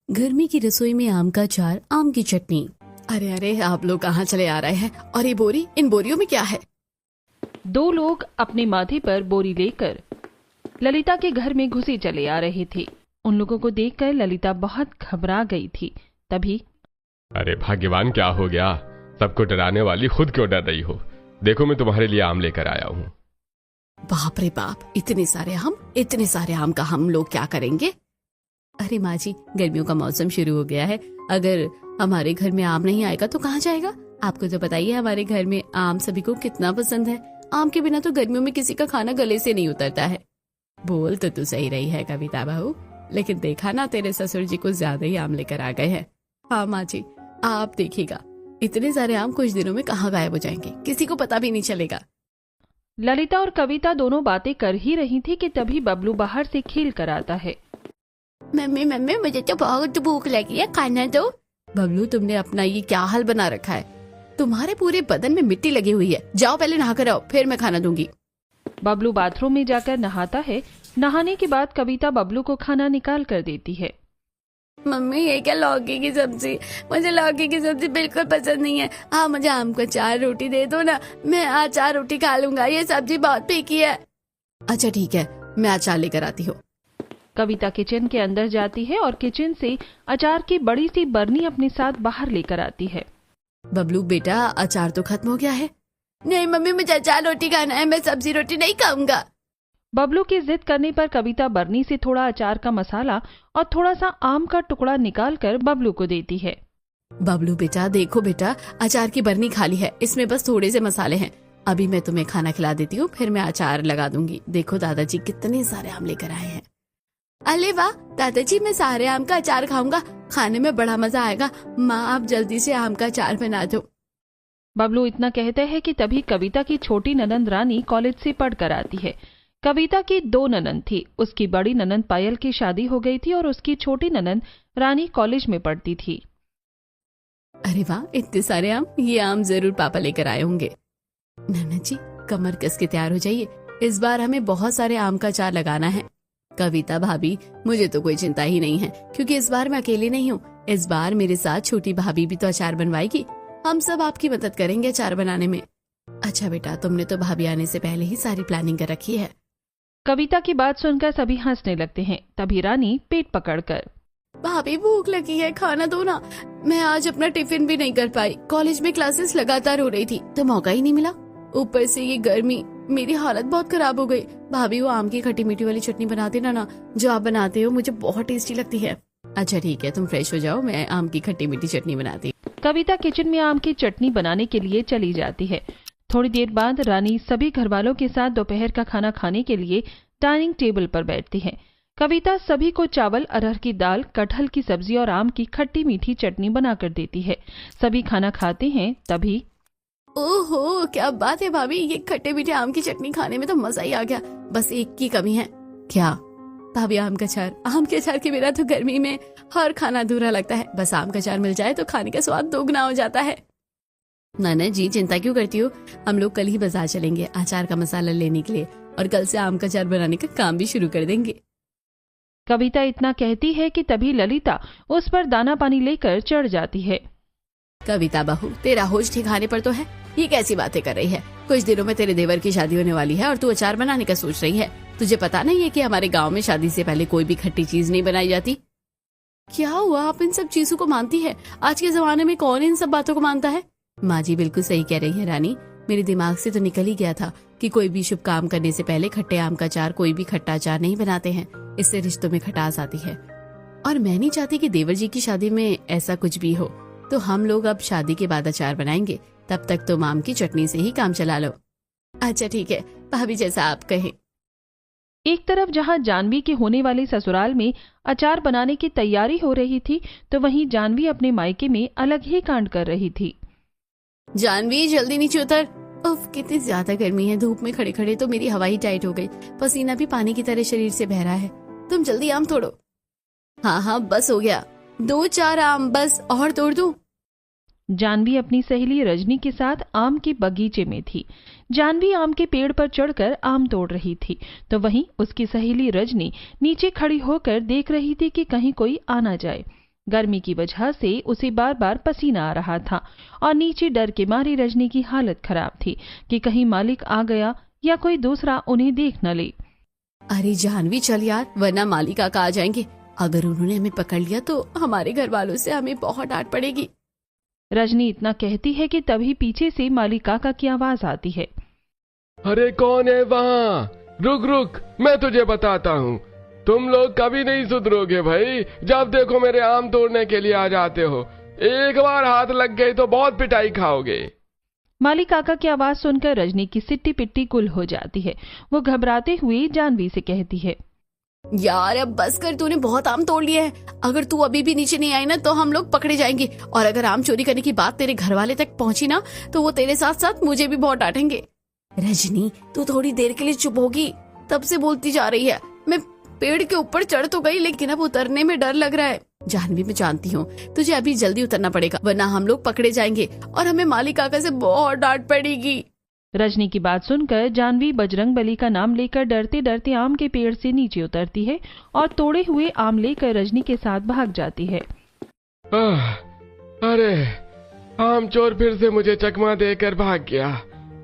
गर्मी की रसोई में आम का अचार, आम की चटनी। अरे अरे, आप लोग कहाँ चले आ रहे हैं? और ये बोरी, इन बोरियों में क्या है? दो लोग अपने माथे पर बोरी लेकर ललिता के घर में घुसे चले आ रहे थे। उन लोगों को देखकर ललिता बहुत घबरा गई थी। तभी अरे भाग्यवान, क्या हो गया? सबको डराने वाली खुद क्यों डर रही हो? देखो, मैं तुम्हारे लिए आम लेकर आया हूँ। बाप रे बाप, इतने सारे आम का हम लोग क्या करेंगे? अरे माँ जी, गर्मियों का मौसम शुरू हो गया है। अगर हमारे घर में आम नहीं आएगा तो कहाँ जाएगा? आपको तो बताइए हमारे घर में आम सभी को कितना पसंद है। आम के बिना तो गर्मियों में किसी का खाना गले से नहीं उतरता है। बोल तो तू सही रही है कविता बहू, लेकिन देखा ना, तेरे ससुर जी कुछ ज्यादा ही आम लेकर आ गए हैं। हाँ माँ जी, आप देखिएगा, इतने सारे आम कुछ दिनों में कहाँ गायब हो जाएंगे, किसी को पता भी नहीं चलेगा। ललिता और कविता दोनों बातें कर ही रही थी कि तभी बबलू बाहर से खेल कर आता है। मम्मी मम्मी, मुझे तो बहुत भूख लगी है, खाना दो। बबलू, तुमने अपना ये क्या हाल बना रखा है? तुम्हारे पूरे बदन में मिट्टी लगी हुई है। जाओ पहले नहा कर आओ, फिर मैं खाना दूंगी। बबलू बाथरूम में जाकर नहाता है। नहाने के बाद कविता बबलू को खाना निकाल कर देती है। मम्मी, ये क्या लौकी की सब्जी? मुझे लौकी की सब्जी बिल्कुल पसंद नहीं है। हाँ, मुझे आम का अचार रोटी दे दो ना, मैं अचार रोटी खा लूंगा। ये सब्जी बहुत फीकी है। अच्छा ठीक है, मैं अचार लेकर आती हूँ। कविता किचन के अंदर जाती है और किचन से अचार की बड़ी सी बरनी अपने साथ बाहर लेकर आती है। बबलू बेटा, अचार तो खत्म हो गया है। नहीं मम्मी, मुझे अचार रोटी खाना है, मैं सब्जी रोटी नहीं खाऊंगा। बबलू की जिद करने पर कविता बरनी से थोड़ा अचार का मसाला और थोड़ा सा आम का टुकड़ा निकालकर बबलू को देती है। बबलू बेटा, देखो बेटा, अचार की बरनी खाली है, इसमें बस थोड़े से मसाले हैं। अभी मैं तुम्हें खाना खिला देती हूँ, फिर मैं अचार लगा दूंगी। देखो दादाजी कितने सारे आम लेकर आए हैं। अरे वाह दादाजी, मैं सारे आम का अचार खाऊंगा, खाने में बड़ा मजा आएगा। माँ, आप जल्दी से आम का अचार बना दो। बबलू इतना कहते हैं कि तभी कविता की छोटी ननंद रानी कॉलेज से पढ़कर आती है। कविता की दो ननंद थी। उसकी बड़ी ननंद पायल की शादी हो गई थी और उसकी छोटी ननंद रानी कॉलेज में पढ़ती थी। अरे वाह, इतने सारे आम, ये आम जरूर पापा लेकर आए होंगे। ननद जी, कमर कस के तैयार हो जाइए, इस बार हमें बहुत सारे आम का अचार लगाना है। कविता भाभी, मुझे तो कोई चिंता ही नहीं है, क्योंकि इस बार मैं अकेली नहीं हूँ। इस बार मेरे साथ छोटी भाभी भी तो अचार बनवाएगी। हम सब आपकी मदद करेंगे अचार बनाने में। अच्छा बेटा, तुमने तो भाभी आने से पहले ही सारी प्लानिंग कर रखी है। कविता की बात सुनकर सभी हंसने लगते हैं। तभी रानी पेट पकड़कर, भाभी भूख लगी है, खाना दो ना। मैं आज अपना टिफिन भी नहीं कर पाई, कॉलेज में क्लासेस लगातार हो रही थी तो मौका ही नहीं मिला। ऊपर से ये गर्मी, मेरी हालत बहुत खराब हो गई। भाभी, वो आम की खट्टी मीठी वाली चटनी बना देना ना, जो आप बनाते हो, मुझे बहुत टेस्टी लगती है। अच्छा ठीक है, तुम फ्रेश हो जाओ, मैं आम की खट्टी मीठी चटनी बनाती। कविता किचन में आम की चटनी बनाने के लिए चली जाती है। थोड़ी देर बाद रानी सभी घरवालों के साथ दोपहर का खाना खाने के लिए डाइनिंग टेबल पर बैठती है। कविता सभी को चावल, अरहर की दाल, कटहल की सब्जी और आम की खट्टी मीठी चटनी बनाकर देती है। सभी खाना खाते हैं। तभी ओहो, क्या बात है भाभी, ये खट्टे मीठे आम की चटनी खाने में तो मजा ही आ गया। बस एक की कमी है। क्या भाभी? आम का अचार। आम के अचार के बिना तो गर्मी में हर खाना अधूरा लगता है। बस आम का अचार मिल जाए तो खाने का स्वाद दोगुना हो जाता है। नाना जी, चिंता क्यों करती हो? हम लोग कल ही बाजार चलेंगे अचार का मसाला लेने के लिए, और कल से आम का अचार बनाने का काम भी शुरू कर देंगे। कविता इतना कहती है कि तभी ललिता उस पर दाना पानी लेकर चढ़ जाती है। कविता बहू, तेरा होश ठिकाने पर तो है? ये कैसी बातें कर रही है? कुछ दिनों में तेरे देवर की शादी होने वाली है और तू अचार बनाने का सोच रही है। तुझे पता नहीं है कि हमारे गांव में शादी से पहले कोई भी खट्टी चीज नहीं बनाई जाती? क्या हुआ, आप इन सब चीजों को मानती है? आज के जमाने में कौन इन सब बातों को मानता है? माँ जी बिल्कुल सही कह रही है रानी, मेरे दिमाग से तो निकल ही गया था कि कोई भी शुभ काम करने से पहले खट्टे आम का अचार, कोई भी खट्टा अचार नहीं बनाते हैं। इससे रिश्तों में खटास आती है, और मैं नहीं चाहती कि देवर जी की शादी में ऐसा कुछ भी हो। तो हम लोग अब शादी के बाद अचार बनाएंगे, तब तक तुम आम की चटनी से ही काम चला लो। अच्छा ठीक है भाभी, जैसा आप कहें। एक तरफ जहां जानवी के होने वाले ससुराल में अचार बनाने की तैयारी हो रही थी, तो वहीं जानवी अपने मायके में अलग ही कांड कर रही थी। जानवी, जल्दी नीचे उतर। उफ, कितनी ज्यादा गर्मी है, धूप में खड़े खड़े तो मेरी हवा ही टाइट हो गई, पसीना भी पानी की तरह शरीर से बह रहा है। तुम जल्दी आम तोड़ो। हाँ हाँ, बस हो गया, 2-4 आम बस, और तोड़ दूं? जानवी अपनी सहेली रजनी के साथ आम के बगीचे में थी। जानवी आम के पेड़ पर चढ़कर आम तोड़ रही थी, तो वहीं उसकी सहेली रजनी नीचे खड़ी होकर देख रही थी कि कहीं कोई आ ना जाए। गर्मी की वजह से उसे बार बार पसीना आ रहा था और नीचे डर के मारे रजनी की हालत खराब थी कि कहीं मालिक आ गया या कोई दूसरा उन्हें देख न ले। अरे जानवी चल यार, वरना मालिक काका आ जाएंगे। अगर उन्होंने हमें पकड़ लिया तो हमारे घर वालों से हमें बहुत डांट पड़ेगी। रजनी इतना कहती है कि तभी पीछे से मालिक काका की आवाज आती है। अरे कौन है वहाँ? रुक रुक, मैं तुझे बताता हूँ। तुम लोग कभी नहीं सुधरोगे भाई। जब देखो मेरे आम तोड़ने के लिए आ जाते हो। एक बार हाथ लग गई तो बहुत पिटाई खाओगे। मालिक काका की आवाज सुनकर रजनी की सिट्टी पिट्टी गुल हो जाती है। वो घबराते हुए जानवी से कहती है, यार अब बस कर, तूने बहुत आम तोड़ लिए हैं। अगर तू अभी भी नीचे नहीं आई ना तो हम लोग पकड़े जाएंगे, और अगर आम चोरी करने की बात तेरे घर वाले तक पहुंची ना तो वो तेरे साथ साथ मुझे भी बहुत डांटेंगे। रजनी तू थोड़ी देर के लिए चुप होगी? तब से बोलती जा रही है। मैं पेड़ के ऊपर चढ़ तो गई, लेकिन अब उतरने में डर लग रहा है। जानवी मैं जानती हूँ तुझे अभी जल्दी उतरना पड़ेगा, वरना हम लोग पकड़े जाएंगे और हमें मालिक काका से बहुत डांट पड़ेगी। रजनी की बात सुनकर जानवी बजरंगबली का नाम लेकर डरते डरते आम के पेड़ से नीचे उतरती है और तोड़े हुए आम लेकर रजनी के साथ भाग जाती है। अरे आम चोर फिर से मुझे चकमा देकर भाग गया,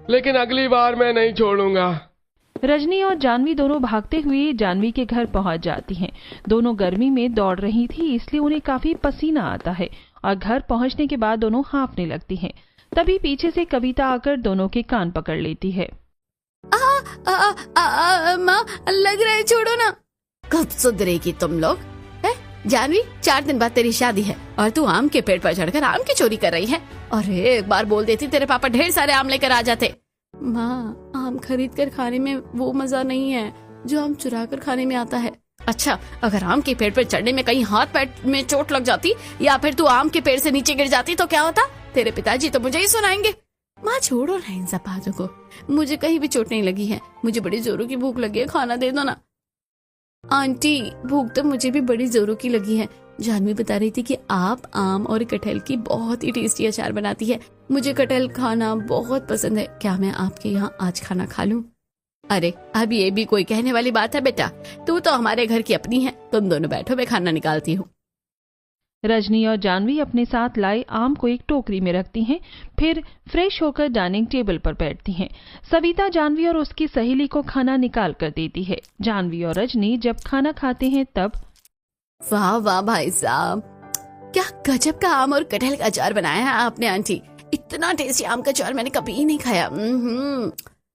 लेकिन अगली बार मैं नहीं छोड़ूंगा। रजनी और जानवी दोनों भागते हुए जानवी के घर पहुंच जाती हैं। दोनों गर्मी में दौड़ रही थी, इसलिए उन्हें काफी पसीना आता है और घर पहुंचने के बाद दोनों हांफने लगती हैं। तभी पीछे से कविता आकर दोनों के कान पकड़ लेती है। माँ लग रहा है, छोड़ो ना। कब सुधरेगी तुम लोग? जानवी 4 दिन बाद तेरी शादी है और तू आम के पेड़ पर चढ़कर आम की चोरी कर रही है। अरे एक बार बोल देती तेरे पापा ढेर सारे आम लेकर आ जाते। माँ आम खरीद कर खाने में वो मजा नहीं है जो आम चुरा कर खाने में आता है। अच्छा अगर आम के पेड़ पर चढ़ने में कहीं हाथ पैर में चोट लग जाती या फिर तू आम के पेड़ से नीचे गिर जाती तो क्या होता? तेरे पिताजी तो मुझे ही सुनाएंगे। माँ छोड़ो ना इन सब बातों को, मुझे कहीं भी चोट नहीं लगी है। मुझे बड़ी जोरों की भूख लगी है, खाना दे दो ना। आंटी भूख तो मुझे भी बड़ी जोरों की लगी है। जानवी बता रही थी कि आप आम और कटहल की बहुत ही टेस्टी अचार बनाती है। मुझे कटहल खाना बहुत पसंद है। क्या मैं आपके यहाँ आज खाना खा लूं? अरे अब ये भी कोई कहने वाली बात है बेटा, तू तो हमारे घर की अपनी है। तुम दोनों बैठो, मैं खाना निकालती हूँ। रजनी और जानवी अपने साथ लाए आम को एक टोकरी में रखती हैं, फिर फ्रेश होकर डाइनिंग टेबल पर बैठती हैं। सविता जानवी और उसकी सहेली को खाना निकाल कर देती है। जानवी और रजनी जब खाना खाते हैं तब, वाह वाह भाई साहब, क्या गजब का आम और कटहल का अचार बनाया है आपने आंटी। इतना टेस्टी आम का अचार मैंने कभी नहीं खाया।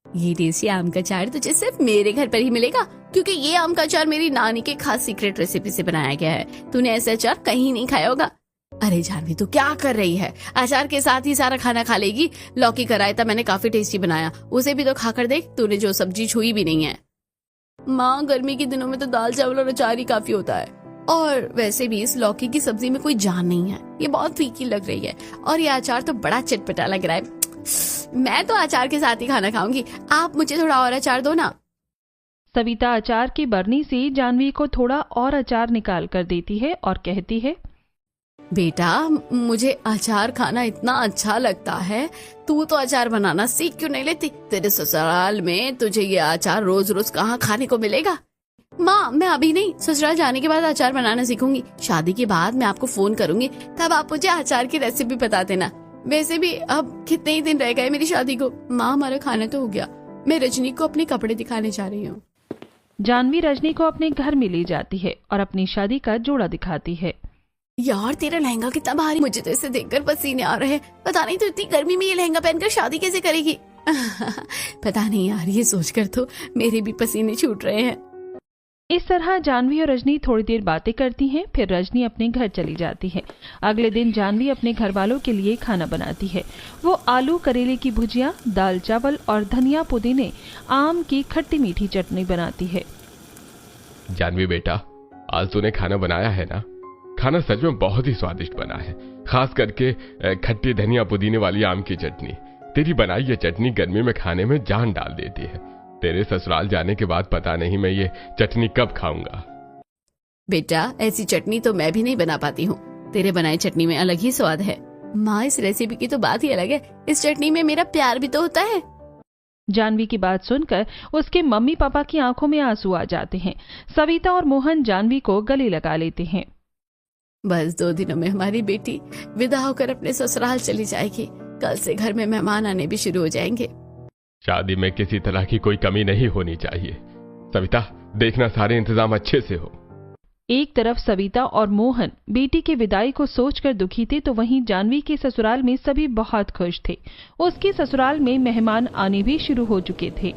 ये टेस्टी आम का अचार तुझे सिर्फ मेरे घर पर ही मिलेगा, क्योंकि ये आम का अचार मेरी नानी के खास सीक्रेट रेसिपी से बनाया गया है। तूने ऐसा अचार कहीं नहीं खाया होगा। अरे जानवी तू क्या कर रही है? अचार के साथ ही सारा खाना खा लेगी। लौकी का रायता मैंने काफी टेस्टी बनाया, उसे भी तो खाकर देख। तूने जो सब्जी छुई भी नहीं है। माँ गर्मी के दिनों में तो दाल चावल और अचार ही काफी होता है, और वैसे भी इस लौकी की सब्जी में कोई जान नहीं है। ये बहुत फीकी लग रही है और ये अचार तो बड़ा चटपटा लग रहा है। मैं तो अचार के साथ ही खाना खाऊंगी। आप मुझे थोड़ा और अचार दो ना। सविता अचार की बरनी से जानवी को थोड़ा और अचार निकाल कर देती है और कहती है, बेटा मुझे अचार खाना इतना अच्छा लगता है, तू तो अचार बनाना सीख क्यों नहीं लेती? तेरे ससुराल में तुझे ये अचार रोज रोज कहाँ खाने को मिलेगा? माँ मैं अभी नहीं, ससुराल जाने के बाद अचार बनाना सीखूंगी। शादी के बाद मैं आपको फोन करूंगी, तब आप मुझे अचार की रेसिपी बता देना। वैसे भी अब कितने ही दिन रह गए मेरी शादी को। माँ हमारा खाना तो हो गया, मैं रजनी को अपने कपड़े दिखाने जा रही हूँ। जानवी रजनी को अपने घर में ले जाती है और अपनी शादी का जोड़ा दिखाती है। यार तेरा लहंगा कितना भारी, मुझे तो इसे देखकर पसीने आ रहे हैं। पता नहीं तो इतनी गर्मी में ये लहंगा पहनकर शादी कैसे करेगी। पता नहीं यार, ये सोचकर तो मेरे भी पसीने छूट रहे हैं। इस तरह जानवी और रजनी थोड़ी देर बातें करती हैं, फिर रजनी अपने घर चली जाती है। अगले दिन जानवी अपने घर वालों के लिए खाना बनाती है। वो आलू करेले की भुजिया, दाल चावल और धनिया पुदीने आम की खट्टी मीठी चटनी बनाती है। जानवी बेटा, आज तूने खाना बनाया है ना? खाना सच में बहुत ही स्वादिष्ट बना है, खास करके खट्टी धनिया पुदीने वाली आम की चटनी। तेरी बनाई ये चटनी गर्मी में खाने में जान डाल देती है। तेरे ससुराल जाने के बाद पता नहीं मैं ये चटनी कब खाऊंगा। बेटा ऐसी चटनी तो मैं भी नहीं बना पाती हूँ। तेरे बनाए चटनी में अलग ही स्वाद है। माँ इस रेसिपी की तो बात ही अलग है, इस चटनी में मेरा प्यार भी तो होता है। जानवी की बात सुनकर उसके मम्मी पापा की आंखों में आंसू आ जाते हैं। सविता और मोहन जानवी को गले लगा लेते हैं। बस 2 दिनों में हमारी बेटी विदा होकर अपने ससुराल चली जाएगी। कल से घर में मेहमान आने भी शुरू हो जाएंगे। शादी में किसी तरह की कोई कमी नहीं होनी चाहिए। सविता, देखना सारे इंतजाम अच्छे से हो। एक तरफ सविता और मोहन बेटी की विदाई को सोचकर दुखी थे, तो वहीं जानवी के ससुराल में सभी बहुत खुश थे। उसके ससुराल में मेहमान आने भी शुरू हो चुके थे।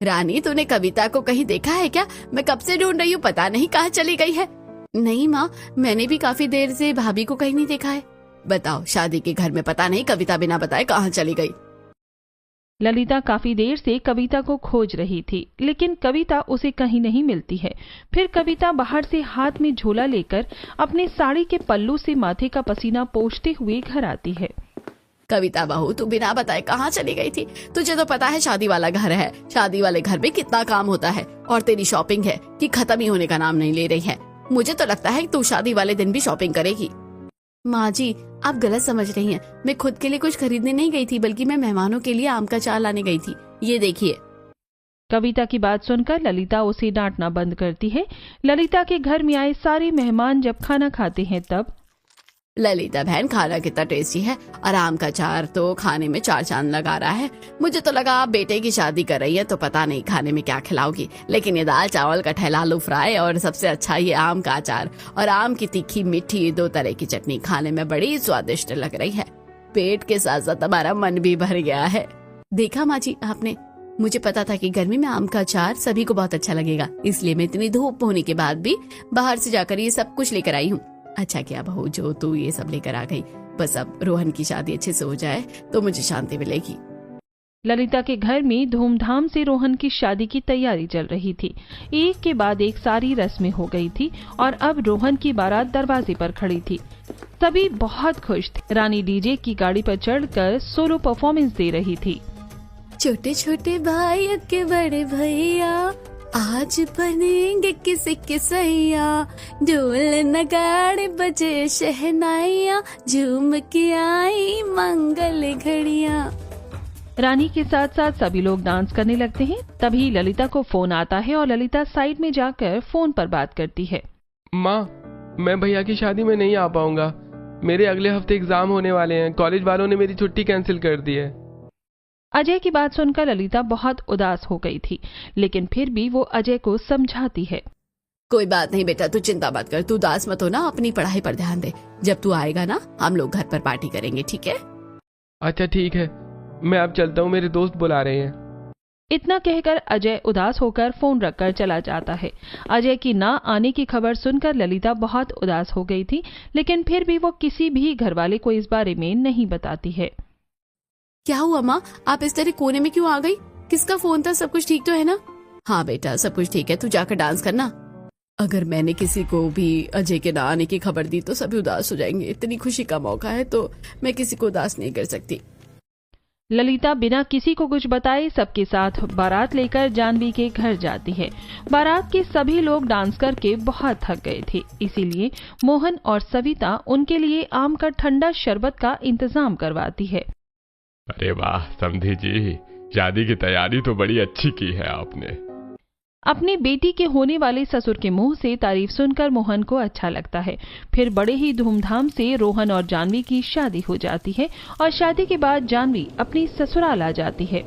रानी, तूने कविता को कहीं देखा है क्या? मैं कब से ढूंढ रही हूँ, पता नहीं कहाँ चली गई है। नहीं माँ, मैंने भी काफी देर से भाभी को कहीं नहीं देखा है। बताओ, शादी के घर में पता नहीं कविता बिना बताए कहाँ चली गई। ललिता काफी देर से कविता को खोज रही थी, लेकिन कविता उसे कहीं नहीं मिलती है। फिर कविता बाहर से हाथ में झोला लेकर अपने साड़ी के पल्लू से माथे का पसीना पोंछते हुए घर आती है। कविता बहू, तू बिना बताए कहाँ चली गई थी? तुझे तो पता है शादी वाला घर है, शादी वाले घर में कितना काम होता है, और तेरी शॉपिंग है कि खत्म ही होने का नाम नहीं ले रही है। मुझे तो लगता है तू शादी वाले दिन भी शॉपिंग करेगी। माँ जी, आप गलत समझ रही हैं। मैं खुद के लिए कुछ खरीदने नहीं गई थी, बल्कि मैं मेहमानों के लिए आम का अचार लाने गई थी। ये देखिए। कविता की बात सुनकर ललिता उसे डांटना बंद करती है। ललिता के घर में आए सारे मेहमान जब खाना खाते हैं तब ललिता बहन, खाना कितना टेस्टी है, और आम का अचार तो खाने में 4 चांद लगा रहा है। मुझे तो लगा आप बेटे की शादी कर रही है तो पता नहीं खाने में क्या खिलाओगी, लेकिन ये दाल चावल, कटहल, आलू फ्राई और सबसे अच्छा ये आम का अचार और आम की तीखी मीठी 2 तरह की चटनी खाने में बड़ी स्वादिष्ट लग रही है। पेट के साथ साथ हमारा मन भी भर गया है। देखा माँ जी आपने, मुझे पता था कि गर्मी में आम का अचार सभी को बहुत अच्छा लगेगा, इसलिए मैं इतनी धूप होने के बाद भी बाहर से जाकर ये सब कुछ लेकर आई हूँ। अच्छा किया बहू जो तू ये सब लेकर आ गई। बस अब रोहन की शादी अच्छे से हो जाए तो मुझे शांति मिलेगी। ललिता के घर में धूमधाम से रोहन की शादी की तैयारी चल रही थी। एक के बाद एक सारी रस्में हो गई थी और अब रोहन की बारात दरवाजे पर खड़ी थी। सभी बहुत खुश थे। रानी डीजे की गाड़ी पर चढ़कर सोलो परफॉर्मेंस दे रही थी। छोटे छोटे भाई के बड़े भैया आज बनेंगे किसी के सैया, ढोल नगाड़े बजे शहनाइयाँ, झूम के आई मंगल घड़ियाँ। रानी के साथ साथ सभी लोग डांस करने लगते हैं। तभी ललिता को फोन आता है और ललिता साइड में जाकर फोन पर बात करती है। माँ, मैं भैया की शादी में नहीं आ पाऊंगा। मेरे अगले हफ्ते एग्जाम होने वाले हैं। कॉलेज वालों ने मेरी छुट्टी कैंसिल कर दी है। अजय की बात सुनकर ललिता बहुत उदास हो गई थी, लेकिन फिर भी वो अजय को समझाती है। कोई बात नहीं बेटा, तू चिंता मत कर, तू उदास मत हो ना, अपनी पढ़ाई पर ध्यान दे। जब तू आएगा ना हम लोग घर पर पार्टी करेंगे, ठीक है? अच्छा ठीक है, मैं अब चलता हूँ, मेरे दोस्त बुला रहे हैं। इतना कहकर अजय उदास होकर फोन रखकर चला जाता है। अजय की ना आने की खबर सुनकर ललिता बहुत उदास हो गई थी, लेकिन फिर भी वो किसी भी घरवाले को इस बारे में नहीं बताती है। क्या हुआ माँ, आप इस तरह कोने में क्यों आ गई? किसका फोन था? सब कुछ ठीक तो है ना? हाँ बेटा, सब कुछ ठीक है, तू जाकर डांस करना। अगर मैंने किसी को भी अजय के ना आने की खबर दी तो सभी उदास हो जाएंगे। इतनी खुशी का मौका है तो मैं किसी को उदास नहीं कर सकती। ललिता बिना किसी को कुछ बताए सबके साथ बारात लेकर जानवी के घर जाती है। बारात के सभी लोग डांस करके बहुत थक गए थे, इसीलिए मोहन और सविता उनके लिए आम का ठंडा शरबत का इंतजाम करवाती है। अरे वाह समधी जी, शादी की तैयारी तो बड़ी अच्छी की है आपने। अपनी बेटी के होने वाले ससुर के मुंह से तारीफ सुनकर मोहन को अच्छा लगता है। फिर बड़े ही धूमधाम से रोहन और जानवी की शादी हो जाती है और शादी के बाद जानवी अपनी ससुराल आ जाती है।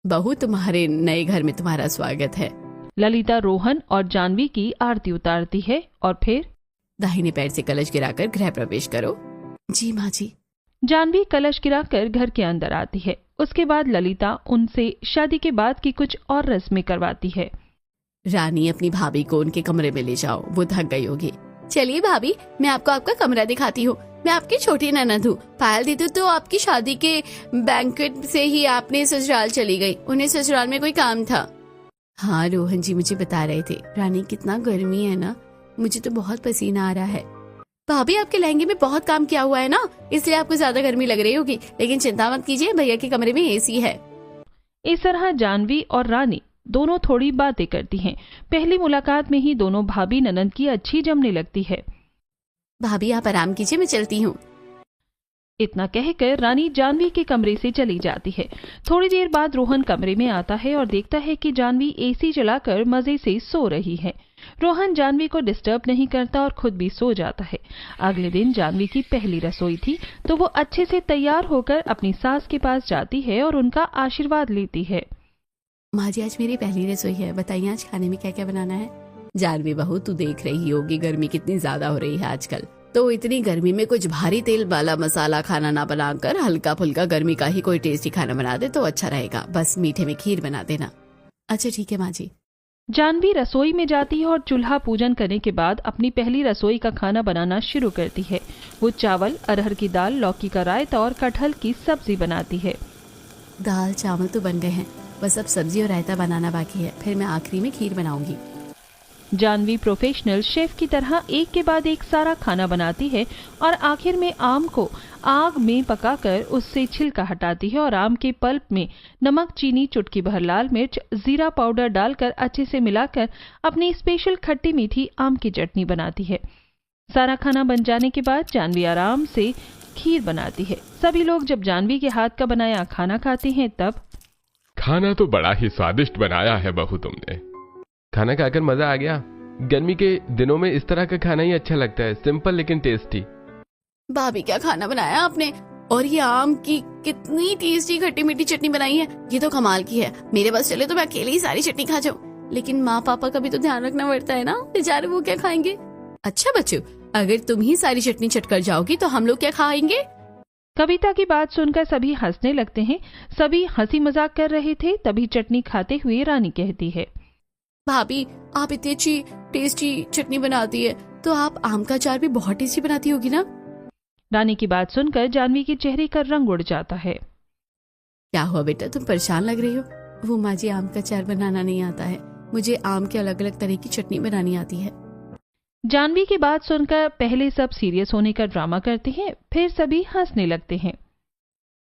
बहू, तुम्हारे नए घर में तुम्हारा स्वागत है। ललिता रोहन और जानवी की आरती उतारती है और फिर दाहिने पैर से कलश गिराकर गृह प्रवेश करो। जी माँ जी। जानवी कलश गिराकर घर के अंदर आती है। उसके बाद ललिता उनसे शादी के बाद की कुछ और रस्में करवाती है। रानी, अपनी भाभी को उनके कमरे में ले जाओ, वो थक गई होगी। चलिए भाभी, मैं आपको आपका कमरा दिखाती हूँ। मैं आपकी छोटी ननद हूँ। पायल दीदी तो आपकी शादी के बैंक्वेट से ही आपने ससुराल चली गई, उन्हें ससुराल में कोई काम था। हाँ रोहन जी मुझे बता रहे थे। रानी, कितना गर्मी है ना, मुझे तो बहुत पसीना आ रहा है। भाभी, आपके लहंगे में बहुत काम किया हुआ है ना, इसलिए आपको ज्यादा गर्मी लग रही होगी, लेकिन चिंता मत कीजिए, भैया के कमरे में एसी है। इस तरह जानवी और रानी दोनों थोड़ी बातें करती हैं। पहली मुलाकात में ही दोनों भाभी ननद की अच्छी जमने लगती है। भाभी आप आराम कीजिए, मैं चलती हूँ। इतना कहकर रानी जानवी के कमरे से चली जाती है। थोड़ी देर बाद रोहन कमरे में आता है और देखता है कि जानवी एसी चलाकर मजे से सो रही है। रोहन जानवी को डिस्टर्ब नहीं करता और खुद भी सो जाता है। अगले दिन जानवी की पहली रसोई थी, तो वो अच्छे से तैयार होकर अपनी सास के पास जाती है और उनका आशीर्वाद लेती है। माँ जी, आज मेरी पहली रसोई है, बताइए आज खाने में क्या क्या बनाना है। जानवी बहू, तू देख रही होगी गर्मी कितनी ज्यादा हो रही है आजकल, तो इतनी गर्मी में कुछ भारी तेल वाला मसाला खाना ना बनाकर हल्का फुल्का गर्मी का ही कोई टेस्टी खाना बना दे तो अच्छा रहेगा। बस मीठे में खीर बना देना। अच्छा ठीक है माँ जी। जानवी रसोई में जाती है और चूल्हा पूजन करने के बाद अपनी पहली रसोई का खाना बनाना शुरू करती है। वो चावल, अरहर की दाल, लौकी का रायता और कटहल की सब्जी बनाती है। दाल चावल तो बन गए हैं, बस अब सब्जी और रायता बनाना बाकी है, फिर मैं आखिरी में खीर बनाऊंगी। जानवी प्रोफेशनल शेफ की तरह एक के बाद एक सारा खाना बनाती है और आखिर में आम को आग में पकाकर उससे छिलका हटाती है और आम के पल्प में नमक, चीनी, चुटकी भर लाल मिर्च, जीरा पाउडर डालकर अच्छे से मिलाकर अपनी स्पेशल खट्टी मीठी आम की चटनी बनाती है। सारा खाना बन जाने के बाद जानवी आराम से खीर बनाती है। सभी लोग जब जानवी के हाथ का बनाया खाना खाते हैं तब खाना तो बड़ा ही स्वादिष्ट बनाया है बहू तुमने। खाना खाकर मजा आ गया। गर्मी के दिनों में इस तरह का खाना ही अच्छा लगता है, सिंपल लेकिन टेस्टी। भाभी क्या खाना बनाया आपने, और ये आम की कितनी टेस्टी खट्टी मीठी चटनी बनाई है, ये तो कमाल की है। मेरे पास चले तो मैं अकेले ही सारी चटनी खा जाऊं, लेकिन माँ पापा का भी तो ध्यान रखना पड़ता है ना, बेचारे वो क्या खाएंगे। अच्छा बच्चों, अगर तुम ही सारी चटनी चट कर जाओगी तो हम लोग क्या खाएंगे। कविता की बात सुनकर सभी हंसने लगते हैं। सभी हंसी मजाक कर रहे थे, तभी चटनी खाते हुए रानी कहती है, भाभी आप इतनी अच्छी टेस्टी चटनी बनाती है तो आप आम का अचार भी बहुत टेस्टी बनाती होगी ना। रानी की बात सुनकर जानवी के चेहरे का रंग उड़ जाता है। क्या हुआ बेटा, तुम परेशान लग रही हो। वो माँ जी, आम का अचार बनाना नहीं आता है, मुझे आम के अलग अलग तरह की चटनी बनानी आती है। जानवी की बात सुनकर पहले सब सीरियस होने का ड्रामा करते हैं, फिर सभी हंसने लगते हैं।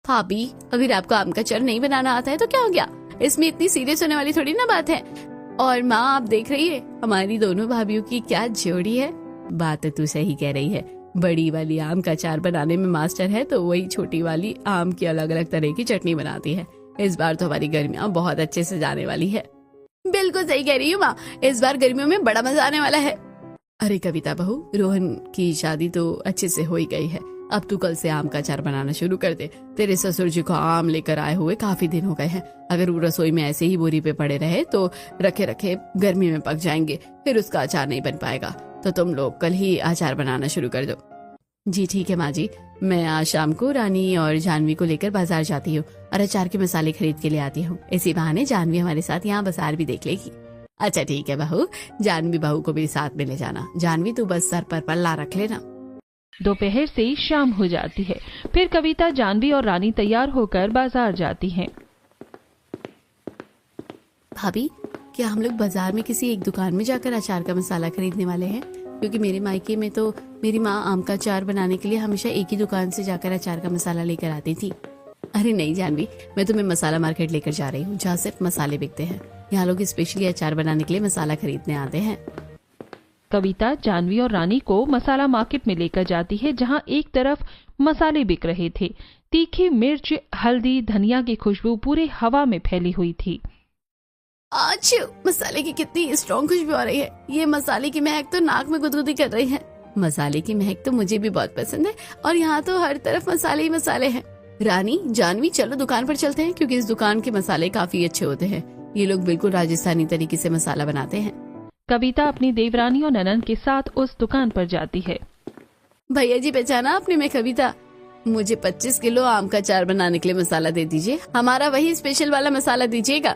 भाभी, अगर आपको आम का अचार नहीं बनाना आता है तो क्या हो गया, इसमें इतनी सीरियस होने वाली थोड़ी ना बात है। और माँ, आप देख रही है हमारी दोनों भाभीियों की क्या जोड़ी है। बात तो तू सही कह रही है, बड़ी वाली आम का अचार बनाने में मास्टर है, तो वही छोटी वाली आम की अलग अलग तरह की चटनी बनाती है। इस बार तो हमारी गर्मियाँ बहुत अच्छे से जाने वाली है। बिल्कुल सही कह रही हूँ माँ, इस बार गर्मियों में बड़ा मजा आने वाला है। अरे कविता बहू, रोहन की शादी तो अच्छे से हो ही गई है, अब तू कल से आम का अचार बनाना शुरू कर दे। तेरे ससुर जी को आम लेकर आए हुए काफी दिन हो गए हैं, अगर वो रसोई में ऐसे ही बोरी पे पड़े रहे तो रखे रखे गर्मी में पक जाएंगे, फिर उसका अचार नहीं बन पाएगा। तो तुम लोग कल ही अचार बनाना शुरू कर दो। जी ठीक है माँ जी, मैं आज शाम को रानी और जानवी को लेकर बाजार जाती हूँ और अचार के मसाले खरीद के ले आती हूँ। इसी बहाने जानवी हमारे साथ यहाँ बाजार भी देख लेगी। अच्छा ठीक है बहू, जानवी बहू को भी साथ में ले जाना। जानवी तू बस सर पर पल्ला रख लेना। दोपहर से शाम हो जाती है, फिर कविता, जानवी और रानी तैयार होकर बाजार जाती हैं। भाभी, क्या हम लोग बाजार में किसी एक दुकान में जाकर अचार का मसाला खरीदने वाले हैं? क्योंकि मेरे मायके में तो मेरी माँ आम का अचार बनाने के लिए हमेशा एक ही दुकान से जाकर अचार का मसाला लेकर आती थी। अरे नहीं जानवी, मैं तुम्हें मसाला मार्केट लेकर जा रही हूँ, जहाँ सिर्फ मसाले बिकते हैं। यहाँ लोग स्पेशली अचार बनाने के लिए मसाला खरीदने आते हैं। कविता जानवी और रानी को मसाला मार्केट में लेकर जाती है, जहाँ एक तरफ मसाले बिक रहे थे। तीखी मिर्च, हल्दी, धनिया की खुशबू पूरे हवा में फैली हुई थी। आज मसाले की कितनी स्ट्रॉन्ग खुशबू आ रही है। ये मसाले की महक तो नाक में गुदगुदी कर रही है। मसाले की महक तो मुझे भी बहुत पसंद है, और यहाँ तो हर तरफ मसाले ही मसाले हैं। रानी, जानवी, चलो दुकान पर चलते हैं, क्योंकि इस दुकान के मसाले काफी अच्छे होते हैं। ये लोग बिल्कुल राजस्थानी तरीके से मसाला बनाते हैं। कविता अपनी देवरानी और ननन के साथ उस दुकान पर जाती है। भैया जी, पहचाना आपने? मैं कविता। मुझे 25 किलो आम का अचार बनाने के लिए मसाला दे दीजिए, हमारा वही स्पेशल वाला मसाला दीजिएगा।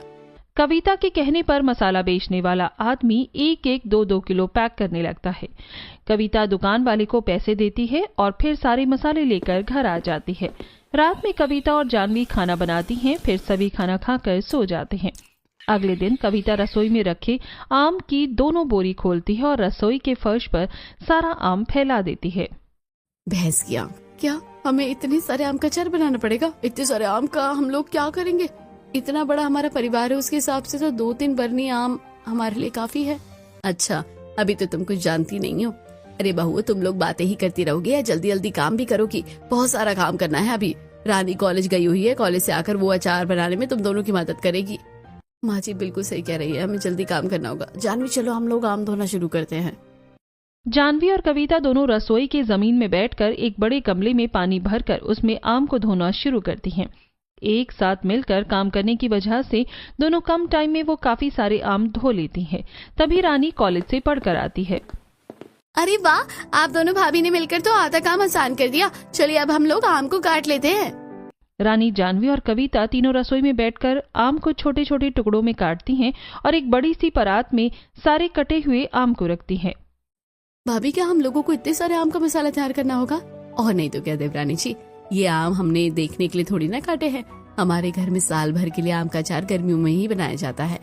कविता के कहने पर मसाला बेचने वाला आदमी एक एक 2-2 किलो पैक करने लगता है। कविता दुकान वाले को पैसे देती है और फिर सारे मसाले लेकर घर आ जाती है। रात में कविता और जानवी खाना बनाती हैं, फिर सभी खाना खाकर सो जाते हैं। अगले दिन कविता रसोई में रखे आम की दोनों बोरी खोलती है और रसोई के फर्श पर सारा आम फैला देती है। भैंस की आम, क्या हमें इतने सारे आम का अचार बनाना पड़ेगा? इतने सारे आम का हम लोग क्या करेंगे? इतना बड़ा हमारा परिवार है, उसके हिसाब से तो 2-3 बरनी आम हमारे लिए काफी है। अच्छा, अभी तो तुम कुछ जानती नहीं हो। अरे बहू, तुम लोग बातें ही करती रहोगी या जल्दी जल्दी काम भी करोगी? बहुत सारा काम करना है अभी। रानी कॉलेज गई हुई है, कॉलेज से आकर वो अचार बनाने में तुम दोनों की मदद करेगी। माँ जी बिल्कुल सही कह रही है, हमें जल्दी काम करना होगा। जानवी चलो हम लोग आम धोना शुरू करते हैं। जानवी और कविता दोनों रसोई के जमीन में बैठकर एक बड़े गमले में पानी भरकर उसमें आम को धोना शुरू करती हैं। एक साथ मिलकर काम करने की वजह से दोनों कम टाइम में वो काफी सारे आम धो लेती हैं। तभी रानी कॉलेज से पढ़कर आती है। अरे वाह, आप दोनों भाभी ने मिलकर तो आधा काम आसान कर दिया। चलिए अब हम लोग आम को काट लेते हैं। रानी, जानवी और कविता तीनों रसोई में बैठकर आम को छोटे छोटे टुकड़ों में काटती हैं और एक बड़ी सी परात में सारे कटे हुए आम को रखती हैं। भाभी क्या हम लोगों को इतने सारे आम का मसाला तैयार करना होगा? और नहीं तो क्या देवरानी जी, ये आम हमने देखने के लिए थोड़ी ना काटे हैं। हमारे घर में साल भर के लिए आम का अचार गर्मियों में ही बनाया जाता है।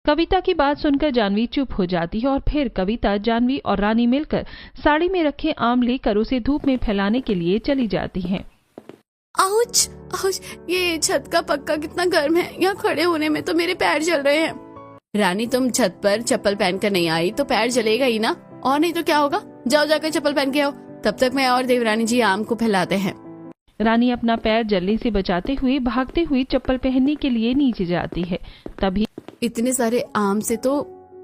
कविता की बात सुनकर जानवी चुप हो जाती है और फिर कविता, जानवी और रानी मिलकर साड़ी में रखे आम लेकर उसे धूप में फैलाने के लिए चली जाती हैं। आउच, आउच, ये छत का पक्का कितना गर्म है। यहाँ खड़े होने में तो मेरे पैर जल रहे हैं। रानी तुम छत पर चप्पल पहनकर नहीं आई तो पैर जलेगा ही ना, और नहीं तो क्या होगा। जाओ जाकर चप्पल पहन के आओ, तब तक मैं और देवरानी जी आम को फैलाते हैं। रानी अपना पैर जलने से बचाते हुए भागते हुए चप्पल पहनने के लिए नीचे जाती है। तभी इतने सारे आम से तो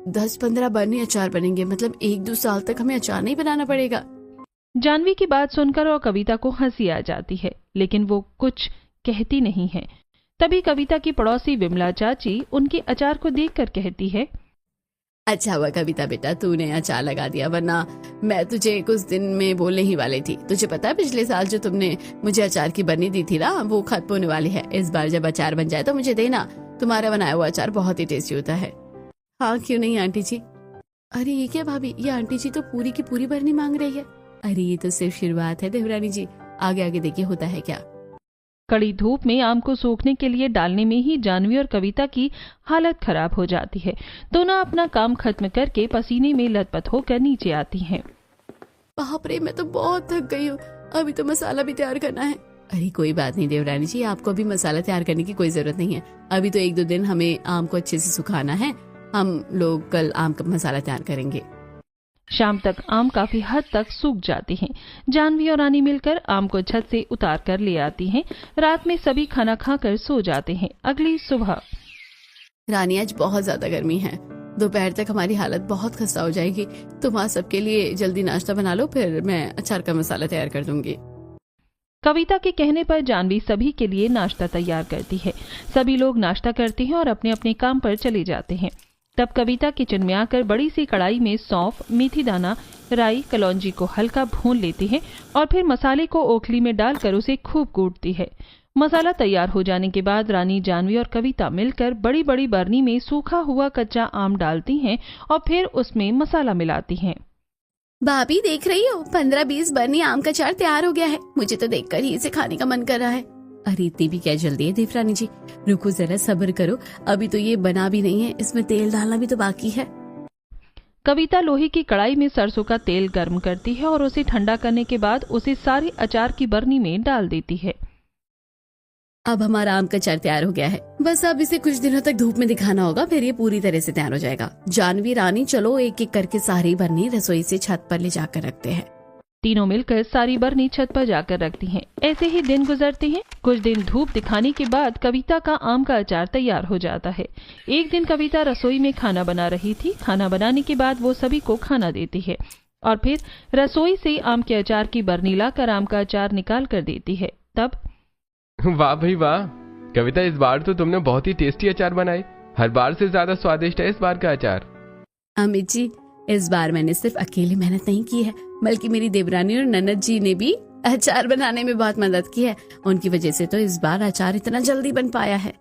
10-15 बरनी अचार बनेंगे, मतलब 1-2 साल तक हमें अचार नहीं बनाना पड़ेगा। जानवी की बात सुनकर और कविता को हंसी आ जाती है, लेकिन वो कुछ कहती नहीं है। तभी कविता की पड़ोसी विमला चाची उनके अचार को देखकर कहती है, अच्छा हुआ कविता बेटा तूने अचार लगा दिया, वरना मैं तुझे कुछ दिन में बोलने ही वाली थी। तुझे पता है पिछले साल जो तुमने मुझे अचार की बरनी दी थी ना, वो खत्म होने वाली है। इस बार जब अचार बन जाए तो मुझे देना। तुम्हारा बनाया हुआ अचार बहुत ही टेस्टी होता है। हाँ क्यों नहीं आंटी जी। अरे ये क्या भाभी, ये आंटी जी तो पूरी की पूरी बरनी मांग रही है। अरे ये तो सिर्फ शुरुआत है देवरानी जी, आगे आगे देखिए होता है क्या। कड़ी धूप में आम को सूखने के लिए डालने में ही जानवी और कविता की हालत खराब हो जाती है। दोनों अपना काम खत्म करके पसीने में लथपथ होकर नीचे आती हैं। बाप रे, मैं तो बहुत थक गई हूँ, अभी तो मसाला भी तैयार करना है। अरे कोई बात नहीं देवरानी जी, आपको अभी मसाला तैयार करने की कोई जरूरत नहीं है। अभी तो 1-2 दिन हमें आम को अच्छे से सुखाना है। हम लोग कल आम का मसाला तैयार करेंगे। शाम तक आम काफी हद तक सूख जाते हैं। जानवी और रानी मिलकर आम को छत से उतार कर ले आती हैं। रात में सभी खाना खाकर सो जाते हैं। अगली सुबह रानी आज बहुत ज्यादा गर्मी है, दोपहर तक हमारी हालत बहुत खस्ता हो जाएगी। तुम आज सबके लिए जल्दी नाश्ता बना लो, फिर मैं अचार का मसाला तैयार कर दूंगी। कविता के कहने पर जानवी सभी के लिए नाश्ता तैयार करती है। सभी लोग नाश्ता करते हैं और अपने अपने काम पर चले जाते हैं। तब कविता किचन में आकर बड़ी सी कढ़ाई में सौंफ, मेथी दाना, राई, कलौंजी को हल्का भून लेती है और फिर मसाले को ओखली में डालकर उसे खूब कूटती है। मसाला तैयार हो जाने के बाद रानी, जानवी और कविता मिलकर बड़ी बड़ी बरनी में सूखा हुआ कच्चा आम डालती हैं और फिर उसमें मसाला मिलाती हैं। भाभी देख रही हो, 15-20 बरनी आम का अचार तैयार हो गया है। मुझे तो देखकर ही इसे खाने का मन कर रहा है। अरे इतनी भी क्या जल्दी है देवरानी जी, रुको जरा सब्र करो, अभी तो ये बना भी नहीं है, इसमें तेल डालना भी तो बाकी है। कविता लोहे की कढ़ाई में सरसों का तेल गर्म करती है और उसे ठंडा करने के बाद उसे सारे अचार की बरनी में डाल देती है। अब हमारा आम का अचार तैयार हो गया है, बस अब इसे कुछ दिनों तक धूप में दिखाना होगा, फिर ये पूरी तरह से तैयार हो जाएगा। जानवी, रानी चलो एक एक करके सारी बरनी रसोई से छत पर ले जाकर रखते हैं। तीनों मिलकर सारी बरनी छत पर जाकर रखती हैं। ऐसे ही दिन गुजरते हैं। कुछ दिन धूप दिखाने के बाद कविता का आम का अचार तैयार हो जाता है। एक दिन कविता रसोई में खाना बना रही थी। खाना बनाने के बाद वो सभी को खाना देती है और फिर रसोई से आम के अचार की बरनी लाकर आम का अचार निकाल कर देती है। तब वाह भाई वाह कविता, इस बार तो तुमने बहुत ही टेस्टी अचार बनाए। हर बार से ज्यादा स्वादिष्ट है इस बार का अचार। अमित जी, इस बार मैंने सिर्फ अकेली मेहनत नहीं की है, बल्कि मेरी देवरानी और ननद जी ने भी अचार बनाने में बहुत मदद की है। उनकी वजह से तो इस बार अचार इतना जल्दी बन पाया है।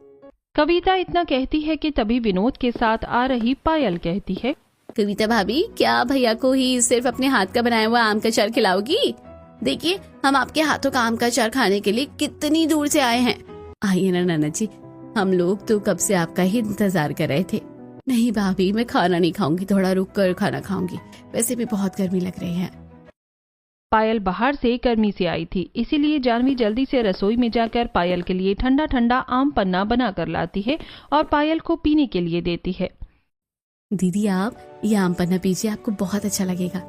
कविता इतना कहती है कि तभी विनोद के साथ आ रही पायल कहती है, कविता भाभी, क्या भैया को ही सिर्फ अपने हाथ का बनाया हुआ आम का अचार खिलाओगी? देखिए हम आपके हाथों का आम का अचार खाने के लिए कितनी दूर से आए हैं। आइए ना ननद जी, हम लोग तो कब से आपका ही इंतजार कर रहे थे। नहीं भाभी, मैं खाना नहीं खाऊंगी, थोड़ा रुक कर खाना खाऊंगी, वैसे भी बहुत गर्मी लग रही है। पायल बाहर से गर्मी से आई थी, इसीलिए जानवी जल्दी से रसोई में जाकर पायल के लिए ठंडा ठंडा आम पन्ना बना कर लाती है और पायल को पीने के लिए देती है। दीदी आप ये आम पन्ना पीजिए, आपको बहुत अच्छा लगेगा।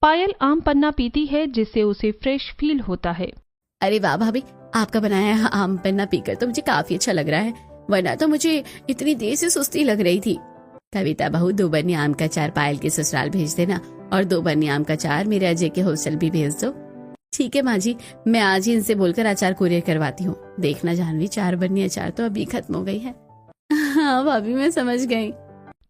पायल आम पन्ना पीती है जिससे उसे फ्रेश फील होता है। अरे वाह भाभी, आपका बनाया आम पन्ना पीकर तो मुझे काफी अच्छा लग रहा है। वरना तो मुझे इतनी देर से सुस्ती लग रही थी। कविता बहू 2 बरनी आम का अचार पायल के ससुराल भेज देना और 2 बरनी आम का अचार मेरे अजय के हॉस्टल भी भेज दो। ठीक है माँ जी, मैं आज ही इनसे बोलकर अचार कुरियर करवाती हूँ। देखना जानवी, 4 बरनी अचार तो अभी खत्म हो गई है। हाँ भाभी, मैं समझ गई।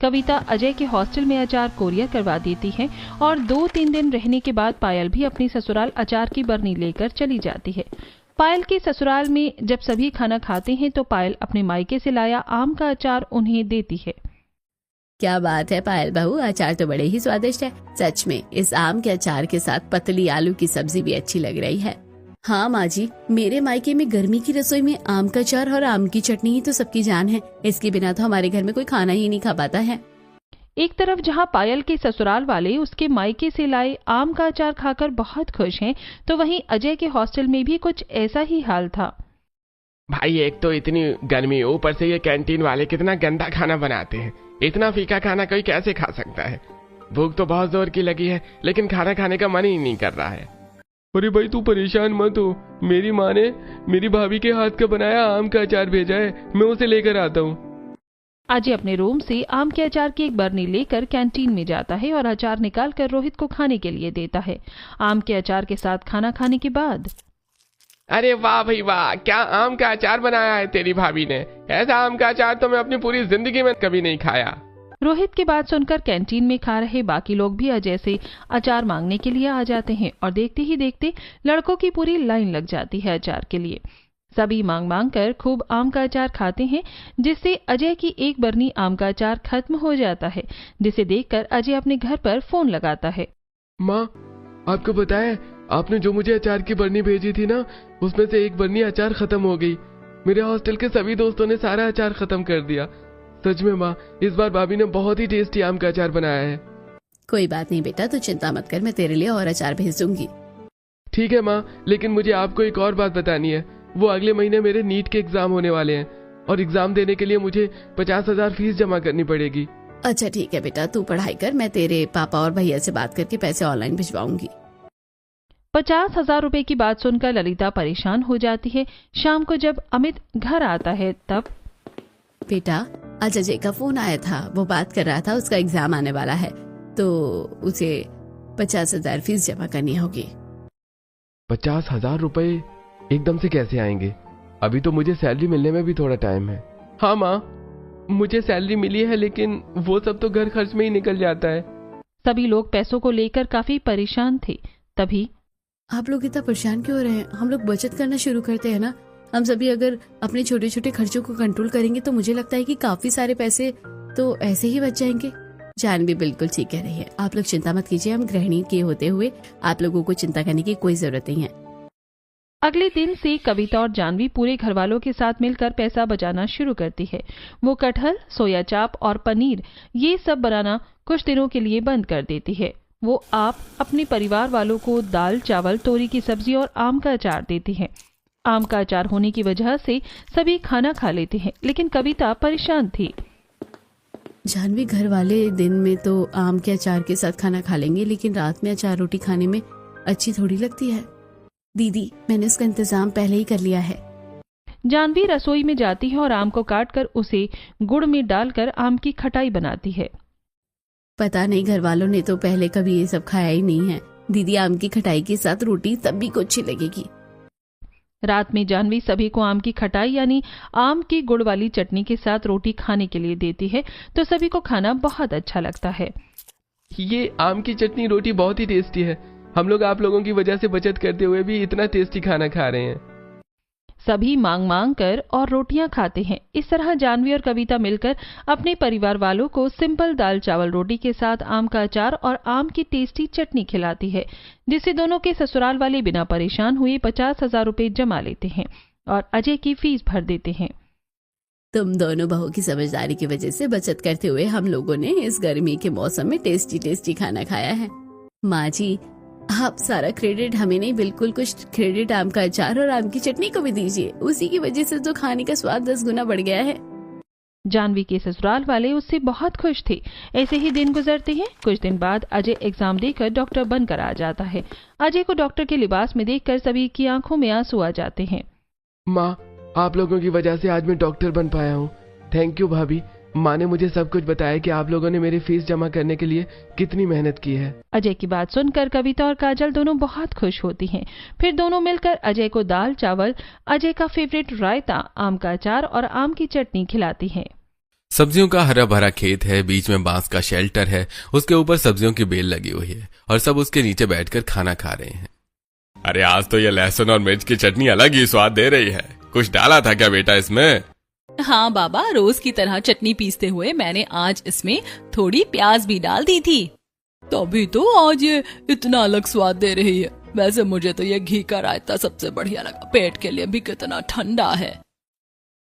कविता अजय के हॉस्टल में अचार कोरियर करवा देती है और 2-3 दिन रहने के बाद पायल भी अपनी ससुराल अचार की बरनी लेकर चली जाती है। पायल के ससुराल में जब सभी खाना खाते हैं तो पायल अपने मायके से लाया आम का अचार उन्हें देती है। क्या बात है पायल बहू, अचार तो बड़े ही स्वादिष्ट है। सच में इस आम के अचार के साथ पतली आलू की सब्जी भी अच्छी लग रही है। हाँ माँ जी, मेरे मायके में गर्मी की रसोई में आम का अचार और आम की चटनी ही तो सबकी जान है। इसके बिना तो हमारे घर में कोई खाना ही नहीं खा पाता है। एक तरफ जहाँ पायल के ससुराल वाले उसके मायके से लाए आम का अचार खाकर बहुत खुश हैं, तो वहीं अजय के हॉस्टल में भी कुछ ऐसा ही हाल था। भाई, एक तो इतनी गर्मी, ऊपर से ये कैंटीन वाले कितना गंदा खाना बनाते हैं। इतना फीका खाना कोई कैसे खा सकता है। भूख तो बहुत जोर की लगी है, लेकिन खाना खाने का मन ही नहीं कर रहा है। अरे भाई, तू परेशान मत हो। मेरी माँ ने मेरी भाभी के हाथ का बनाया आम का अचार भेजा है, मैं उसे लेकर आता हूँ। अजय अपने रूम से आम के अचार की एक बरनी लेकर कैंटीन में जाता है और अचार निकालकर रोहित को खाने के लिए देता है। आम के अचार के साथ खाना खाने के बाद, अरे वाह भाई वाह, क्या आम का अचार बनाया है तेरी भाभी ने। ऐसा आम का अचार तो मैं अपनी पूरी जिंदगी में कभी नहीं खाया। रोहित की बात सुनकर कैंटीन में खा रहे बाकी लोग भी अजय से अचार मांगने के लिए आ जाते हैं और देखते ही देखते लड़कों की पूरी लाइन लग जाती है अचार के लिए। सभी मांग मांग कर खूब आम का अचार खाते हैं, जिससे अजय की एक बरनी आम का अचार खत्म हो जाता है, जिसे देखकर अजय अपने घर पर फोन लगाता है। माँ, आपको पता है, आपने जो मुझे अचार की बरनी भेजी थी ना, उसमें से एक बरनी अचार खत्म हो गई। मेरे हॉस्टल के सभी दोस्तों ने सारा अचार खत्म कर दिया। सच में माँ, इस बार भाभी ने बहुत ही टेस्टी आम का अचार बनाया है। कोई बात नहीं बेटा, तू चिंता मत कर, मैं तेरे लिए और अचार भेज दूंगी। ठीक है माँ, लेकिन मुझे आपको एक और बात बतानी है। वो अगले महीने मेरे नीट के एग्जाम होने वाले हैं और एग्जाम देने के लिए मुझे 50,000 फीस जमा करनी पड़ेगी। अच्छा ठीक है बेटा, तू पढ़ाई कर, मैं तेरे पापा और भैया से बात करके पैसे ऑनलाइन भिजवाऊंगी। 50,000 रुपए की बात सुनकर ललिता परेशान हो जाती है। शाम को जब अमित घर आता है तब, बेटा आज अजय का फोन आया था, वो बात कर रहा था उसका एग्जाम आने वाला है, तो उसे 50,000 फीस जमा करनी होगी। 50,000 रुपए एकदम से कैसे आएंगे? अभी तो मुझे सैलरी मिलने में भी थोड़ा टाइम है। हाँ माँ, मुझे सैलरी मिली है, लेकिन वो सब तो घर खर्च में ही निकल जाता है। सभी लोग पैसों को लेकर काफी परेशान थे। तभी, आप लोग इतना परेशान क्यों हो रहे हैं? हम लोग बचत करना शुरू करते हैं ना। हम सभी अगर अपने छोटे छोटे खर्चों को कंट्रोल करेंगे तो मुझे लगता है कि काफी सारे पैसे तो ऐसे ही बच जाएंगे। जानवी बिल्कुल ठीक कह रही है, आप लोग चिंता मत कीजिए। हम गृहिणी के होते हुए आप लोगों को चिंता करने की कोई जरूरत नहीं है। अगले दिन से कविता और जानवी पूरे घर वालों के साथ मिलकर पैसा बचाना शुरू करती है। वो कटहल, सोया चाप और पनीर ये सब बनाना कुछ दिनों के लिए बंद कर देती है। वो आप अपने परिवार वालों को दाल, चावल, तोरी की सब्जी और आम का अचार देती है। आम का अचार होने की वजह से सभी खाना खा लेते हैं, लेकिन कविता परेशान थी। जानवी, घर वाले दिन में तो आम के अचार के साथ खाना खा लेंगे, लेकिन रात में अचार रोटी खाने में अच्छी थोड़ी लगती है। दीदी, मैंने उसका इंतजाम पहले ही कर लिया है। जानवी रसोई में जाती है और आम को काटकर उसे गुड़ में डालकर आम की खटाई बनाती है। पता नहीं घर वालों ने तो पहले कभी ये सब खाया ही नहीं है। दीदी, आम की खटाई के साथ रोटी तब भी को अच्छी लगेगी। रात में जानवी सभी को आम की खटाई यानी आम की गुड़ वाली चटनी के साथ रोटी खाने के लिए देती है, तो सभी को खाना बहुत अच्छा लगता है। ये आम की चटनी रोटी बहुत ही टेस्टी है। हम लोग आप लोगों की वजह से बचत करते हुए भी इतना टेस्टी खाना खा रहे हैं। सभी मांग मांग कर और रोटियां खाते हैं। इस तरह जानवी और कविता मिलकर अपने परिवार वालों को सिंपल दाल चावल रोटी के साथ आम का अचार और आम की टेस्टी चटनी खिलाती है, जिससे दोनों के ससुराल वाले बिना परेशान हुए 50,000 रुपए जमा लेते हैं और अजय की फीस भर देते हैं। तुम दोनों बहू की समझदारी की वजह से बचत करते हुए हम लोगों ने इस गर्मी के मौसम में टेस्टी टेस्टी खाना खाया है। माँ जी, आप सारा क्रेडिट हमें नहीं, बिल्कुल कुछ क्रेडिट आम का अचार और आम की चटनी को भी दीजिए। उसी की वजह से तो खाने का स्वाद 10 गुना बढ़ गया है। जानवी के ससुराल वाले उससे बहुत खुश थे। ऐसे ही दिन गुजरते हैं। कुछ दिन बाद अजय एग्जाम देकर डॉक्टर बनकर आ जाता है। अजय को डॉक्टर के लिबास में देखकर सभी की आंखों में आंसू आ जाते हैं। माँ, आप लोगों की वजह से आज मैं डॉक्टर बन पाया हूँ। थैंक यू भाभी। माँ ने मुझे सब कुछ बताया कि आप लोगों ने मेरी फीस जमा करने के लिए कितनी मेहनत की है। अजय की बात सुनकर कविता और काजल दोनों बहुत खुश होती हैं। फिर दोनों मिलकर अजय को दाल चावल, अजय का फेवरेट रायता, आम का अचार और आम की चटनी खिलाती हैं। सब्जियों का हरा भरा खेत है, बीच में बांस का शेल्टर है, उसके ऊपर सब्जियों की बेल लगी हुई है और सब उसके नीचे बैठकर खाना खा रहे हैं। अरे आज तो ये लहसुन और मिर्च की चटनी अलग ही स्वाद दे रही है। कुछ डाला था क्या बेटा इसमें? हाँ बाबा, रोज की तरह चटनी पीसते हुए मैंने आज इसमें थोड़ी प्याज भी डाल दी थी, तभी तो आज ये इतना अलग स्वाद दे रही है। वैसे मुझे तो ये घी का रायता सबसे बढ़िया लगा, पेट के लिए भी कितना ठंडा है।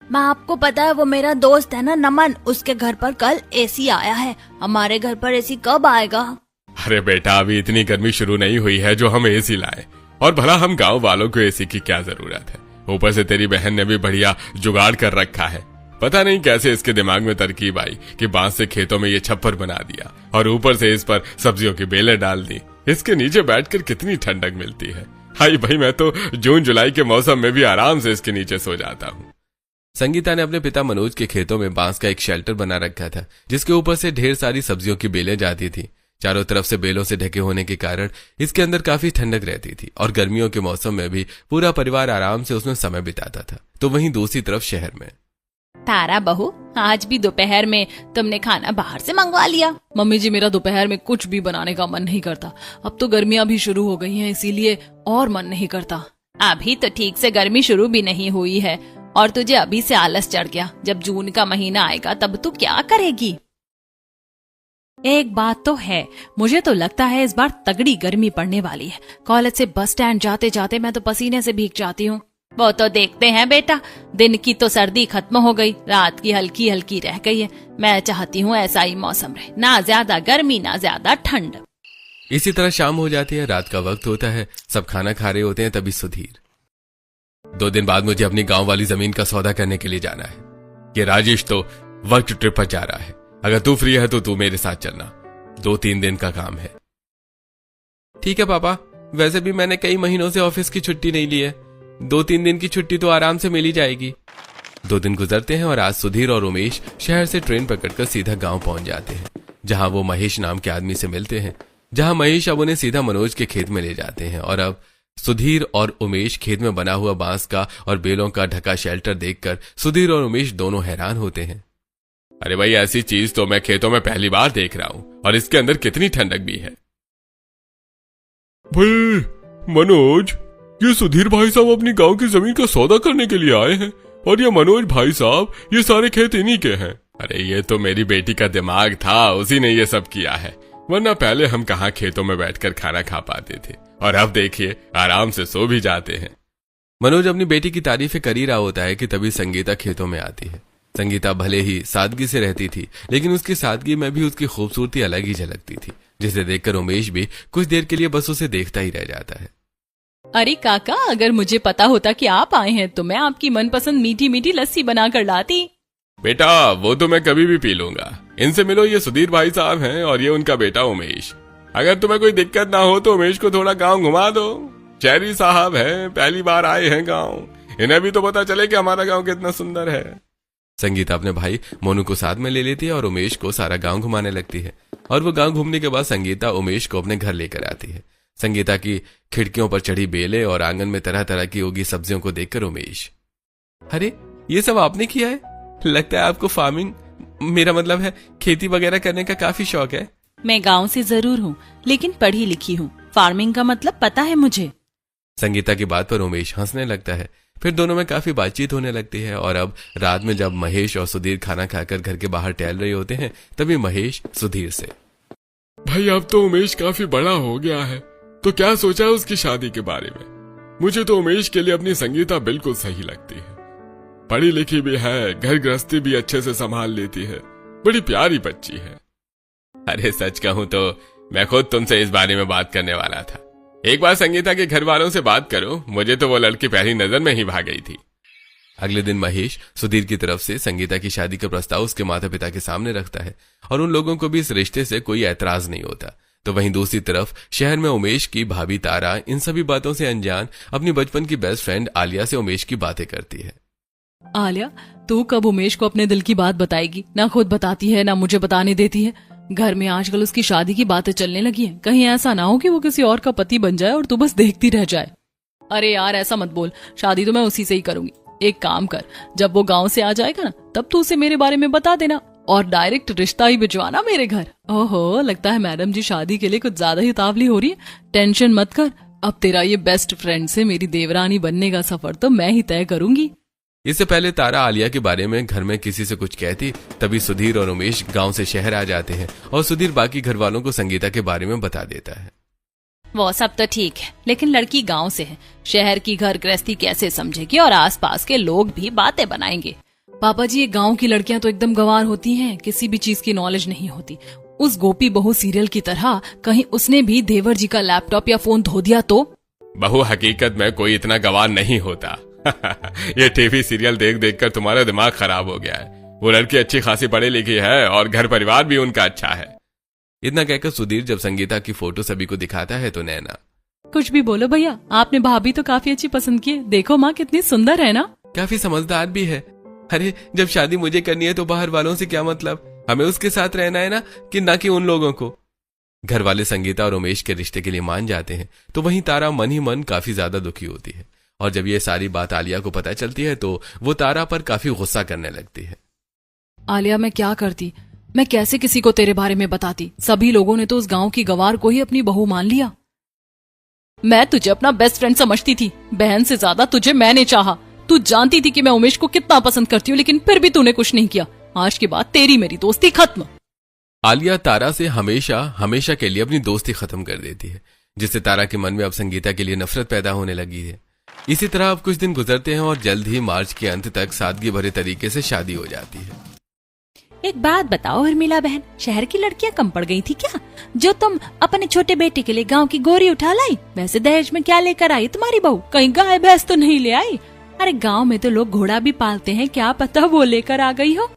माँ आपको पता है वो मेरा दोस्त है ना नमन, उसके घर पर कल एसी आया है। हमारे घर पर एसी कब आएगा? अरे बेटा, अभी इतनी गर्मी शुरू नहीं हुई है जो हम एसी लाए, और भला हम गांव वालों को एसी की क्या जरूरत है। ऊपर से तेरी बहन ने भी बढ़िया जुगाड़ कर रखा है। पता नहीं कैसे इसके दिमाग में तरकीब आई कि बांस से खेतों में ये छप्पर बना दिया और ऊपर से इस पर सब्जियों की बेलें डाल दी। इसके नीचे बैठकर कितनी ठंडक मिलती है। हाय भाई, मैं तो जून जुलाई के मौसम में भी आराम से इसके नीचे सो जाता हूँ। संगीता ने अपने पिता मनोज के खेतों में बांस का एक शेल्टर बना रखा था, जिसके ऊपर से ढेर सारी सब्जियों की बेलें जाती थी। चारों तरफ से बेलों से ढके होने के कारण इसके अंदर काफी ठंडक रहती थी और गर्मियों के मौसम में भी पूरा परिवार आराम से उसमें समय बिताता था। तो वहीं दूसरी तरफ शहर में, तारा बहू, आज भी दोपहर में तुमने खाना बाहर से मंगवा लिया? मम्मी जी, मेरा दोपहर में कुछ भी बनाने का मन नहीं करता। अब तो गर्मियाँ भी शुरू हो गई हैं, इसीलिए और मन नहीं करता। अभी तो ठीक से गर्मी शुरू भी नहीं हुई है और तुझे अभी से आलस चढ़ गया। जब जून का महीना आएगा तब तू क्या करेगी? एक बात तो है, मुझे तो लगता है इस बार तगड़ी गर्मी पड़ने वाली है। कॉलेज से बस स्टैंड जाते जाते मैं तो पसीने से भीग जाती हूँ। वो तो देखते हैं बेटा, दिन की तो सर्दी खत्म हो गई, रात की हल्की हल्की रह गई है। मैं चाहती हूँ ऐसा ही मौसम रहे, ना ज्यादा गर्मी ना ज्यादा ठंड। इसी तरह शाम हो जाती है, रात का वक्त होता है, सब खाना खा रहे होते हैं। तभी सुधीर, 2 दिन बाद मुझे अपनी गांव वाली जमीन का सौदा करने के लिए जाना है। ये राजेश तो वर्क ट्रिप पर जा रहा है। अगर तू फ्री है तो तू मेरे साथ चलना, 2-3 दिन का काम है। ठीक है पापा, वैसे भी मैंने कई महीनों से ऑफिस की छुट्टी नहीं ली है, 2-3 दिन की छुट्टी तो आराम से मिल ही जाएगी। 2 दिन गुजरते हैं और आज सुधीर और उमेश शहर से ट्रेन पकड़कर सीधा गांव पहुंच जाते हैं, जहां वो महेश नाम के आदमी से मिलते हैं। जहां महेश अब उन्हें सीधा मनोज के खेत में ले जाते हैं और अब सुधीर और उमेश खेत में बना हुआ बांस का और बेलों का ढका शेल्टर देखकर सुधीर और उमेश दोनों हैरान होते हैं। अरे भाई, ऐसी चीज तो मैं खेतों में पहली बार देख रहा हूँ, और इसके अंदर कितनी ठंडक भी है। भाई मनोज, ये सुधीर भाई साहब अपनी गांव की जमीन का सौदा करने के लिए आए हैं, और ये मनोज भाई साहब, ये सारे खेत इन्हीं के हैं। अरे ये तो मेरी बेटी का दिमाग था, उसी ने ये सब किया है, वरना पहले हम कहाँ खेतों में बैठकर खाना खा पाते थे, और अब देखिए आराम से सो भी जाते हैं। मनोज अपनी बेटी की तारीफें कर ही रहा होता है कि तभी संगीता खेतों में आती है। संगीता भले ही सादगी से रहती थी, लेकिन उसकी सादगी में भी उसकी खूबसूरती अलग ही झलकती थी, जिसे देखकर उमेश भी कुछ देर के लिए बस उसे देखता ही रह जाता है। अरे काका, अगर मुझे पता होता कि आप आए हैं तो मैं आपकी मनपसंद मीठी मीठी लस्सी बना कर लाती। बेटा, वो तो मैं कभी भी पी लूंगा। इनसे मिलो, ये सुधीर भाई साहब हैं और ये उनका बेटा उमेश। अगर तुम्हें कोई दिक्कत ना हो तो उमेश को थोड़ा गाँव घुमा दो। शहरी साहब हैं, पहली बार आए हैं गाँव, इन्हें भी तो पता चले कि हमारा गाँव कितना सुंदर है। संगीता अपने भाई मोनू को साथ में ले लेती है और उमेश को सारा गांव घुमाने लगती है, और वो गांव घूमने के बाद संगीता उमेश को अपने घर लेकर आती है। संगीता की खिड़कियों पर चढ़ी बेलें और आंगन में तरह तरह की उगी सब्जियों को देखकर उमेश, अरे ये सब आपने किया है? लगता है आपको फार्मिंग, मेरा मतलब है खेती वगैरह करने का काफी शौक है। मैं गाँव से जरूर हूँ, लेकिन पढ़ी लिखी हूँ, फार्मिंग का मतलब पता है मुझे। संगीता की बात पर उमेश हंसने लगता है। फिर दोनों में काफी बातचीत होने लगती है, और अब रात में जब महेश और सुधीर खाना खाकर घर के बाहर टहल रहे होते हैं, तभी महेश सुधीर से, भाई अब तो उमेश काफी बड़ा हो गया है, तो क्या सोचा है उसकी शादी के बारे में? मुझे तो उमेश के लिए अपनी संगीता बिल्कुल सही लगती है। पढ़ी लिखी भी है, घर गृहस्थी भी अच्छे से संभाल लेती है, बड़ी प्यारी बच्ची है। अरे सच कहूं तो मैं खुद तुमसे इस बारे में बात करने वाला था। एक बार संगीता के घर वालों से बात करो, मुझे तो वो लड़की पहली नजर में ही भाग गई थी। अगले दिन महेश सुधीर की तरफ से संगीता की शादी का प्रस्ताव उसके माता पिता के सामने रखता है, और उन लोगों को भी इस रिश्ते से कोई ऐतराज नहीं होता। तो वहीं दूसरी तरफ शहर में उमेश की भाभी तारा इन सभी बातों से अनजान अपनी बचपन की बेस्ट फ्रेंड आलिया से उमेश की बातें करती है। आलिया, तू कब उमेश को अपने दिल की बात बताएगी? ना खुद बताती है ना मुझे बताने देती है। घर में आजकल उसकी शादी की बातें चलने लगी हैं। कहीं ऐसा ना हो कि वो किसी और का पति बन जाए और तू बस देखती रह जाए। अरे यार ऐसा मत बोल, शादी तो मैं उसी से ही करूंगी। एक काम कर, जब वो गांव से आ जाएगा ना तब तू उसे मेरे बारे में बता देना और डायरेक्ट रिश्ता ही भिजवाना मेरे घर। ओहो, लगता है मैडम जी शादी के लिए कुछ ज्यादा ही उतावली हो रही है। टेंशन मत कर, अब तेरा ये बेस्ट फ्रेंड से मेरी देवरानी बनने का सफर तो मैं ही तय करूंगी। इससे पहले तारा आलिया के बारे में घर में किसी से कुछ कहती, तभी सुधीर और उमेश गांव से शहर आ जाते हैं और सुधीर बाकी घर वालों को संगीता के बारे में बता देता है। वो सब तो ठीक है, लेकिन लड़की गांव से है, शहर की घर गृहस्थी कैसे समझेगी और आसपास के लोग भी बातें बनाएंगे। पापा जी, ये गांव की लड़कियां तो एकदम गंवार होती हैं, किसी भी चीज की नॉलेज नहीं होती। उस गोपी बहू सीरियल की तरह कहीं उसने भी देवर जी का लैपटॉप या फोन धो दिया तो? बहू, हकीकत में कोई इतना गंवार नहीं होता। ये टीवी सीरियल देख देख कर तुम्हारा दिमाग खराब हो गया है। वो लड़की अच्छी खासी पढ़ी लिखी है और घर परिवार भी उनका अच्छा है। इतना कहकर सुधीर जब संगीता की फोटो सभी को दिखाता है तो नैना, कुछ भी बोलो भैया, आपने भाभी तो काफी अच्छी पसंद की है। देखो माँ कितनी सुंदर है ना। काफी समझदार भी है। अरे जब शादी मुझे करनी है तो बाहर वालों से क्या मतलब, हमें उसके साथ रहना है ना, कि ना कि उन लोगों को। घर वाले संगीता और उमेश के रिश्ते के लिए मान जाते हैं तो वहीं तारा मन ही मन काफी ज्यादा दुखी होती है और जब ये सारी बात आलिया को पता चलती है तो वो तारा पर काफी गुस्सा करने लगती है। आलिया, मैं क्या करती, मैं कैसे किसी को तेरे बारे में बताती? सभी लोगों ने तो उस गांव की गंवार को ही अपनी बहू मान लिया। मैं तुझे अपना बेस्ट फ्रेंड समझती थी, बहन से ज्यादा तुझे मैंने चाहा। तू जानती थी कि मैं उमेश को कितना पसंद करती हूँ, लेकिन फिर भी तूने कुछ नहीं किया। आज के बाद तेरी मेरी दोस्ती खत्म। आलिया तारा से हमेशा हमेशा के लिए अपनी दोस्ती खत्म कर देती है, जिससे तारा के मन में अब संगीता के लिए नफरत पैदा होने लगी है। इसी तरह अब कुछ दिन गुजरते हैं और जल्द ही मार्च के अंत तक सादगी भरे तरीके से शादी हो जाती है। एक बात बताओ उर्मिला बहन, शहर की लड़कियां कम पड़ गई थी क्या, जो तुम अपने छोटे बेटे के लिए गांव की गोरी उठा लाई? वैसे दहेज में क्या लेकर आई तुम्हारी बहू? कहीं गाय भैंस तो नहीं ले आई? अरे गांव में तो लोग घोड़ा भी पालते हैं, क्या पता वो लेकर आ गई हो।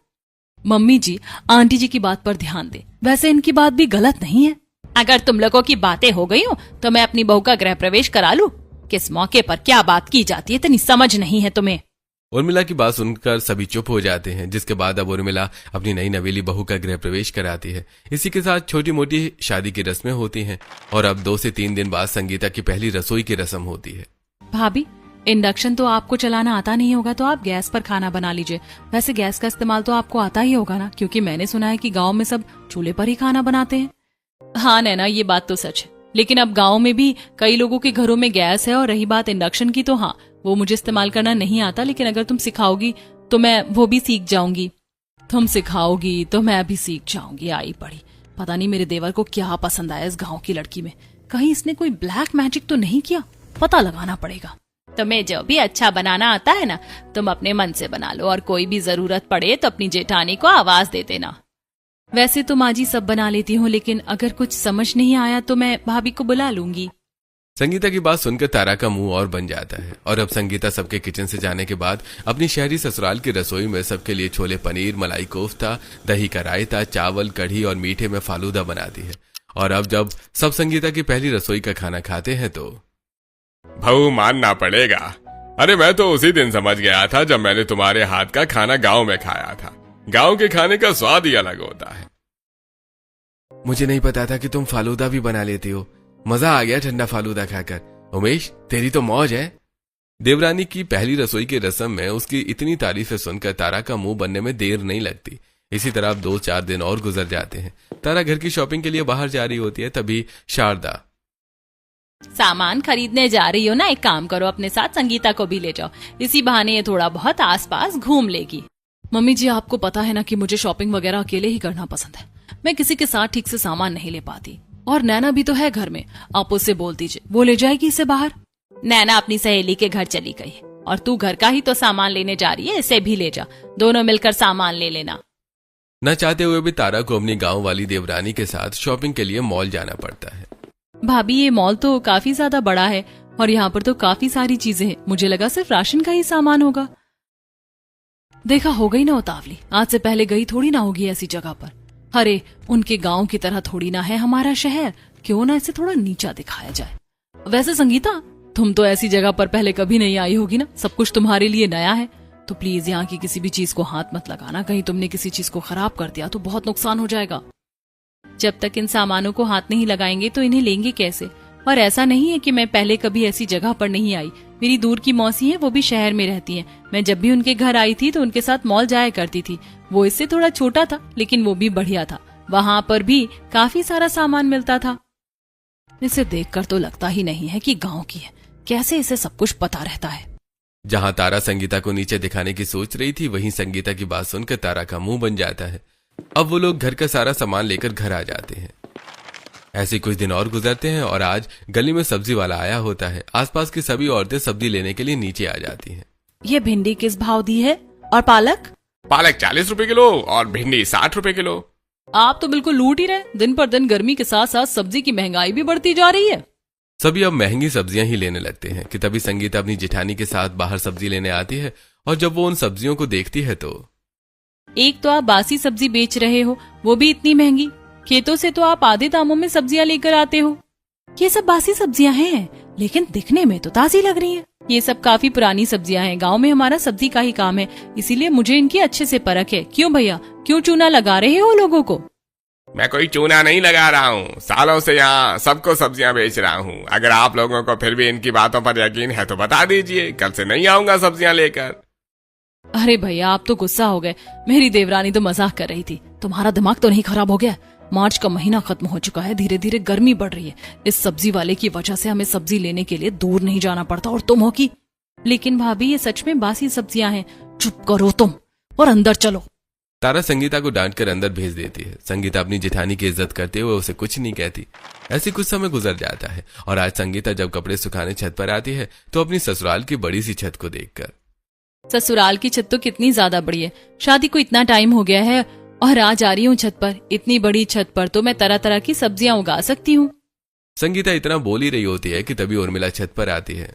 मम्मी जी, आंटी जी की बात पर ध्यान दे, वैसे इनकी बात भी गलत नहीं है। अगर तुम लोगों की बातें हो गई हो तो मैं अपनी बहू का गृह प्रवेश करा लूं। किस मौके पर क्या बात की जाती है इतनी समझ नहीं है तुम्हें। उर्मिला की बात सुनकर सभी चुप हो जाते हैं, जिसके बाद अब उर्मिला अपनी नई नवेली बहू का गृह प्रवेश कराती है। इसी के साथ छोटी मोटी शादी की रस्में होती हैं और अब 2 से 3 दिन बाद संगीता की पहली रसोई की रस्म होती है। भाभी, इंडक्शन तो आपको चलाना आता नहीं होगा तो आप गैस पर खाना बना लीजिए। वैसे गैस का इस्तेमाल तो आपको आता ही होगा ना, क्योंकि मैंने सुना है कि गाँव में सब चूल्हे पर ही खाना बनाते हैं। हाँ नैना, ये बात तो सच है, लेकिन अब गांव में भी कई लोगों के घरों में गैस है। और रही बात इंडक्शन की, तो हाँ वो मुझे इस्तेमाल करना नहीं आता, लेकिन अगर तुम सिखाओगी तो मैं वो भी सीख जाऊंगी। तुम सिखाओगी तो मैं भी सीख जाऊंगी। आई पड़ी, पता नहीं मेरे देवर को क्या पसंद आया इस गांव की लड़की में। कहीं इसने कोई ब्लैक मैजिक तो नहीं किया? पता लगाना पड़ेगा। तुम्हें जो भी अच्छा बनाना आता है ना, तुम अपने मन से बना लो और कोई भी जरूरत पड़े तो अपनी जेठानी को आवाज दे देना। वैसे तो माँ जी सब बना लेती हूँ, लेकिन अगर कुछ समझ नहीं आया तो मैं भाभी को बुला लूंगी। संगीता की बात सुनकर तारा का मुंह और बन जाता है और अब संगीता सबके किचन से जाने के बाद अपनी शहरी ससुराल की रसोई में सबके लिए छोले पनीर, मलाई कोफ्ता, दही का रायता, चावल, कढ़ी और मीठे में फालूदा बनाती है। और अब जब सब संगीता की पहली रसोई का खाना खाते हैं तो भाऊ, मानना पड़ेगा। अरे मैं तो उसी दिन समझ गया था जब मैंने तुम्हारे हाथ का खाना गांव में खाया था। गांव के खाने का स्वाद ही अलग होता है। मुझे नहीं पता था कि तुम फालूदा भी बना लेती हो। मजा आ गया ठंडा फालूदा खाकर। उमेश, तेरी तो मौज है। देवरानी की पहली रसोई की रस्म में उसकी इतनी तारीफें सुनकर तारा का मुंह बनने में देर नहीं लगती। इसी तरह अब 2-4 दिन और गुजर जाते हैं। तारा घर की शॉपिंग के लिए बाहर जा रही होती है, तभी शारदा, सामान खरीदने जा रही हो ना, एक काम करो अपने साथ संगीता को भी ले जाओ, इसी बहाने ये थोड़ा बहुत आसपास घूम लेगी। मम्मी जी, आपको पता है ना कि मुझे शॉपिंग वगैरह अकेले ही करना पसंद है। मैं किसी के साथ ठीक से सामान नहीं ले पाती। और नैना भी तो है घर में, आप उससे बोल दीजिए, वो ले जाएगी इसे बाहर। नैना अपनी सहेली के घर चली गई है और तू घर का ही तो सामान लेने जा रही है, इसे भी ले जा, दोनों मिलकर सामान ले लेना। न चाहते हुए भी तारा को अपनी गांव वाली देवरानी के साथ शॉपिंग के लिए मॉल जाना पड़ता है। भाभी, ये मॉल तो काफी ज्यादा बड़ा है और यहाँ पर तो काफी सारी चीजें हैं। मुझे लगा सिर्फ राशन का ही सामान होगा। देखा, हो गई ना उतावली, आज से पहले गई थोड़ी ना होगी ऐसी जगह पर। अरे उनके गांव की तरह थोड़ी ना है हमारा शहर, क्यों ना इसे थोड़ा नीचा दिखाया जाए। वैसे संगीता, तुम तो ऐसी जगह पर पहले कभी नहीं आई होगी ना, सब कुछ तुम्हारे लिए नया है। तो प्लीज यहाँ की किसी भी चीज को हाथ मत लगाना, कहीं तुमने किसी चीज को खराब कर दिया तो बहुत नुकसान हो जाएगा। जब तक इन सामानों को हाथ नहीं लगाएंगे तो इन्हें लेंगे कैसे? और ऐसा नहीं है कि मैं पहले कभी ऐसी जगह पर नहीं आई। मेरी दूर की मौसी है, वो भी शहर में रहती है। मैं जब भी उनके घर आई थी तो उनके साथ मॉल जाया करती थी। वो इससे थोड़ा छोटा था लेकिन वो भी बढ़िया था। वहाँ पर भी काफी सारा सामान मिलता था। इसे देखकर तो लगता ही नहीं है कि गांव की है, कैसे इसे सब कुछ पता रहता है। जहां तारा संगीता को नीचे दिखाने की सोच रही थी, वहीं संगीता की बात सुनकर तारा का मुंह बन जाता है। अब वो लोग घर का सारा सामान लेकर घर आ जाते हैं। ऐसे कुछ दिन और गुजरते हैं और आज गली में सब्जी वाला आया होता है। आसपास की सभी औरतें सब्जी लेने के लिए नीचे आ जाती हैं। ये भिंडी किस भाव दी है? और पालक? पालक 40 रुपए किलो और भिंडी 60 रुपए किलो। आप तो बिल्कुल लूट ही रहे। दिन पर दिन गर्मी के साथ साथ सब्जी की महंगाई भी बढ़ती जा रही है। सभी अब महंगी सब्जियां ही लेने लगते हैं कि तभी संगीता अपनी जेठानी के साथ बाहर सब्जी लेने आती है। और जब वो उन सब्जियों को देखती है तो एक तो आप बासी सब्जी बेच रहे हो, वो भी इतनी महंगी। खेतों से तो आप आधे दामों में सब्जियां लेकर आते हो। ये सब बासी सब्जियां हैं लेकिन दिखने में तो ताजी लग रही हैं। ये सब काफी पुरानी सब्जियां हैं। गांव में हमारा सब्जी का ही काम है, इसीलिए मुझे इनकी अच्छे से परख है। क्यों भैया, क्यों चूना लगा रहे हो लोगों को? मैं कोई चूना नहीं लगा रहा हूँ, सालों से यहाँ सबको सब्जियां बेच रहा हूँ। अगर आप लोगों को फिर भी इनकी बातों पर यकीन है तो बता दीजिए, कल से नहीं आऊंगा सब्जियां लेकर। अरे भैया, आप तो गुस्सा हो गए। मेरी देवरानी तो मजाक कर रही थी। तुम्हारा दिमाग तो नहीं खराब हो गया? मार्च का महीना खत्म हो चुका है, धीरे धीरे गर्मी बढ़ रही है। इस सब्जी वाले की वजह से हमें सब्जी लेने के लिए दूर नहीं जाना पड़ता और तुम हो की। लेकिन भाभी, ये सच में बासी सब्जियां हैं। चुप करो तुम और अंदर चलो। तारा संगीता को डांटकर अंदर भेज देती है। संगीता अपनी जेठानी की इज्जत करते हुए उसे कुछ नहीं कहती। ऐसे कुछ समय गुजर जाता है और आज संगीता जब कपड़े सुखाने छत पर आती है तो अपनी ससुराल की बड़ी सी छत को देखकर, ससुराल की छत तो कितनी ज्यादा बड़ी है। शादी को इतना टाइम हो गया है और आज आ रही हूँ छत पर। इतनी बड़ी छत पर तो मैं तरह तरह की सब्जियां उगा सकती हूँ। संगीता इतना बोल ही रही होती है कि तभी उर्मिला छत पर आती है।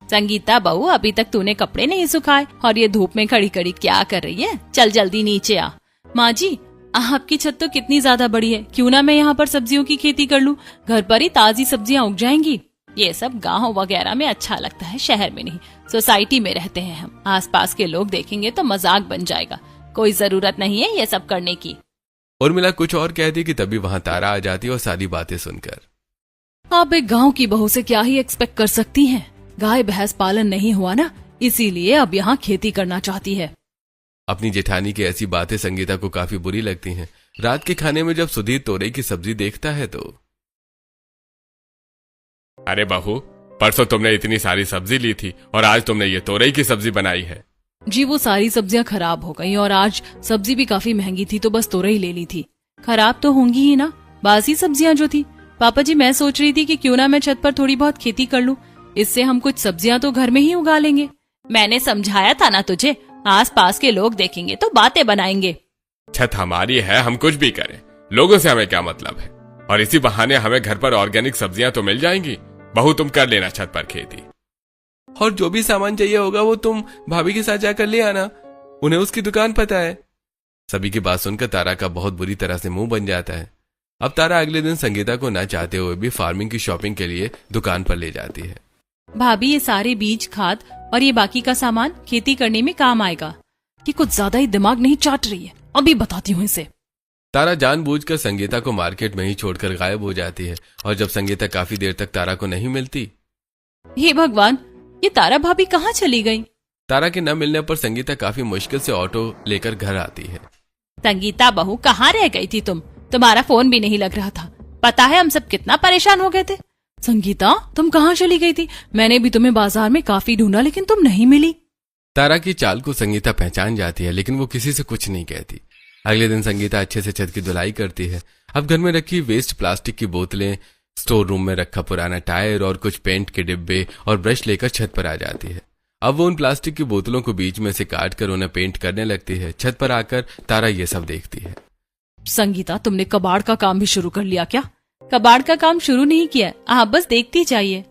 संगीता बहू, अभी तक तूने कपड़े नहीं सुखाए और ये धूप में खड़ी खड़ी क्या कर रही है? चल जल्दी नीचे आ। माँ जी, आपकी छत तो कितनी ज्यादा बड़ी है, क्यों ना मैं यहाँ पर सब्जियों की खेती कर लूँ? घर पर ही ताजी सब्जियां उग जाएंगी। ये सब गाँव वगैरह में अच्छा लगता है, शहर में नहीं। सोसाइटी में रहते हैं हम, आसपास के लोग देखेंगे तो मजाक बन जाएगा। कोई जरूरत नहीं है ये सब करने की। उर्मिला कुछ और कहती कि तभी वहां तारा आ जाती और सारी बातें सुनकर, आप एक गांव की बहू से क्या ही एक्सपेक्ट कर सकती हैं? गाय भैंस पालन नहीं हुआ ना, इसीलिए अब यहाँ खेती करना चाहती है। अपनी जेठानी की ऐसी बातें संगीता को काफी बुरी लगती हैं। रात के खाने में जब सुधीर तोरई की सब्जी देखता है तो, अरे बहू, परसों तुमने इतनी सारी सब्जी ली थी और आज तुमने ये तोरई की सब्जी बनाई है। जी, वो सारी सब्जियां खराब हो गई और आज सब्जी भी काफी महंगी थी तो बस तोरई ले ली थी। खराब तो होंगी ही ना, बासी सब्जियां जो थी। पापा जी, मैं सोच रही थी कि क्यों ना मैं छत पर थोड़ी बहुत खेती कर लूं। इससे हम कुछ सब्जियां तो घर में ही उगा लेंगे। मैंने समझाया था ना तुझे, आस पास के लोग देखेंगे तो बातें बनाएंगे। छत हमारी है, हम कुछ भी करें, लोगों से हमें क्या मतलब है? और इसी बहाने हमें घर पर ऑर्गेनिक सब्जियां तो मिल जाएंगी। बहू, तुम कर लेना छत पर खेती। और जो भी सामान चाहिए होगा वो तुम भाभी के साथ जाकर ले आना, उन्हें उसकी दुकान पता है। सभी की बात सुनकर तारा का बहुत बुरी तरह से मुंह बन जाता है। अब तारा अगले दिन संगीता को न चाहते हुए भी फार्मिंग की शॉपिंग के लिए दुकान पर ले जाती है। भाभी, ये सारे बीज, खाद और ये बाकी का सामान खेती करने में काम आएगा। ये कुछ ज्यादा ही दिमाग नहीं चाट रही है, अभी बताती हूँ इसे। तारा जानबूझकर संगीता को मार्केट में ही छोड़कर गायब हो जाती है और जब संगीता काफी देर तक तारा को नहीं मिलती, हे भगवान, ये तारा भाभी कहाँ चली गई? तारा के न मिलने पर संगीता काफी मुश्किल से ऑटो लेकर घर आती है। संगीता बहू, कहाँ रह गई थी तुम? तुम्हारा फोन भी नहीं लग रहा था। पता है हम सब कितना परेशान हो गए थे। संगीता, तुम कहाँ चली गई थी? मैंने भी तुम्हें बाजार में काफी ढूंढा लेकिन तुम नहीं मिली। तारा की चाल को संगीता पहचान जाती है लेकिन वो किसी से कुछ नहीं कहती। अगले दिन संगीता अच्छे से छत की धुलाई करती है। अब घर में रखी वेस्ट प्लास्टिक की बोतलें, स्टोर रूम में रखा पुराना टायर और कुछ पेंट के डिब्बे और ब्रश लेकर छत पर आ जाती है। अब वो उन प्लास्टिक की बोतलों को बीच में से काट कर उन्हें पेंट करने लगती है। छत पर आकर तारा ये सब देखती है। संगीता, तुमने कबाड़ का काम भी शुरू कर लिया क्या? कबाड़ का काम शुरू नहीं किया, आप बस देखती जाइए।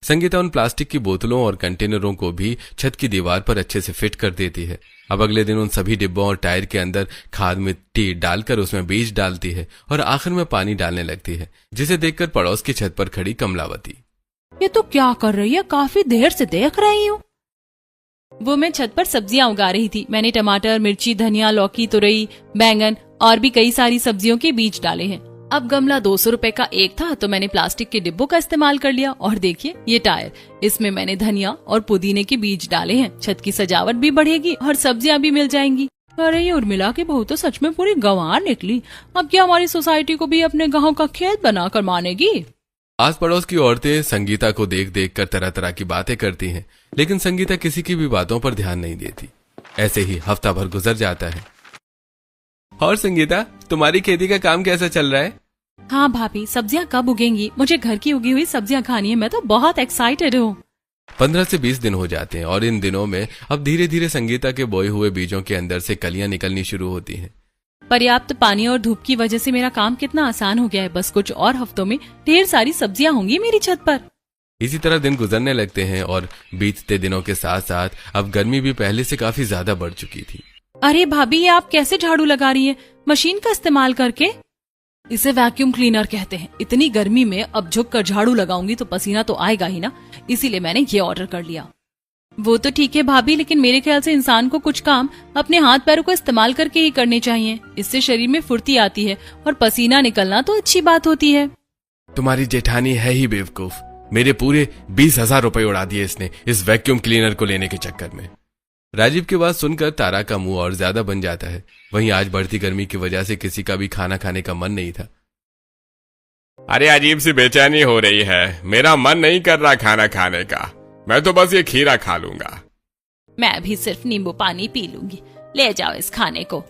संगीता उन प्लास्टिक की बोतलों और कंटेनरों को भी छत की दीवार पर अच्छे से फिट कर देती है। अब अगले दिन उन सभी डिब्बों और टायर के अंदर खाद मिट्टी डालकर उसमें बीज डालती है और आखिर में पानी डालने लगती है, जिसे देखकर पड़ोस की छत पर खड़ी कमलावती, ये तो क्या कर रही है? काफी देर से देख रही हूँ। वो मैं छत पर सब्जियां उगा रही थी। मैंने टमाटर, मिर्ची, धनिया, लौकी, तुरई, बैंगन और भी कई सारी सब्जियों के बीज डाले हैं। अब गमला 200 रुपए का एक था तो मैंने प्लास्टिक के डिब्बों का इस्तेमाल कर लिया। और देखिए ये टायर, इसमें मैंने धनिया और पुदीने के बीज डाले हैं। छत की सजावट भी बढ़ेगी और सब्जियां भी मिल जाएंगी। अरे ये उर्मिला की बहू तो सच में पूरी गंवार निकली। अब क्या हमारी सोसाइटी को भी अपने गाँव का खेत बनाकर मानेगी? आस पड़ोस की औरतें संगीता को देख देख कर तरह तरह की बातें करती हैं, लेकिन संगीता किसी की भी बातों पर ध्यान नहीं देती। ऐसे ही हफ्ता भर गुजर जाता है। और संगीता, तुम्हारी खेती का काम कैसा चल रहा है? हाँ भाभी, सब्जियां कब उगेंगी? मुझे घर की उगी हुई सब्जियां खानी है। मैं तो बहुत एक्साइटेड हूँ। 15 से 20 दिन हो जाते हैं और इन दिनों में अब धीरे धीरे संगीता के बोए हुए बीजों के अंदर से कलियां निकलनी शुरू होती हैं। पर्याप्त पानी और धूप की वजह से मेरा काम कितना आसान हो गया है। बस कुछ और हफ्तों में ढेर सारी सब्जियां होंगी मेरी छत पर। इसी तरह दिन गुजरने लगते हैं और बीतते दिनों के साथ साथ अब गर्मी भी पहले से काफी ज्यादा बढ़ चुकी थी। अरे भाभी, ये आप कैसे झाड़ू लगा रही हैं? मशीन का इस्तेमाल करके? इसे वैक्यूम क्लीनर कहते हैं। इतनी गर्मी में अब झुक कर झाड़ू लगाऊंगी तो पसीना तो आएगा ही ना, इसीलिए मैंने ये ऑर्डर कर लिया। वो तो ठीक है भाभी, लेकिन मेरे ख्याल से इंसान को कुछ काम अपने हाथ पैरों को इस्तेमाल करके ही करने चाहिए। इससे शरीर में फुर्ती आती है और पसीना निकलना तो अच्छी बात होती है। तुम्हारी जेठानी है ही बेवकूफ। मेरे पूरे 20,000 रुपए उड़ा दिए इसने इस वैक्यूम क्लीनर को लेने के चक्कर में। राजीव की बात सुनकर तारा का मुंह और ज्यादा बन जाता है। वहीं आज बढ़ती गर्मी की वजह से किसी का भी खाना खाने का मन नहीं था। अरे अजीब सी बेचैनी हो रही है, मेरा मन नहीं कर रहा खाना खाने का। मैं तो बस ये खीरा खा लूंगा। मैं भी सिर्फ नींबू पानी पी लूंगी। ले जाओ इस खाने को।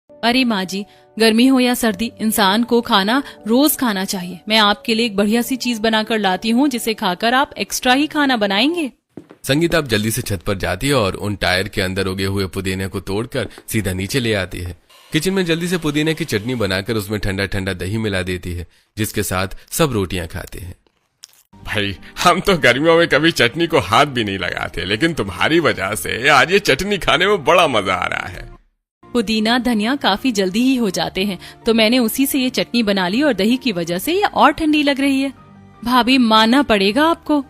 अरे माँ जी, गर्मी हो या सर्दी, इंसान को खाना रोज खाना चाहिए। मैं आपके लिए एक बढ़िया सी चीज बनाकर लाती हूँ जिसे खाकर आप एक्स्ट्रा ही खाना बनाएंगे। संगीता अब जल्दी से छत पर जाती है और उन टायर के अंदर उगे हुए पुदीने को तोड़कर सीधा नीचे ले आती है। किचन में जल्दी से पुदीने की चटनी बनाकर उसमें ठंडा ठंडा दही मिला देती है, जिसके साथ सब रोटियां खाते हैं। भाई, हम तो गर्मियों में कभी चटनी को हाथ भी नहीं लगाते, लेकिन तुम्हारी वजह से आज ये चटनी खाने में बड़ा मजा आ रहा है। पुदीना, धनिया काफी जल्दी ही हो जाते हैं, तो मैंने उसी से ये चटनी बना ली और दही की वजह से ये और ठंडी लग रही है। भाभी, मानना पड़ेगा आपको।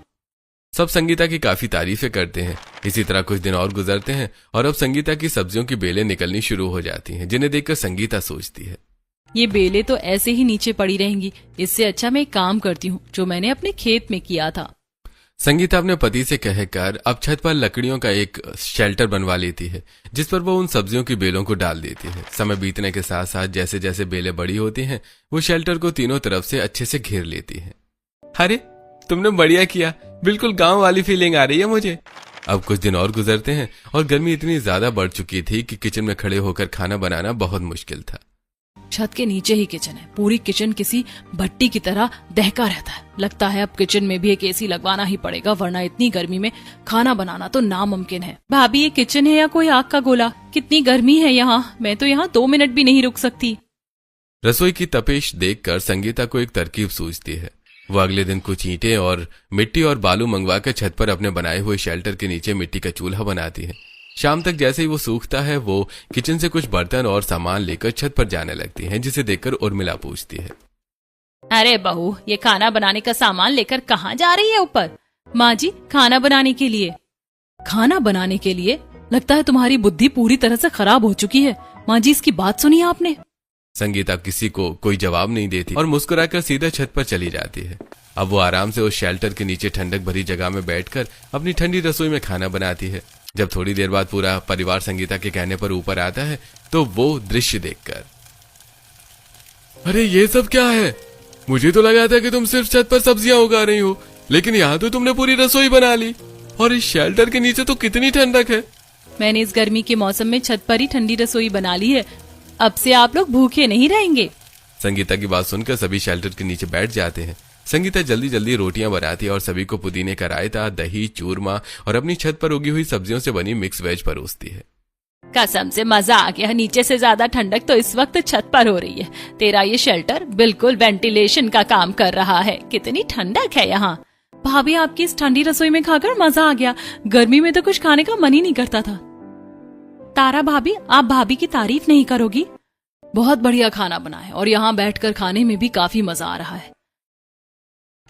सब संगीता की काफी तारीफें करते हैं। इसी तरह कुछ दिन और गुजरते हैं और अब संगीता की सब्जियों की बेलें निकलनी शुरू हो जाती हैं, जिन्हें देखकर संगीता सोचती है, ये बेलें तो ऐसे ही नीचे पड़ी रहेंगी। इससे अच्छा मैं एक काम करती हूँ जो मैंने अपने खेत में किया था। संगीता अपने पति से कहकर अब छत पर लकड़ियों का एक शेल्टर बनवा लेती है, जिस पर वो उन सब्जियों की बेलों को डाल देती है। समय बीतने के साथ साथ जैसे जैसे बेलें बड़ी होती हैं, वो शेल्टर को तीनों तरफ से अच्छे से घेर लेती है। अरे तुमने बढ़िया किया, बिल्कुल गांव वाली फीलिंग आ रही है मुझे। अब कुछ दिन और गुजरते हैं और गर्मी इतनी ज्यादा बढ़ चुकी थी कि किचन में खड़े होकर खाना बनाना बहुत मुश्किल था। छत के नीचे ही किचन है। पूरी किचन किसी भट्टी की तरह दहका रहता है। लगता है अब किचन में भी एक एसी लगवाना ही पड़ेगा, वरना इतनी गर्मी में खाना बनाना तो नामुमकिन है। भाभी, ये किचन है या कोई आग का गोला? कितनी गर्मी है यहाँ, मैं तो यहाँ 2 मिनट भी नहीं रुक सकती। रसोई की तपिश देखकर संगीता को एक तरकीब सूझती है। वो अगले दिन कुछ ईंटें और मिट्टी और बालू मंगवाकर छत पर अपने बनाए हुए शेल्टर के नीचे मिट्टी का चूल्हा बनाती है। शाम तक जैसे ही वो सूखता है, वो किचन से कुछ बर्तन और सामान लेकर छत पर जाने लगती है, जिसे देखकर उर्मिला पूछती है, अरे बहू, ये खाना बनाने का सामान लेकर कहाँ जा रही है ऊपर? माँ जी, खाना बनाने के लिए। खाना बनाने के लिए? लगता है तुम्हारी बुद्धि पूरी तरह से खराब हो चुकी है। माँ जी, इसकी बात सुनी आपने? संगीता किसी को कोई जवाब नहीं देती और मुस्कुराकर सीधा छत पर चली जाती है। अब वो आराम से उस शेल्टर के नीचे ठंडक भरी जगह में बैठकर अपनी ठंडी रसोई में खाना बनाती है। जब थोड़ी देर बाद पूरा परिवार संगीता के कहने पर ऊपर आता है, तो वो दृश्य देखकर, अरे ये सब क्या है? मुझे तो लगा था कि तुम सिर्फ छत पर सब्जियां उगा रही हो, लेकिन यहाँ तो तुमने पूरी रसोई बना ली। और इस शेल्टर के नीचे तो कितनी ठंडक है। मैंने इस गर्मी के मौसम में छत पर ही ठंडी रसोई बना ली है। अब से आप लोग भूखे नहीं रहेंगे। संगीता की बात सुनकर सभी शेल्टर के नीचे बैठ जाते हैं। संगीता जल्दी जल्दी रोटियां बनाती है और सभी को पुदीने का रायता, दही, चूरमा और अपनी छत पर उगी हुई सब्जियों से बनी मिक्स वेज परोसती है। कसम से मजा आ गया। नीचे से ज्यादा ठंडक तो इस वक्त छत पर हो रही है। तेरा ये शेल्टर बिल्कुल वेंटिलेशन का काम कर रहा है। कितनी ठंडक है यहाँ। भाभी, आपकी इस ठंडी रसोई में खाकर मजा आ गया। गर्मी में तो कुछ खाने का मन ही नहीं करता था। तारा भाभी, आप भाभी की तारीफ नहीं करोगी? बहुत बढ़िया खाना बना है और यहाँ बैठकर खाने में भी काफी मजा आ रहा है।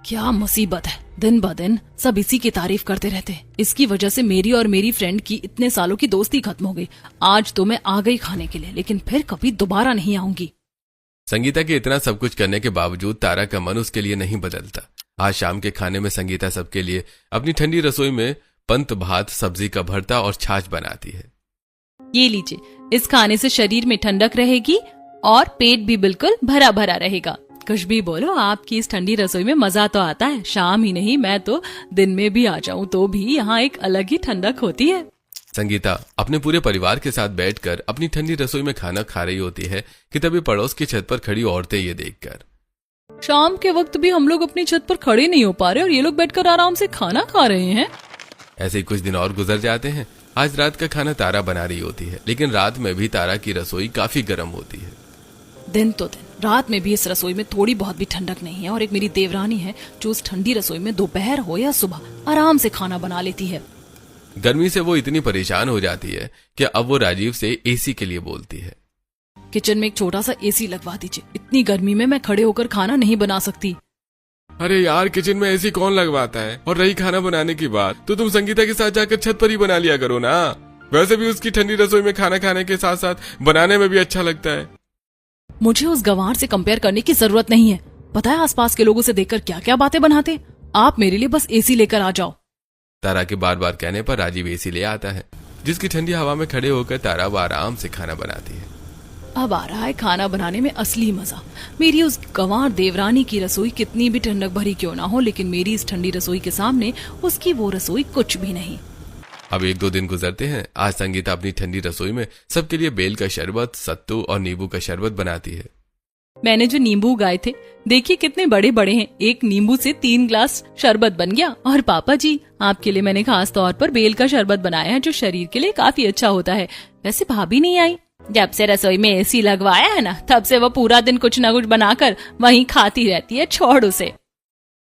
क्या मुसीबत है, दिन ब दिन सब इसी की तारीफ करते रहते। इसकी वजह से मेरी और मेरी फ्रेंड की इतने सालों की दोस्ती खत्म हो गई। आज तो मैं आ गई खाने के लिए, लेकिन फिर कभी दोबारा नहीं आऊंगी। संगीता के इतना सब कुछ करने के बावजूद तारा का मन उसके लिए नहीं बदलता। आज शाम के खाने में संगीता सबके लिए अपनी ठंडी रसोई में पंत भात, सब्जी का भरता और छाछ बनाती है। ये लीजिए, इस खाने से शरीर में ठंडक रहेगी और पेट भी बिल्कुल भरा भरा रहेगा। कुछ भी बोलो, आपकी इस ठंडी रसोई में मजा तो आता है। शाम ही नहीं, मैं तो दिन में भी आ जाऊं तो भी यहाँ एक अलग ही ठंडक होती है। संगीता अपने पूरे परिवार के साथ बैठकर अपनी ठंडी रसोई में खाना खा रही होती है कि तभी पड़ोस की छत पर खड़ी औरतें ये देखकर, शाम के वक्त भी हम लोग अपनी छत पर खड़े नहीं हो पा रहे और ये लोग बैठकर आराम से खाना खा रहे हैं। ऐसे ही कुछ दिन और गुजर जाते हैं। आज रात का खाना तारा बना रही होती है, लेकिन रात में भी तारा की रसोई काफी गर्म होती है। दिन तो दिन, रात में भी इस रसोई में थोड़ी बहुत भी ठंडक नहीं है। और एक मेरी देवरानी है जो उस ठंडी रसोई में दोपहर हो या सुबह आराम से खाना बना लेती है। गर्मी से वो इतनी परेशान हो जाती है कि अब वो राजीव से एसी के लिए बोलती है। किचन में एक छोटा सा एसी लगवा दीजिए, इतनी गर्मी में मैं खड़े होकर खाना नहीं बना सकती। अरे यार, किचन में एसी कौन लगवाता है? और रही खाना बनाने की बात, तो तुम संगीता के साथ जाकर छत पर ही बना लिया करो ना। वैसे भी उसकी ठंडी रसोई में खाना खाने के साथ साथ बनाने में भी अच्छा लगता है। मुझे उस गंवार से कंपेयर करने की जरूरत नहीं है। पता है आसपास के लोगों से देखकर क्या क्या बातें बनाते। आप मेरे लिए बस एसी लेकर आ जाओ। तारा के बार बार कहने पर राजीव एसी ले आता है, जिसकी ठंडी हवा में खड़े होकर तारा वो आराम से खाना बनाती है। अब आ रहा है खाना बनाने में असली मजा। मेरी उस गंवार देवरानी की रसोई कितनी भी ठंडक भरी क्यों ना हो, लेकिन मेरी इस ठंडी रसोई के सामने उसकी वो रसोई कुछ भी नहीं। अब 1-2 दिन गुजरते हैं। आज संगीता अपनी ठंडी रसोई में सबके लिए बेल का शरबत, सत्तू और नींबू का शरबत बनाती है। मैंने जो नींबू उगाए थे, देखिए कितने बड़े बड़े हैं। एक नींबू से 3 ग्लास शरबत बन गया। और पापा जी, आपके लिए मैंने खास तौर पर बेल का शरबत बनाया है, जो शरीर के लिए काफी अच्छा होता है। वैसे भाभी नहीं आई। जब से रसोई में एसी लगवाया है ना, तब से वो पूरा दिन कुछ न कुछ बनाकर वहीं खाती रहती है। छोड़ उसे।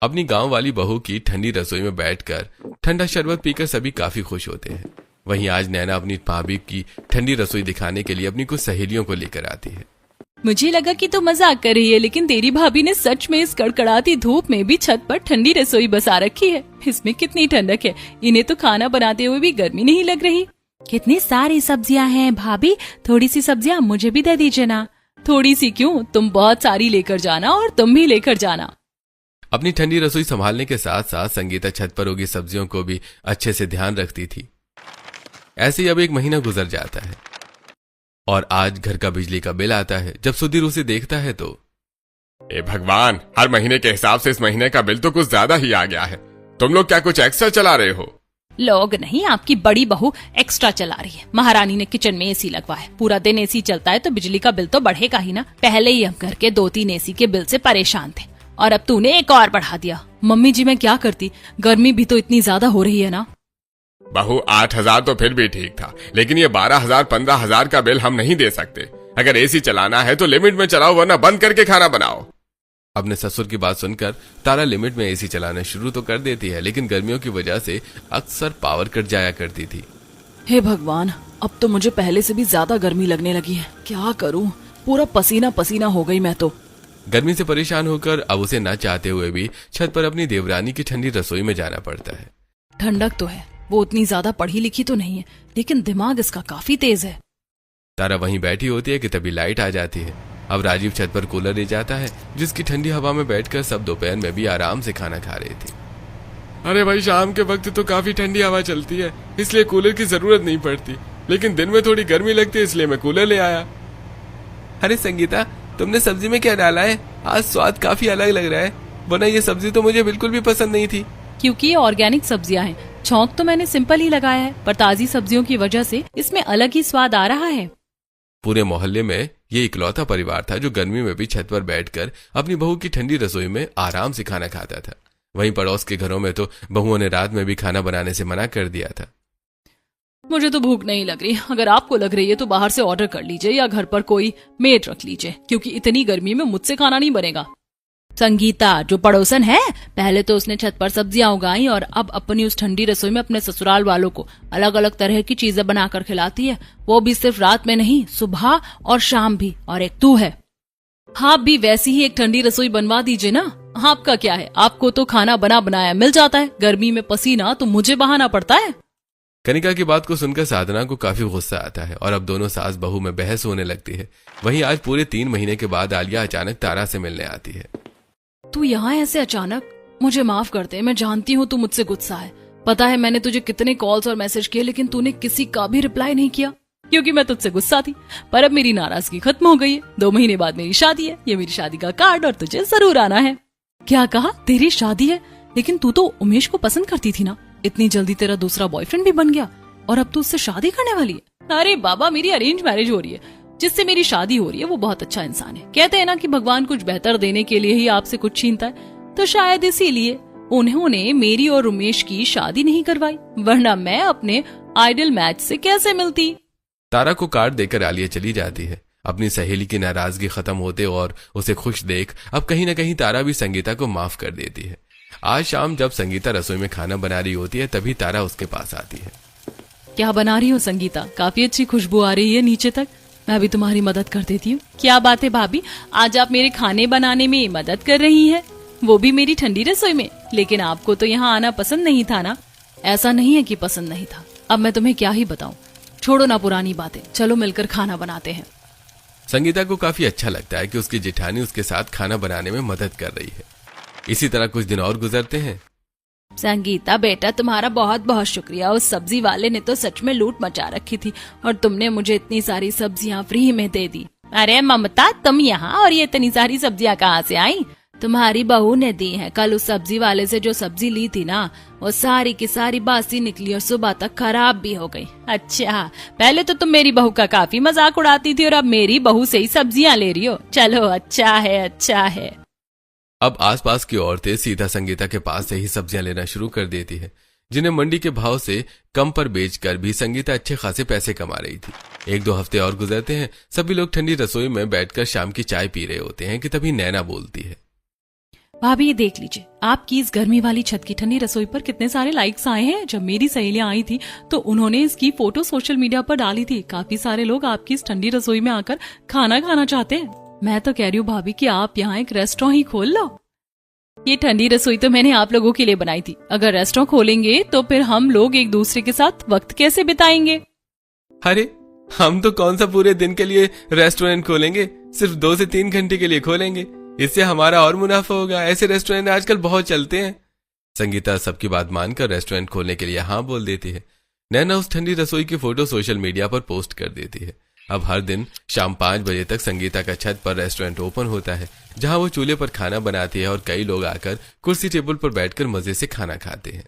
अपनी गांव वाली बहू की ठंडी रसोई में बैठकर ठंडा शरबत पीकर सभी काफी खुश होते हैं। वहीं आज नैना अपनी भाभी की ठंडी रसोई दिखाने के लिए अपनी कुछ सहेलियों को लेकर आती है। मुझे लगा कि तू मजाक कर रही है, लेकिन तेरी भाभी ने सच में इस कड़कड़ाती धूप में भी छत पर ठंडी रसोई बसा रखी है। इसमें कितनी ठंडक है। इन्हें तो खाना बनाते हुए भी गर्मी नहीं लग रही। कितनी सारी सब्जियां हैं भाभी, थोड़ी सी सब्जियां मुझे भी दे दीजिए ना। थोड़ी सी क्यों, तुम बहुत सारी लेकर जाना और तुम भी लेकर जाना। अपनी ठंडी रसोई संभालने के साथ साथ संगीता छत पर उगी सब्जियों को भी अच्छे से ध्यान रखती थी। ऐसे ही अब 1 महीना गुजर जाता है और आज घर का बिजली का बिल आता है। जब सुधीर उसे देखता है तो, ए भगवान, हर महीने के हिसाब से इस महीने का बिल तो कुछ ज्यादा ही आ गया है। तुम लोग क्या कुछ एक्स्ट्रा चला रहे हो? लोग नहीं, आपकी बड़ी बहू एक्स्ट्रा चला रही है। महारानी ने किचन में एसी लगवाया है। पूरा दिन एसी चलता है तो बिजली का बिल तो बढ़ेगा ही ना। पहले ही हम घर के 2-3 एसी के बिल से परेशान थे और अब तूने एक और बढ़ा दिया। मम्मी जी, मैं क्या करती, गर्मी भी तो इतनी ज्यादा हो रही है ना। बहू, 8,000 तो फिर भी ठीक था, लेकिन ये 12,000 15,000 का बिल हम नहीं दे सकते। अगर एसी चलाना है तो लिमिट में चलाओ, वरना बंद करके खाना बनाओ। अपने ससुर की बात सुनकर तारा लिमिट में एसी चलाना शुरू तो कर देती है, लेकिन गर्मियों की वजह से अक्सर पावर कट जाया करती थी। हे भगवान, अब तो मुझे पहले से भी ज्यादा गर्मी लगने लगी है। क्या करूं, पूरा पसीना पसीना हो गई मैं तो। गर्मी से परेशान होकर अब उसे न चाहते हुए भी छत पर अपनी देवरानी की ठंडी रसोई में जाना पड़ता है। ठंडक तो है, वो उतनी ज्यादा पढ़ी लिखी तो नहीं है, लेकिन दिमाग इसका काफी तेज है। तारा वहीं बैठी होती है कि तभी लाइट आ जाती है। अब राजीव छत पर कूलर ले जाता है, जिसकी ठंडी हवा में बैठकर सब दोपहर में भी आराम से खाना खा रहे थे। अरे भाई, शाम के वक्त तो काफी ठंडी हवा चलती है, इसलिए कूलर की जरूरत नहीं पड़ती, लेकिन दिन में थोड़ी गर्मी लगती है, इसलिए मैं कूलर ले आया। अरे संगीता, तुमने सब्जी में क्या डाला है? आज स्वाद काफी अलग लग रहा है, वरना ये सब्जी तो मुझे बिल्कुल भी पसंद नहीं थी। क्योंकि ये ऑर्गेनिक सब्जियां हैं। छौंक तो मैंने सिंपल ही लगाया है, पर ताजी सब्जियों की वजह से इसमें अलग ही स्वाद आ रहा है। पूरे मोहल्ले में ये इकलौता परिवार था जो गर्मी में भी छत पर बैठकर अपनी बहू की ठंडी रसोई में आराम से खाना खाता था। वहीं पड़ोस के घरों में तो बहुओं ने रात में भी खाना बनाने से मना कर दिया था। मुझे तो भूख नहीं लग रही। अगर आपको लग रही है तो बाहर से ऑर्डर कर लीजिए या घर पर कोई मेड रख लीजिए, क्योंकि इतनी गर्मी में मुझसे खाना नहीं बनेगा। संगीता जो पड़ोसन है, पहले तो उसने छत पर सब्जियां उगाई और अब अपनी उस ठंडी रसोई में अपने ससुराल वालों को अलग अलग तरह की चीजें बनाकर खिलाती है। वो भी सिर्फ रात में नहीं, सुबह और शाम भी। और एक तू है। आप भी वैसी ही एक ठंडी रसोई बनवा दीजिए ना। आपका क्या है, आपको तो खाना बना बनाया मिल जाता है, गर्मी में पसीना तो मुझे बहाना पड़ता है। कनिका की बात को सुनकर साधना को काफी गुस्सा आता है और अब दोनों सास बहू में बहस होने लगती है। वहीं आज पूरे 3 महीने के बाद आलिया अचानक तारा से मिलने आती है। तू यहाँ ऐसे अचानक? मुझे माफ कर दे, मैं जानती हूँ तू मुझसे गुस्सा है। पता है मैंने तुझे कितने कॉल्स और मैसेज किए, लेकिन तूने किसी का भी रिप्लाई नहीं किया, क्योंकि मैं तुझसे गुस्सा थी। पर अब मेरी नाराजगी खत्म हो गई है। 2 महीने बाद मेरी शादी है, ये मेरी शादी का कार्ड और तुझे जरूर आना है। क्या कहा? तेरी शादी है? लेकिन तू तो उमेश को पसंद करती थी ना। इतनी जल्दी तेरा दूसरा बॉयफ्रेंड भी बन गया और अब तू उससे शादी करने वाली है? अरे बाबा, मेरी अरेंज मैरिज हो रही है, जिससे मेरी शादी हो रही है वो बहुत अच्छा इंसान है। कहते हैं ना कि भगवान कुछ बेहतर देने के लिए ही आपसे कुछ छीनता है, तो शायद इसीलिए उन्होंने मेरी और उमेश की शादी नहीं करवाई, वरना मैं अपने आइडल मैच से कैसे मिलती। तारा को कार्ड देकर आलिया चली जाती है। अपनी सहेली की नाराजगी खत्म होते और उसे खुश देख अब कहीं न कहीं तारा भी संगीता को माफ कर देती है। आज शाम जब संगीता रसोई में खाना बना रही होती है तभी तारा उसके पास आती है। क्या बना रही हो संगीता? काफी अच्छी खुशबू आ रही है नीचे तक, मैं भी तुम्हारी मदद कर देती हूँ। क्या बात है भाभी, आज आप मेरे खाने बनाने में मदद कर रही है, वो भी मेरी ठंडी रसोई में। लेकिन आपको तो यहाँ आना पसंद नहीं था ना? ऐसा नहीं है कि पसंद नहीं था, अब मैं तुम्हें क्या ही बताऊं। छोड़ो ना पुरानी बातें, चलो मिलकर खाना बनाते हैं। संगीता को काफी अच्छा लगता है कि उसकी जेठानी उसके साथ खाना बनाने में मदद कर रही है। इसी तरह कुछ दिन और गुजरते हैं। संगीता बेटा, तुम्हारा बहुत बहुत शुक्रिया। उस सब्जी वाले ने तो सच में लूट मचा रखी थी और तुमने मुझे इतनी सारी सब्जियां फ्री में दे दी। अरे ममता, तुम यहाँ, और ये इतनी सारी सब्जियां कहाँ से आई? तुम्हारी बहू ने दी है। कल उस सब्जी वाले से जो सब्जी ली थी ना, वो सारी की सारी बासी निकली और सुबह तक खराब भी हो गई। अच्छा, पहले तो तुम मेरी बहू का काफी मजाक उड़ाती थी और अब मेरी बहू से ही सब्जियां ले रही हो। चलो अच्छा है, अच्छा है। अब आसपास की औरतें सीधा संगीता के पास से ही सब्जियां लेना शुरू कर देती है, जिन्हें मंडी के भाव से कम पर बेचकर भी संगीता अच्छे खासे पैसे कमा रही थी। 1-2 हफ्ते और गुजरते हैं। सभी लोग ठंडी रसोई में बैठकर शाम की चाय पी रहे होते हैं कि तभी नैना बोलती है। भाभी, ये देख लीजिए, आपकी इस गर्मी वाली छत की ठंडी रसोई पर कितने सारे लाइक्स आए हैं। जब मेरी सहेलियां आई थी तो उन्होंने इसकी फोटो सोशल मीडिया पर डाली थी। काफी सारे लोग आपकी इस ठंडी रसोई में आकर खाना खाना चाहते हैं। मैं तो कह रही हूँ भाभी कि आप यहाँ एक रेस्टोरेंट ही खोल लो। ये ठंडी रसोई तो मैंने आप लोगों के लिए बनाई थी। अगर रेस्टोरेंट खोलेंगे तो फिर हम लोग एक दूसरे के साथ वक्त कैसे बिताएंगे? अरे, हम तो कौन सा पूरे दिन के लिए रेस्टोरेंट खोलेंगे, सिर्फ 2 से 3 घंटे के लिए खोलेंगे। इससे हमारा और मुनाफा होगा। ऐसे रेस्टोरेंट आजकल बहुत चलते हैं। संगीता सबकी बात मानकर रेस्टोरेंट खोलने के लिए हाँ बोल देती है। नैना उस ठंडी रसोई की फोटो सोशल मीडिया पर पोस्ट कर देती है। अब हर दिन शाम 5 बजे तक संगीता का छत पर रेस्टोरेंट ओपन होता है, जहां वो चूल्हे पर खाना बनाती है और कई लोग आकर कुर्सी टेबल पर बैठकर मजे से खाना खाते हैं।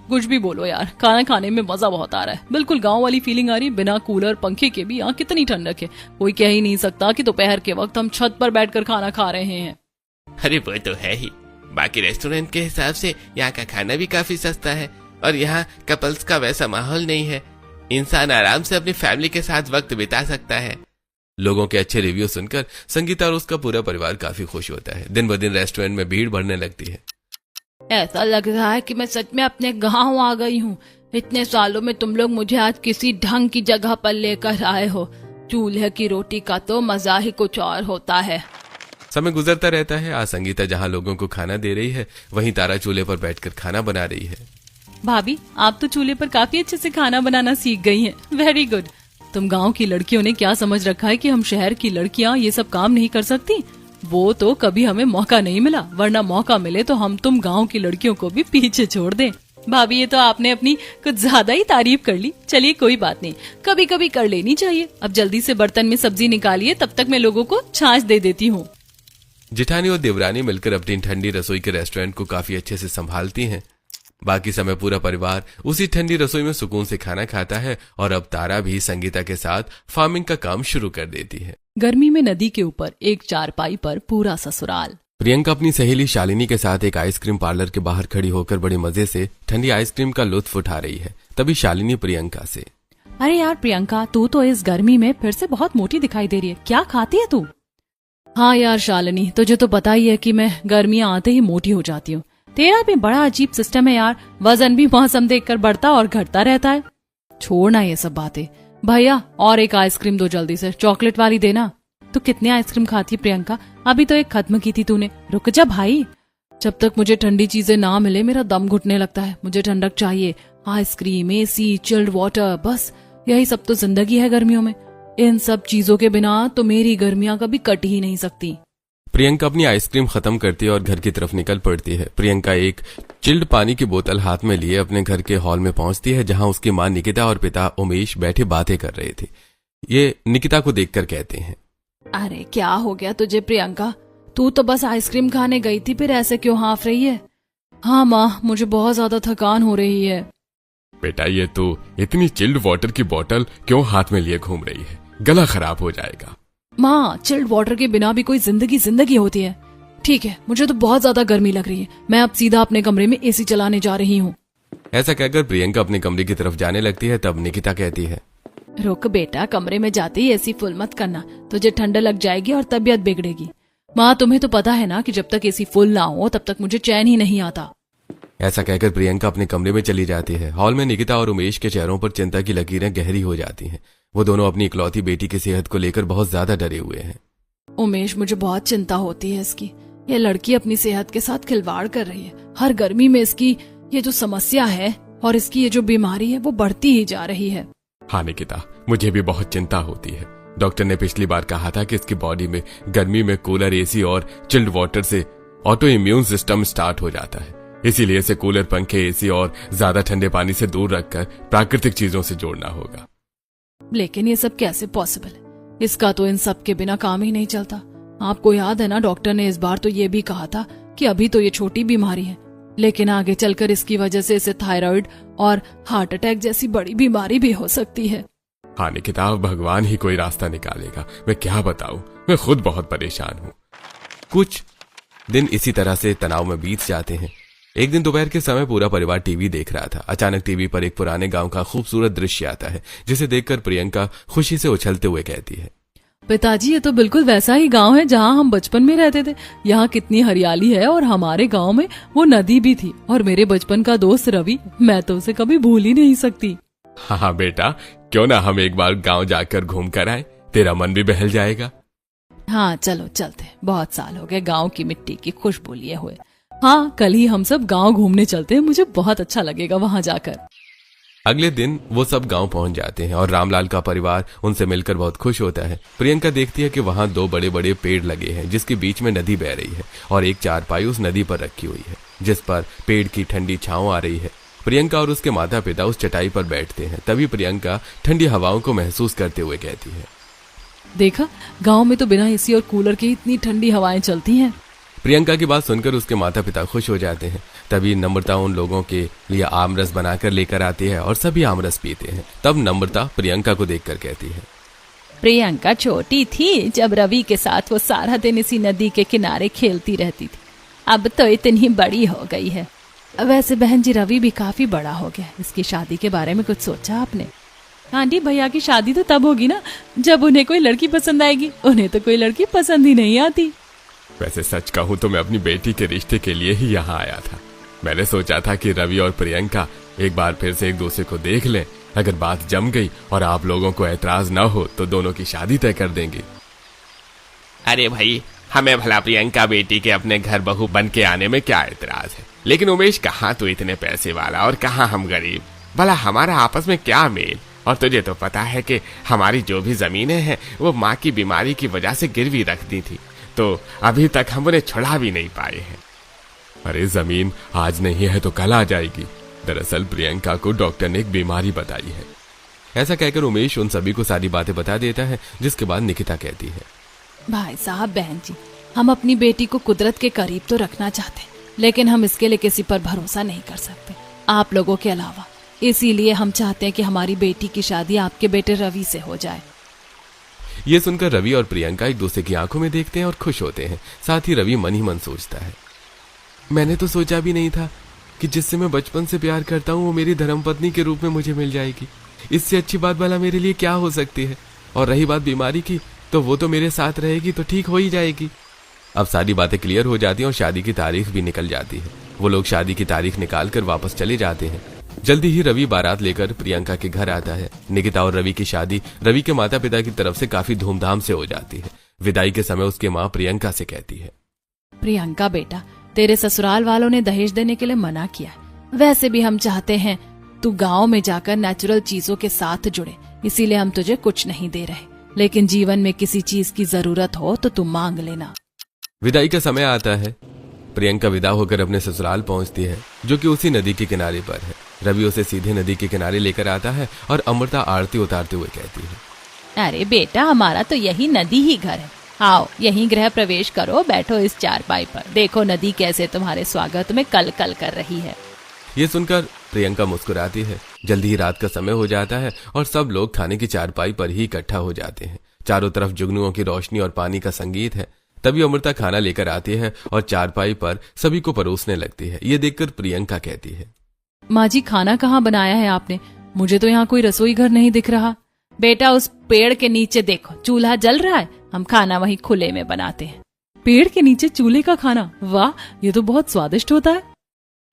कुछ भी बोलो यार, खाना खाने में मजा बहुत आ रहा है। बिल्कुल गांव वाली फीलिंग आ रही है। बिना कूलर पंखे के भी यहाँ कितनी ठंडक है। कोई कह ही नहीं सकता कि दोपहर के वक्त हम छत पर बैठकर खाना खा रहे हैं। अरे वो तो है ही, बाकी रेस्टोरेंट के हिसाब से यहाँ का खाना भी काफी सस्ता है और यहाँ कपल्स का वैसा माहौल नहीं है। इंसान आराम से अपनी फैमिली के साथ वक्त बिता सकता है। लोगों के अच्छे रिव्यू सुनकर संगीता और उसका पूरा परिवार काफी खुश होता है। दिन ब दिन रेस्टोरेंट में भीड़ बढ़ने लगती है। ऐसा लग रहा है कि मैं सच में अपने गांव आ गई हूँ। इतने सालों में तुम लोग मुझे आज किसी ढंग की जगह पर लेकर आए हो। चूल्हे की रोटी का तो मजा ही कुछ और होता है। समय गुजरता रहता है। आज संगीता जहाँ लोगों को खाना दे रही है, वहीं तारा चूल्हे पर बैठकर खाना बना रही है। भाभी, आप तो चूल्हे पर काफी अच्छे से खाना बनाना सीख गई हैं। Very good. तुम गांव की लड़कियों ने क्या समझ रखा है कि हम शहर की लड़कियां ये सब काम नहीं कर सकती? वो तो कभी हमें मौका नहीं मिला, वरना मौका मिले तो हम तुम गांव की लड़कियों को भी पीछे छोड़ दें। भाभी, ये तो आपने अपनी कुछ ज्यादा ही तारीफ कर ली। चलिए कोई बात नहीं, कभी कभी कर लेनी चाहिए। अब जल्दी से बर्तन में सब्जी निकालिए, तब तक मैं लोगों को छाछ दे देती हूँ। जेठानी और देवरानी मिलकर अपनी ठंडी रसोई के रेस्टोरेंट को काफी अच्छे से संभालती हैं। बाकी समय पूरा परिवार उसी ठंडी रसोई में सुकून से खाना खाता है और अब तारा भी संगीता के साथ फार्मिंग का काम शुरू कर देती है। गर्मी में नदी के ऊपर एक चारपाई पर पूरा ससुराल। प्रियंका अपनी सहेली शालिनी के साथ एक आइसक्रीम पार्लर के बाहर खड़ी होकर बड़े मजे से ठंडी आइसक्रीम का लुत्फ उठा रही है। तभी शालिनी प्रियंका से, अरे यार प्रियंका, तू तो इस गर्मी में फिर से बहुत मोटी दिखाई दे रही है। क्या खाती है तू? हाँ यार शालिनी, तुझे तो पता ही है कि मैं गर्मियां आते ही मोटी हो जाती हूँ। तेरा भी बड़ा अजीब सिस्टम है यार, वजन भी मौसम देखकर बढ़ता और घटता रहता है। छोड़ना ये सब बातें। भैया, और एक आइसक्रीम दो जल्दी से, चॉकलेट वाली देना। तो कितने आइसक्रीम खाती है प्रियंका? अभी तो एक खत्म की थी तूने। रुक जा भाई। जब तक मुझे ठंडी चीजें ना मिले मेरा दम घुटने लगता है। मुझे ठंडक चाहिए, आइसक्रीम, एसी, चिल्ड वाटर, बस यही सब तो जिंदगी है गर्मियों में। इन सब चीजों के बिना तो मेरी गर्मियां कभी कट ही नहीं सकती। प्रियंका अपनी आइसक्रीम खत्म करती है और घर की तरफ निकल पड़ती है। प्रियंका एक चिल्ड पानी की बोतल हाथ में लिए अपने घर के हॉल में पहुंचती है, जहां उसकी मां निकिता और पिता उमेश बैठे बातें कर रहे थे। ये निकिता को देखकर कहते हैं, अरे क्या हो गया तुझे प्रियंका? तू तो बस आइसक्रीम खाने गई थी, फिर ऐसे क्यों हाँफ रही है? हाँ माँ, मुझे बहुत ज्यादा थकान हो रही है। बेटा ये तो इतनी चिल्ड वाटर की बोतल क्यों हाथ में लिए घूम रही है? गला खराब हो जाएगा। माँ, चिल्ड वाटर के बिना भी कोई जिंदगी होती है। ठीक है, मुझे तो बहुत ज्यादा गर्मी लग रही है, मैं अब सीधा अपने कमरे में एसी चलाने जा रही हूँ। ऐसा कहकर प्रियंका अपने कमरे की तरफ जाने लगती है। तब निकिता कहती है, रुक बेटा, कमरे में जाते ही एसी फुल मत करना, तुझे ठंड लग जाएगी और तबीयत बिगड़ेगी। माँ, तुम्हें तो पता है ना कि जब तक एसी फुल ना हो तब तक मुझे चैन ही नहीं आता। ऐसा कहकर प्रियंका अपने कमरे में चली जाती है। हॉल में निकिता और उमेश के चेहरों पर चिंता की लकीरें गहरी हो जाती हैं। वो दोनों अपनी इकलौती बेटी की सेहत को लेकर बहुत ज्यादा डरे हुए हैं। उमेश, मुझे बहुत चिंता होती है इसकी। ये लड़की अपनी सेहत के साथ खिलवाड़ कर रही है। हर गर्मी में इसकी ये जो समस्या है और इसकी ये जो बीमारी है वो बढ़ती ही जा रही है। हाँ निकिता, मुझे भी बहुत चिंता होती है। डॉक्टर ने पिछली बार कहा था कि इसकी बॉडी में गर्मी में कूलर, एसी और चिल्ड वाटर से ऑटो इम्यून सिस्टम स्टार्ट हो जाता है। इसीलिए इसे कूलर, पंखे, एसी और ज्यादा ठंडे पानी से दूर रखकर प्राकृतिक चीजों से जोड़ना होगा। लेकिन ये सब कैसे पॉसिबल है? इसका तो इन सब के बिना काम ही नहीं चलता। आपको याद है ना, डॉक्टर ने इस बार तो ये भी कहा था कि अभी तो ये छोटी बीमारी है, लेकिन आगे चलकर इसकी वजह से इसे थायराइड और हार्ट अटैक जैसी बड़ी बीमारी भी हो सकती है। हाँ निकिता, भगवान ही कोई रास्ता निकालेगा। मैं क्या बताऊं, मैं खुद बहुत परेशान हूँ। कुछ दिन इसी तरह से तनाव में बीत जाते हैं। एक दिन दोपहर के समय पूरा परिवार टीवी देख रहा था। अचानक टीवी पर एक पुराने गांव का खूबसूरत दृश्य आता है, जिसे देखकर प्रियंका खुशी से उछलते हुए कहती है, पिताजी, ये तो बिल्कुल वैसा ही गांव है जहां हम बचपन में रहते थे। यहाँ कितनी हरियाली है और हमारे गांव में वो नदी भी थी और मेरे बचपन का दोस्त रवि, मैं तो उसे कभी भूल ही नहीं सकती। हाँ बेटा, क्यों ना हम एक बार गांव जाकर घूम कर आए, तेरा मन भी बहल जाएगा। हाँ चलो चलते, बहुत साल हो गए गाँव की मिट्टी की खुशबू लिए हुए। हाँ, कल ही हम सब गांव घूमने चलते हैं, मुझे बहुत अच्छा लगेगा वहां जाकर। अगले दिन वो सब गांव पहुंच जाते हैं और रामलाल का परिवार उनसे मिलकर बहुत खुश होता है। प्रियंका देखती है कि वहां 2 बड़े बड़े पेड़ लगे हैं, जिसके बीच में नदी बह रही है और एक चारपाई उस नदी पर रखी हुई है, जिस पर पेड़ की ठंडी छांव आ रही है। प्रियंका और उसके माता पिता उस चटाई पर बैठते हैं। तभी प्रियंका ठंडी हवाओं को महसूस करते हुए कहती है, देखा, गाँव में तो बिना एसी और कूलर के इतनी ठंडी हवाएं चलती हैं। प्रियंका की बात सुनकर उसके माता पिता खुश हो जाते हैं। तभी नम्रता उन लोगों के लिए आमरस बनाकर लेकर आती है और सभी आमरस पीते हैं। तब नम्रता प्रियंका को देखकर कहती है, प्रियंका छोटी थी जब रवि के साथ वो सारा दिन इसी नदी के किनारे खेलती रहती थी। अब तो इतनी बड़ी हो गई है। वैसे बहन जी, रवि भी काफी बड़ा हो गया। इसकी शादी के बारे में कुछ सोचा आपने? आंटी, भैया की शादी तो तब होगी ना जब उन्हें कोई लड़की पसंद आएगी। उन्हें तो कोई लड़की पसंद ही नहीं आती। वैसे सच कहूं तो मैं अपनी बेटी के रिश्ते के लिए ही यहाँ आया था। मैंने सोचा था कि रवि और प्रियंका एक बार फिर से एक दूसरे को देख लें। अगर बात जम गई और आप लोगों को ऐतराज न हो तो दोनों की शादी तय कर देंगे। अरे भाई, हमें भला प्रियंका बेटी के अपने घर बहू बन के आने में क्या ऐतराज है? लेकिन उमेश, कहाँ तू इतने पैसे वाला और कहाँ हम गरीब? भला हमारा आपस में क्या मेल? और तुझे तो पता है कि हमारी जो भी जमीनें हैं वो माँ की बीमारी की वजह से गिरवी रख दी थी, तो अभी तक हम उन्हें छुड़ा भी नहीं पाए हैं। अरे जमीन आज नहीं है तो कल आ जाएगी। दरअसल प्रियंका को डॉक्टर ने एक बीमारी बताई है। ऐसा कहकर उमेश उन सभी को सारी बातें बता देता है, जिसके बाद निकिता कहती है, भाई साहब, बहन जी, हम अपनी बेटी को कुदरत के करीब तो रखना चाहते हैं, लेकिन हम इसके लिए किसी पर भरोसा नहीं कर सकते, आप लोगों के अलावा। इसीलिए हम चाहते हैं कि हमारी बेटी की शादी आपके बेटे रवि से हो जाए। ये सुनकर रवि और प्रियंका एक दूसरे की आंखों में देखते हैं और खुश होते हैं। साथ ही रवि मन ही मन सोचता है, मैंने तो सोचा भी नहीं था कि जिससे मैं बचपन से प्यार करता हूँ वो मेरी धर्मपत्नी के रूप में मुझे मिल जाएगी। इससे अच्छी बात भला मेरे लिए क्या हो सकती है। और रही बात बीमारी की, तो वो तो मेरे साथ रहेगी तो ठीक हो ही जाएगी। अब सारी बातें क्लियर हो जाती हैं और शादी की तारीख भी निकल जाती है। वो लोग शादी की तारीख निकाल कर वापस चले जाते हैं। जल्दी ही रवि बारात लेकर प्रियंका के घर आता है। निकिता और रवि की शादी रवि के माता पिता की तरफ से काफी धूमधाम से हो जाती है। विदाई के समय उसकी माँ प्रियंका से कहती है, प्रियंका बेटा, तेरे ससुराल वालों ने दहेज देने के लिए मना किया है। वैसे भी हम चाहते हैं तू गांव में जाकर नेचुरल चीजों के साथ जुड़े, इसीलिए हम तुझे कुछ नहीं दे रहे, लेकिन जीवन में किसी चीज की जरूरत हो तो तू मांग लेना। विदाई का समय आता है। प्रियंका विदा होकर अपने ससुराल पहुंचती है, जो कि उसी नदी के किनारे पर है। रवि उसे सीधे नदी के किनारे लेकर आता है और अमृता आरती उतारते हुए कहती है, अरे बेटा, हमारा तो यही नदी ही घर है। आओ यहीं गृह प्रवेश करो, बैठो इस चारपाई पर, देखो नदी कैसे तुम्हारे स्वागत में कल कल कर रही है। ये सुनकर प्रियंका मुस्कुराती है। जल्दी ही रात का समय हो जाता है और सब लोग खाने की चारपाई पर ही इकट्ठा हो जाते हैं। चारों तरफ जुगनुओं की रोशनी और पानी का संगीत है। तभी अमृता खाना लेकर आती है और चारपाई पर सभी को परोसने लगती है। ये देखकर प्रियंका कहती है, माँ जी, खाना कहाँ बनाया है आपने? मुझे तो यहाँ कोई रसोई घर नहीं दिख रहा। बेटा, उस पेड़ के नीचे देखो, चूल्हा जल रहा है, हम खाना वहीं खुले में बनाते हैं। पेड़ के नीचे चूल्हे का खाना, वाह, ये तो बहुत स्वादिष्ट होता है।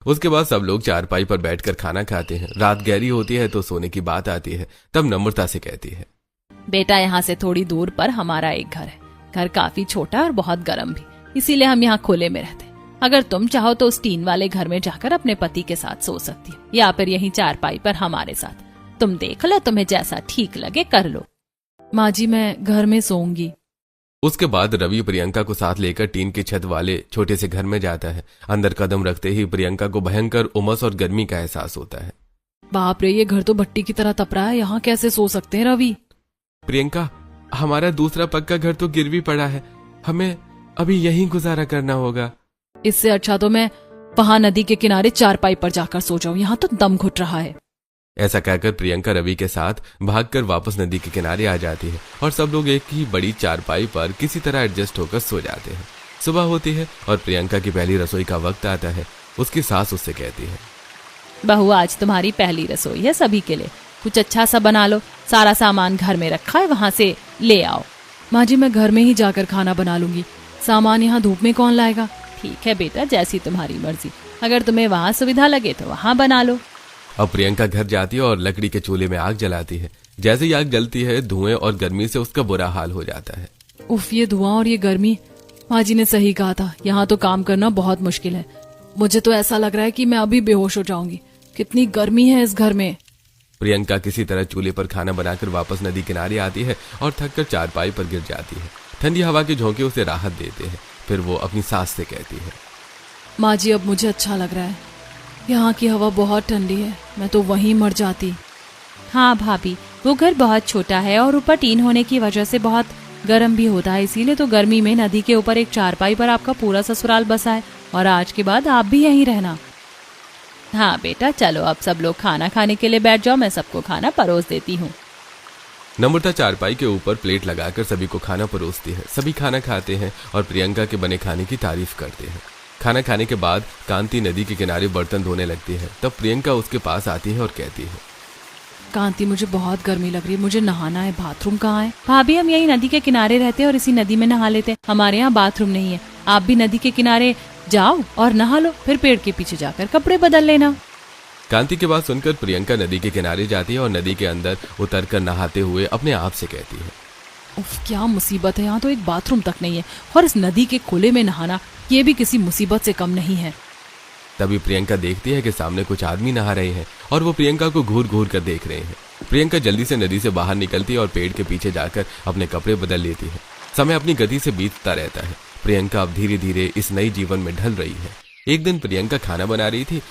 उसके बाद सब लोग चारपाई पर बैठकर खाना खाते हैं। रात गहरी होती है तो सोने की बात आती है। तब नम्रता से कहती है, बेटा, यहाँ से थोड़ी दूर पर हमारा एक घर है। घर काफी छोटा और बहुत गर्म भी, इसीलिए हम यहाँ खुले में रहते हैं। अगर तुम चाहो तो उस टीन वाले घर में जाकर अपने पति के साथ सो सकती हो, या फिर यहीं चारपाई पर हमारे साथ। तुम देख लो, तुम्हें जैसा ठीक लगे कर लो। माँ जी, मैं घर में सोऊंगी। उसके बाद रवि प्रियंका को साथ लेकर टीन की छत वाले छोटे से घर में जाता है। अंदर कदम रखते ही प्रियंका को भयंकर उमस और गर्मी का एहसास होता है। बाप रे, ये घर तो भट्टी की तरह तप रहा है, यहाँ कैसे सो सकते हैं रवि? प्रियंका, हमारा दूसरा पक्का घर तो गिरवी पड़ा है, हमें अभी यहीं गुजारा करना होगा। इससे अच्छा तो मैं वहां नदी के किनारे चारपाई पर जाकर सो जाऊं, यहाँ तो दम घुट रहा है। ऐसा कहकर प्रियंका रवि के साथ भागकर वापस नदी के किनारे आ जाती है और सब लोग एक ही बड़ी चारपाई पर किसी तरह एडजस्ट होकर सो जाते हैं। सुबह होती है और प्रियंका की पहली रसोई का वक्त आता है। उसकी सास उससे कहती है, बहू, आज तुम्हारी पहली रसोई है सभी के लिए, कुछ अच्छा सा बना लो। सारा सामान घर में रखा है, वहां से ले आओ। माँ जी, मैं घर में ही जाकर खाना बना लूंगी, सामान यहाँ धूप में कौन लाएगा? ठीक है बेटा, जैसी तुम्हारी मर्जी, अगर तुम्हें वहाँ सुविधा लगे तो वहाँ बना लो। अब प्रियंका घर जाती है और लकड़ी के चूल्हे में आग जलाती है। जैसे ही आग जलती है, धुएं और गर्मी से उसका बुरा हाल हो जाता है। उफ, ये धुआं और ये गर्मी, माँ जी ने सही कहा था, यहाँ तो काम करना बहुत मुश्किल है। मुझे तो ऐसा लग रहा है कि मैं अभी बेहोश हो जाऊंगी, कितनी गर्मी है इस घर में। प्रियंका किसी तरह चूल्हे पर खाना बनाकर वापस नदी किनारे आती है और थककर चारपाई पर गिर जाती है। ठंडी हवा के झोंके उसे राहत देते हैं। फिर वो अपनी सास से कहती है, माँ जी, अब मुझे अच्छा लग रहा है, यहाँ की हवा बहुत ठंडी है, मैं तो वहीं मर जाती। हाँ भाभी, वो घर बहुत छोटा है और ऊपर टीन होने की वजह से बहुत गर्म भी होता है, इसीलिए तो गर्मी में नदी के ऊपर एक चारपाई पर आपका पूरा ससुराल बसा है और आज के बाद आप भी यहीं रहना। हाँ बेटा, चलो अब सब लोग खाना खाने के लिए बैठ जाओ, मैं सबको खाना परोस देती हूँ। नम्रता चारपाई के ऊपर प्लेट लगाकर सभी को खाना परोसती है। सभी खाना खाते हैं और प्रियंका के बने खाने की तारीफ करते हैं। खाना खाने के बाद कांति नदी के किनारे बर्तन धोने लगती है। तब प्रियंका उसके पास आती है और कहती है, कांति, मुझे बहुत गर्मी लग रही है, मुझे नहाना है, बाथरूम कहाँ है? भाभी, हम यही नदी के किनारे रहते हैं और इसी नदी में नहा लेते हैं, हमारे यहाँ बाथरूम नहीं है। आप भी नदी के किनारे जाओ और नहा लो, फिर पेड़ के पीछे जाकर कपड़े बदल लेना। कांति की बात सुनकर प्रियंका नदी के किनारे जाती है और नदी के अंदर उतरकर नहाते हुए अपने आप से कहती है, उफ, क्या मुसीबत है, यहाँ तो एक बाथरूम तक नहीं है और इस नदी के खुले में नहाना ये भी किसी मुसीबत से कम नहीं है। तभी प्रियंका देखती है कि सामने कुछ आदमी नहा रहे हैं और वो प्रियंका को घूर घूर कर देख रहे हैं। प्रियंका जल्दी से नदी से बाहर निकलती है और पेड़ के पीछे जाकर अपने कपड़े बदल लेती है। समय अपनी गति से बीतता रहता है। प्रियंका अब धीरे धीरे इस नई जीवन में ढल रही है। एक दिन प्रियंका खाना बना रही थी,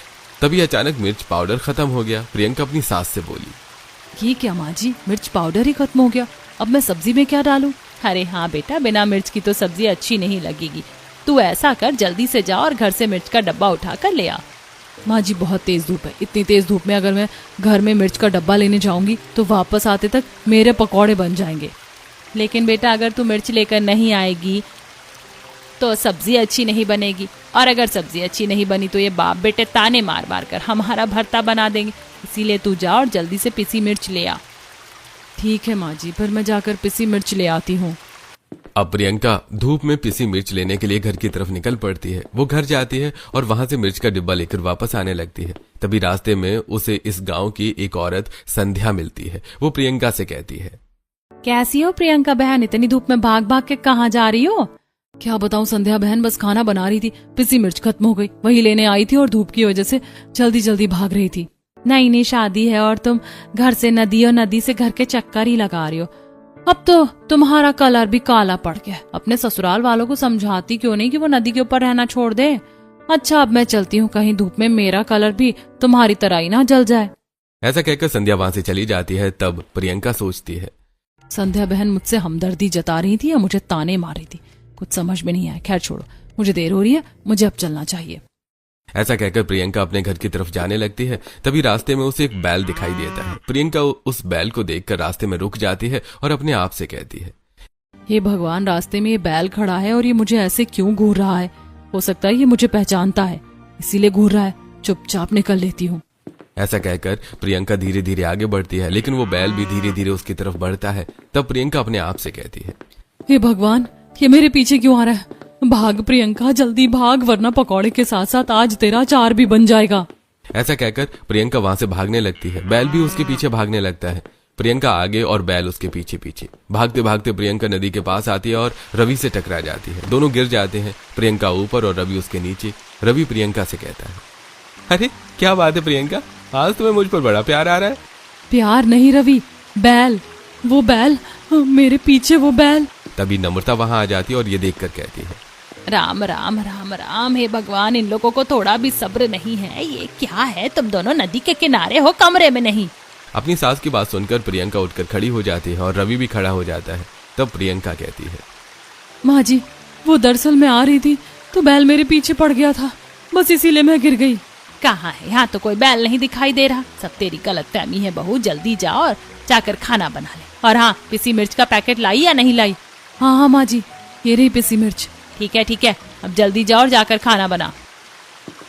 तभी अचानक मिर्च पाउडर खत्म हो गया। प्रियंका अपनी सास से बोली, ये क्या माँ जी, मिर्च पाउडर ही खत्म हो गया, अब मैं सब्जी में क्या डालूं? अरे हाँ बेटा, बिना मिर्च की तो सब्जी अच्छी नहीं लगेगी। तू ऐसा कर, जल्दी से जा और घर से मिर्च का डब्बा उठा कर ले आ। माँ जी, बहुत तेज धूप है, इतनी तेज धूप में अगर मैं घर में मिर्च का डब्बा लेने जाऊंगी तो वापस आते तक मेरे पकौड़े बन जाएंगे। लेकिन बेटा, अगर तू मिर्च लेकर नहीं आएगी तो सब्जी अच्छी नहीं बनेगी, और अगर सब्जी अच्छी नहीं बनी तो ये बाप बेटे ताने मार मार कर हमारा भरता बना देंगे। इसीलिए तू जा और जल्दी से पिसी मिर्च ले आ। ठीक है माँ जी, फिर मैं जाकर पिसी मिर्च ले आती हूँ। अब प्रियंका धूप में पिसी मिर्च लेने के लिए घर की तरफ निकल पड़ती है। वो घर जाती है और वहां से मिर्च का डिब्बा लेकर वापस आने लगती है। तभी रास्ते में उसे इस गांव की एक औरत संध्या मिलती है। वो प्रियंका से कहती है, कैसी हो प्रियंका बहन? इतनी धूप में भाग भाग के कहाँ जा रही हो? क्या बताऊं संध्या बहन, बस खाना बना रही थी, पिसी मिर्च खत्म हो गई, वही लेने आई थी और धूप की वजह से जल्दी जल्दी भाग रही थी। नई नई शादी है और तुम घर से नदी और नदी से घर के चक्कर ही लगा रही हो। अब तो तुम्हारा कलर भी काला पड़ गया। अपने ससुराल वालों को समझाती क्यों नहीं कि वो नदी के ऊपर रहना छोड़ दे? अच्छा अब मैं चलती हूँ, कहीं धूप में मेरा कलर भी तुम्हारी तरह ही ना जल जाए। ऐसा कहकर संध्या वहां से चली जाती है। तब प्रियंका सोचती है, संध्या बहन मुझसे हमदर्दी जता रही थी या मुझे ताने मार रही थी, कुछ समझ में नहीं आया। खैर छोड़ो, मुझे देर हो रही है, मुझे अब चलना चाहिए। ऐसा कहकर प्रियंका अपने घर की तरफ जाने लगती है। तभी रास्ते में उसे एक बैल दिखाई देता है। प्रियंका उस बैल को देखकर रास्ते में रुक जाती है और अपने आप से कहती है, हे भगवान, रास्ते में ये बैल खड़ा है और ये मुझे ऐसे क्यों घूर रहा है? हो सकता है ये मुझे पहचानता है, इसीलिए घूर रहा है। चुपचाप निकल लेती हूँ। ऐसा कहकर प्रियंका धीरे धीरे आगे बढ़ती है, लेकिन वो बैल भी धीरे धीरे उसकी तरफ बढ़ता है। तब प्रियंका अपने आप से कहती है, हे भगवान, ये मेरे पीछे क्यों आ रहा है? भाग प्रियंका, जल्दी भाग, वरना पकौड़े के साथ साथ आज तेरा अचार भी बन जाएगा। ऐसा कहकर प्रियंका वहां से भागने लगती है। बैल भी उसके पीछे भागने लगता है। प्रियंका आगे और बैल उसके पीछे पीछे। भागते भागते प्रियंका नदी के पास आती है और रवि से टकरा जाती है। दोनों गिर जाते हैं, प्रियंका ऊपर और रवि उसके नीचे। रवि प्रियंका से कहता है, अरे क्या बात है प्रियंका, आज तुम्हें मुझ पर बड़ा प्यार आ रहा है। प्यार नहीं रवि, बैल, वो बैल, मेरे पीछे वो बैल। तभी नम्रता वहां आ जाती है और ये देखकर कहती है, राम राम राम राम, हे भगवान, इन लोगों को थोड़ा भी सब्र नहीं है। ये क्या है, तुम दोनों नदी के किनारे हो, कमरे में नहीं। अपनी सास की बात सुनकर प्रियंका उठकर खड़ी हो जाती है और रवि भी खड़ा हो जाता है। तब प्रियंका कहती है, माँ जी, वो दरअसल मैं आ रही थी तो बैल मेरे पीछे पड़ गया था, बस इसीलिए मैं गिर गई। कहाँ है? यहाँ तो कोई बैल नहीं दिखाई दे रहा। सब तेरी गलतफहमी है बहू, जल्दी जाओ और जाकर खाना बना ले। और हाँ, पिसी मिर्च का पैकेट लाई या नहीं लाई? हाँ हाँ माँ जी, ये रही पिसी मिर्च। ठीक है, अब जल्दी जाओ और जाकर खाना बना।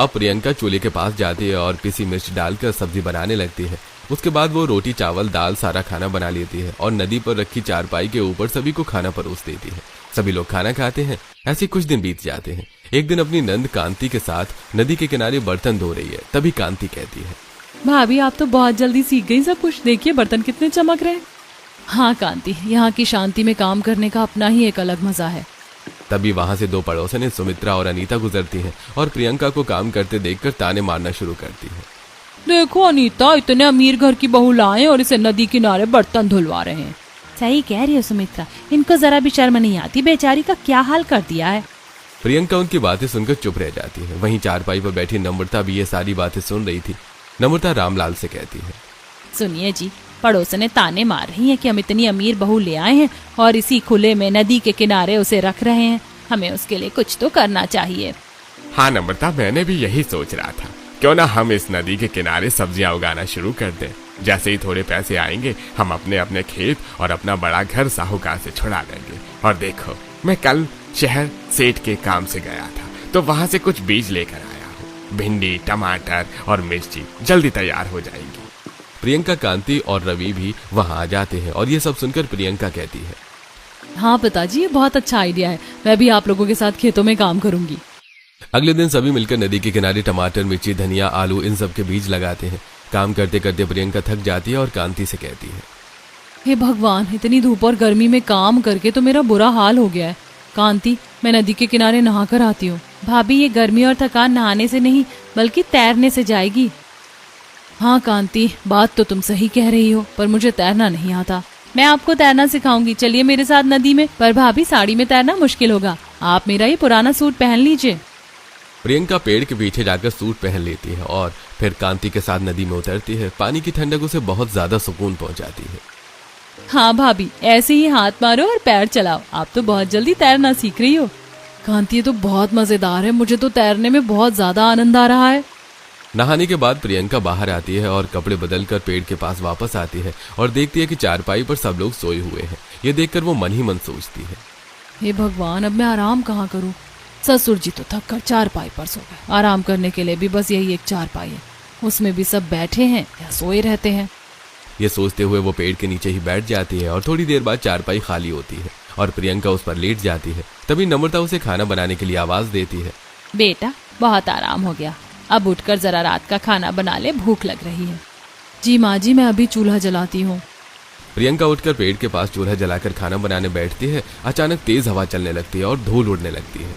अब प्रियंका चूल्हे के पास जाती है और पिसी मिर्च डालकर सब्जी बनाने लगती है। उसके बाद वो रोटी चावल दाल सारा खाना बना लेती है और नदी पर रखी चारपाई के ऊपर सभी को खाना परोस देती है। सभी लोग खाना खाते हैं। ऐसे कुछ दिन बीत जाते हैं। एक दिन अपनी नंद कांति के साथ नदी के किनारे बर्तन धो रही है। तभी कांति कहती है, भाभी आप तो बहुत जल्दी सीख गई सब कुछ, देखिए बर्तन कितने चमक रहे हैं। हाँ कांति, यहाँ की शांति में काम करने का अपना ही एक अलग मजा है। तभी वहां से दो पड़ोसनें सुमित्रा और अनीता गुजरती हैं और प्रियंका को काम करते देखकर ताने मारना शुरू करती है। देखो अनीता, इतने अमीर घर की बहू लाए और इसे नदी किनारे बर्तन धुलवा रहे हैं। सही कह रही हो सुमित्रा, इनको जरा भी शर्म नहीं आती, बेचारी का क्या हाल कर दिया है। प्रियंका उनकी बातें सुनकर चुप रह जाती है। वहीं चारपाई पर बैठी नम्रता भी ये सारी बातें सुन रही थी। नम्रता रामलाल से कहती है, सुनिए जी, पड़ोसने ताने मार रही हैं कि हम इतनी अमीर बहू ले आए हैं और इसी खुले में नदी के किनारे उसे रख रहे हैं। हमें उसके लिए कुछ तो करना चाहिए। हाँ नम्रता, मैंने भी यही सोच रहा था, क्यों ना हम इस नदी के किनारे सब्जियां उगाना शुरू कर दें। जैसे ही थोड़े पैसे आएंगे हम अपने अपने खेत और अपना बड़ा घर साहूकार से छुड़ा लेंगे। और देखो, मैं कल शहर सेठ के काम से गया था तो वहां से कुछ बीज लेकर आया हूँ। भिंडी, टमाटर और मिर्ची जल्दी तैयार हो जाएंगी। प्रियंका, कांति और रवि भी वहां आ जाते हैं और ये सब सुनकर प्रियंका कहती है, हाँ पिताजी, ये बहुत अच्छा आइडिया है, मैं भी आप लोगों के साथ खेतों में काम करूंगी। अगले दिन सभी मिलकर नदी के किनारे टमाटर, मिर्ची, धनिया, आलू इन सब के बीज लगाते हैं। काम करते करते प्रियंका थक जाती है और कांति से कहती है, हे भगवान, इतनी धूप और गर्मी में काम करके तो मेरा बुरा हाल हो गया है। कांति, मैं नदी के किनारे नहा कर आती हूँ। भाभी, ये गर्मी और थकान नहाने से नहीं बल्कि तैरने से जाएगी। हाँ कांति, बात तो तुम सही कह रही हो, पर मुझे तैरना नहीं आता। मैं आपको तैरना सिखाऊंगी, चलिए मेरे साथ नदी में। पर भाभी, साड़ी में तैरना मुश्किल होगा, आप मेरा ये पुराना सूट पहन लीजिए। प्रियंका पेड़ के पीछे जाकर सूट पहन लेती है और फिर कांति के साथ नदी में उतरती है। पानी की ठंडक उसे बहुत ज्यादा सुकून पहुंचाती है। हाँ भाभी, ऐसे ही हाथ मारो और पैर चलाओ, आप तो बहुत जल्दी तैरना सीख रही हो। कांति, ये तो बहुत मजेदार है, मुझे तो तैरने में बहुत ज्यादा आनंद आ रहा है। नहाने के बाद प्रियंका बाहर आती है और कपड़े बदलकर पेड़ के पास वापस आती है और देखती है कि चारपाई पर सब लोग सोए हुए हैं। ये देखकर वो मन ही मन सोचती है, हे भगवान, अब मैं आराम कहाँ करूँ? ससुर जी तो थक कर चारपाई पर सो गए। आराम करने के लिए भी बस यही एक चारपाई है, उसमें भी सब बैठे हैं या सोए रहते हैं। ये सोचते हुए वो पेड़ के नीचे ही बैठ जाती है और थोड़ी देर बाद चारपाई खाली होती है और प्रियंका उस पर लेट जाती है। तभी नम्रता उसे खाना बनाने के लिए आवाज देती है, बेटा, बहुत आराम हो गया, अब उठकर जरा रात का खाना बना ले, भूख लग रही है। जी माँ जी, मैं अभी चूल्हा जलाती हूँ। प्रियंका उठकर पेड़ के पास चूल्हा जलाकर खाना बनाने बैठती है। अचानक तेज हवा चलने लगती है और धूल उड़ने लगती है।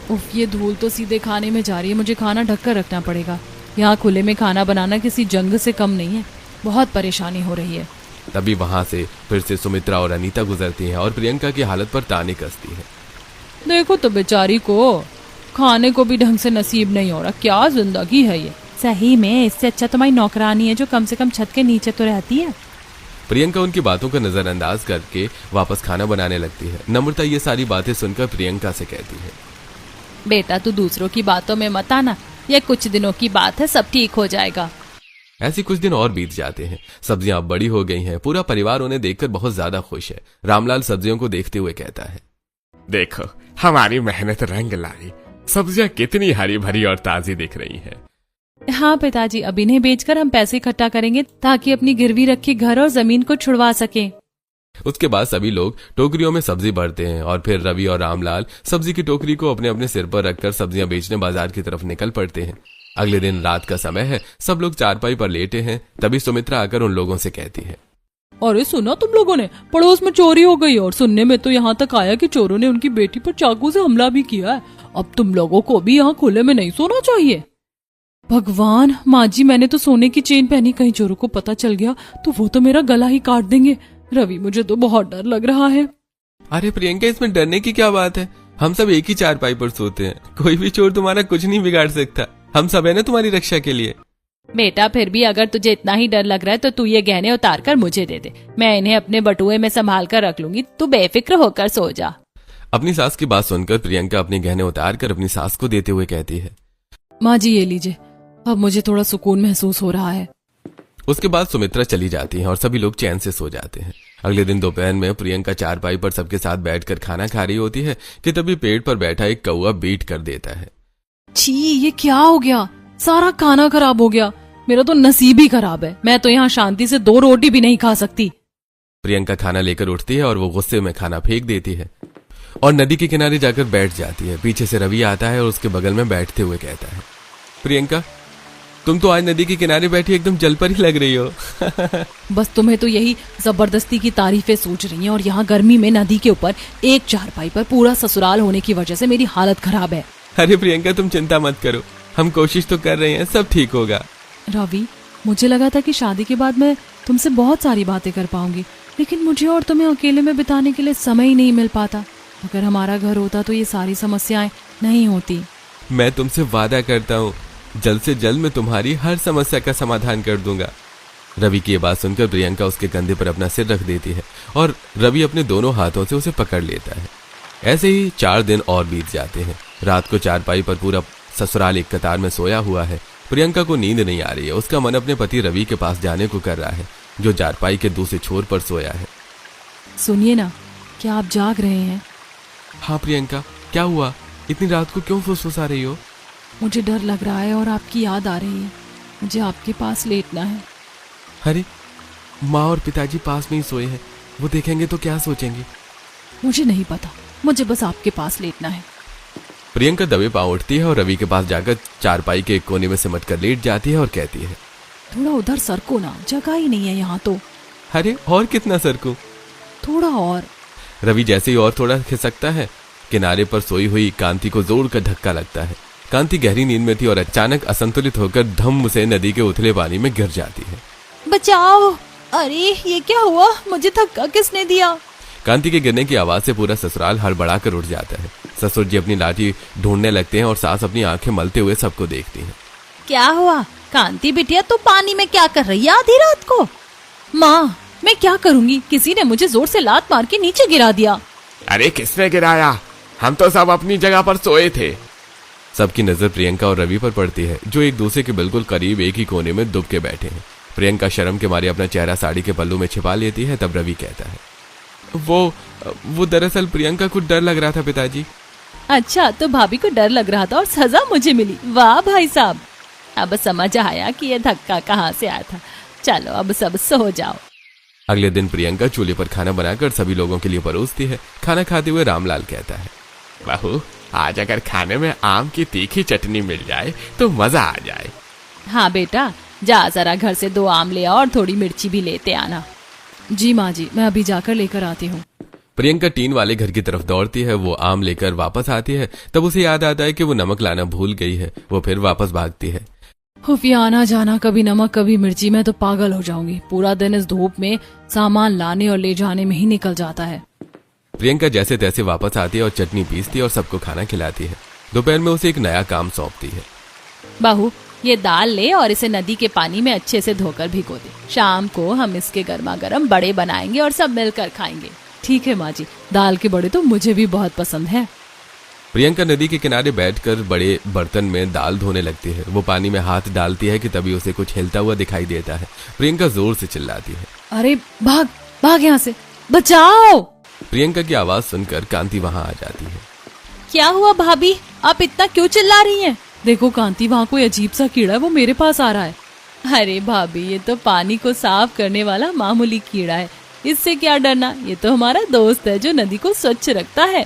उफ, ये धूल तो सीधे खाने में जा रही है। मुझे खाना ढककर रखना पड़ेगा। यहाँ खुले में खाना बनाना किसी जंग से कम नहीं है। बहुत परेशानी हो रही है। तभी वहां से फिर से सुमित्रा और अनीता गुजरती हैं और प्रियंका की हालत पर ताने कसती है। देखो तो बेचारी को खाने को भी ढंग से नसीब नहीं हो रहा। क्या जिंदगी है ये। सही में इससे अच्छा तुम्हारी नौकरानी है जो कम से कम छत के नीचे तो रहती है। प्रियंका उनकी बातों का नजरअंदाज करके वापस खाना बनाने लगती है। नम्रता ये सारी बातें सुनकर प्रियंका से कहती है, बेटा तू दूसरों की बातों में मत आना। ये कुछ दिनों की बात है, सब ठीक हो जाएगा। ऐसी कुछ दिन और बीत जाते हैं। सब्जियां अब बड़ी हो गई हैं। पूरा परिवार उन्हें देखकर बहुत ज्यादा खुश है। रामलाल सब्जियों को देखते हुए कहता है, देखो हमारी मेहनत रंग लाई। सब्जियां कितनी हरी भरी और ताजी दिख रही हैं। हाँ पिताजी, अब इन्हें बेचकर हम पैसे इकट्ठा करेंगे ताकि अपनी गिरवी रखी घर और जमीन को छुड़वा सके। उसके बाद सभी लोग टोकरियों में सब्जी भरते हैं और फिर रवि और रामलाल सब्जी की टोकरी को अपने अपने सिर पर रखकर सब्जियां बेचने बाजार की तरफ निकल पड़ते हैं। अगले दिन रात का समय है। सब लोग चारपाई पर लेटे हैं। तभी सुमित्रा आकर उन लोगों से कहती है, अरे सुना तुम लोगों ने, पड़ोस में चोरी हो गई। और सुनने में तो यहाँ तक आया कि चोरों ने उनकी बेटी पर चाकू से हमला भी किया है। अब तुम लोगों को भी यहाँ खुले में नहीं सोना चाहिए। भगवान, माँ जी मैंने तो सोने की चेन पहनी, कहीं चोरों को पता चल गया तो वो तो मेरा गला ही काट देंगे। रवि, मुझे तो बहुत डर लग रहा है। अरे प्रियंका, इसमें डरने की क्या बात है। हम सब एक ही चारपाई पर सोते हैं। कोई भी चोर तुम्हारा कुछ नहीं बिगाड़ सकता। हम सब है ना तुम्हारी रक्षा के लिए। बेटा फिर भी अगर तुझे इतना ही डर लग रहा है तो तू ये गहने उतार कर मुझे दे दे। मैं इन्हें अपने बटुए में संभाल कर रख लूंगी। तू बेफिक्र होकर सो जा। अपनी सास की बात सुनकर प्रियंका अपने गहने उतार कर अपनी सास को देते हुए कहती है, माँ जी ये लीजिए, अब मुझे थोड़ा सुकून महसूस हो रहा है। उसके बाद सुमित्रा चली जाती है और सभी लोग चैन से सो जाते हैं। अगले दिन दोपहर में प्रियंका चारपाई पर सबके साथ बैठकर खाना खा रही होती है कि तभी पेड़ पर बैठा एक कौवा बीट कर देता है। छी, ये क्या हो गया। सारा खाना खराब हो गया। मेरा तो नसीब ही खराब है। मैं तो यहाँ शांति से 2 रोटी भी नहीं खा सकती। प्रियंका खाना लेकर उठती है और वो गुस्से में खाना फेंक देती है और नदी के किनारे जाकर बैठ जाती है। पीछे से रवि आता है और उसके बगल में बैठते हुए कहता है, प्रियंका, तुम तो आज नदी के किनारे बैठी एकदम जल पर ही लग रही हो। बस तुम्हें तो यही जबरदस्ती की तारीफें सूझ रही हैं और यहाँ गर्मी में नदी के ऊपर एक चारपाई पर पूरा ससुराल होने की वजह से मेरी हालत खराब है। अरे प्रियंका, तुम चिंता मत करो, हम कोशिश तो कर रहे हैं, सब ठीक होगा। रवि, मुझे लगा था कि शादी के बाद मैं तुमसे बहुत सारी बातें कर पाऊंगी, लेकिन मुझे और तुम्हें अकेले में बिताने के लिए समय ही नहीं मिल पाता। अगर हमारा घर होता तो ये सारी समस्याएं नहीं होती। मैं तुमसे वादा करता हूँ, जल्द से जल्द मैं तुम्हारी हर समस्या का समाधान कर दूंगा। रवि की ये बात सुनकर प्रियंका उसके कंधे पर अपना सिर रख देती है और रवि अपने दोनों हाथों से उसे पकड़ लेता है। ऐसे ही 4 दिन और बीत जाते हैं। रात को चारपाई पर पूरा ससुराल एक कतार में सोया हुआ है। प्रियंका को नींद नहीं आ रही है। उसका मन अपने पति रवि के पास जाने को कर रहा है, जो चारपाई के दूसरे छोर पर सोया है। सुनिए ना, क्या आप जाग रहे हैं? हाँ प्रियंका, क्या हुआ? इतनी रात को क्यों फुसफुसा रही हो? मुझे डर लग रहा है और आपकी याद आ रही है। मुझे आपके पास लेटना है। अरे, माँ और पिताजी पास में ही सोए हैं, वो देखेंगे तो क्या सोचेंगे? मुझे नहीं पता, मुझे बस आपके पास लेटना है। प्रियंका दबे पांव उठती है और रवि के पास जाकर चारपाई के एक कोने में सिमट कर लेट जाती है और कहती है, थोड़ा उधर सरको ना, जगह ही नहीं है यहाँ तो। अरे और कितना सरकूं? थोड़ा और। रवि जैसे ही और थोड़ा खिसकता है, किनारे पर सोई हुई कांति को जोर का धक्का लगता है। कांति गहरी नींद में थी और अचानक असंतुलित होकर धम्म से नदी के उथले पानी में गिर जाती है। बचाओ! अरे ये क्या हुआ? मुझे धक्का किसने दिया? कांति के गिरने की आवाज से पूरा ससुराल हड़बड़ा कर उठ जाता है। ससुर जी अपनी लाठी ढूंढने लगते हैं और सास अपनी आंखें मलते हुए सबको देखती हैं। क्या हुआ? कांति बिटिया, तू पानी में क्या कर रही है आधी रात को? माँ, मैं क्या करूँगी, किसी ने मुझे जोर से लात मार के नीचे गिरा दिया। अरे किसने गिराया? हम तो सब अपनी जगह पर सोए थे। सबकी नजर प्रियंका और रवि पर पड़ती है, जो एक दूसरे के बिल्कुल करीब एक ही कोने में दुब के बैठे हैं। प्रियंका शर्म के मारे अपना चेहरा साड़ी के पल्लू में छिपा लेती है। तब रवि कहता है, वो दरअसल प्रियंका को डर लग रहा था पिताजी। अच्छा, तो भाभी को डर लग रहा था और सजा मुझे मिली। वाह भाई साहब, अब समझ आया कि ये धक्का कहाँ से आया था। चलो अब सब सो जाओ। अगले दिन प्रियंका चूल्हे पर खाना बनाकर सभी लोगों के लिए परोसती है। खाना खाते हुए रामलाल कहता है, बहू, आज अगर खाने में आम की तीखी चटनी मिल जाए तो मजा आ जाए। हाँ बेटा, जा जरा घर से 2 आम ले आओ और थोड़ी मिर्ची भी लेते आना। जी माँ जी, मैं अभी जाकर लेकर आती हूँ। प्रियंका टीन वाले घर की तरफ दौड़ती है। वो आम लेकर वापस आती है। तब उसे याद आता है कि वो नमक लाना भूल गई है। वो फिर वापस भागती है। खुफिया आना जाना, कभी नमक कभी मिर्ची, मैं तो पागल हो जाऊंगी। पूरा दिन इस धूप में सामान लाने और ले जाने में ही निकल जाता है। प्रियंका जैसे तैसे वापस आती है और चटनी पीसती है और सबको खाना खिलाती है। दोपहर में उसे एक नया काम सौंपती है। बहू, ये दाल ले और इसे नदी के पानी में अच्छे से धोकर भिगो दे। शाम को हम इसके गर्मा गर्म बड़े बनाएंगे और सब मिलकर खाएंगे। ठीक है माँ जी, दाल के बड़े तो मुझे भी बहुत पसंद है। प्रियंका नदी के किनारे बैठकर बड़े बर्तन में दाल धोने लगती है। वो पानी में हाथ डालती है कि तभी उसे कुछ हिलता हुआ दिखाई देता है। प्रियंका जोर से चिल्लाती है, अरे भाग भाग यहाँ से, बचाओ। प्रियंका की आवाज सुनकर कांति वहां आ जाती है। क्या हुआ भाभी, आप इतना क्यों चिल्ला रही हैं? देखो कांति, वहाँ कोई अजीब सा कीड़ा है, वो मेरे पास आ रहा है। अरे भाभी, ये तो पानी को साफ करने वाला मामूली कीड़ा है, इससे क्या डरना। ये तो हमारा दोस्त है जो नदी को स्वच्छ रखता है।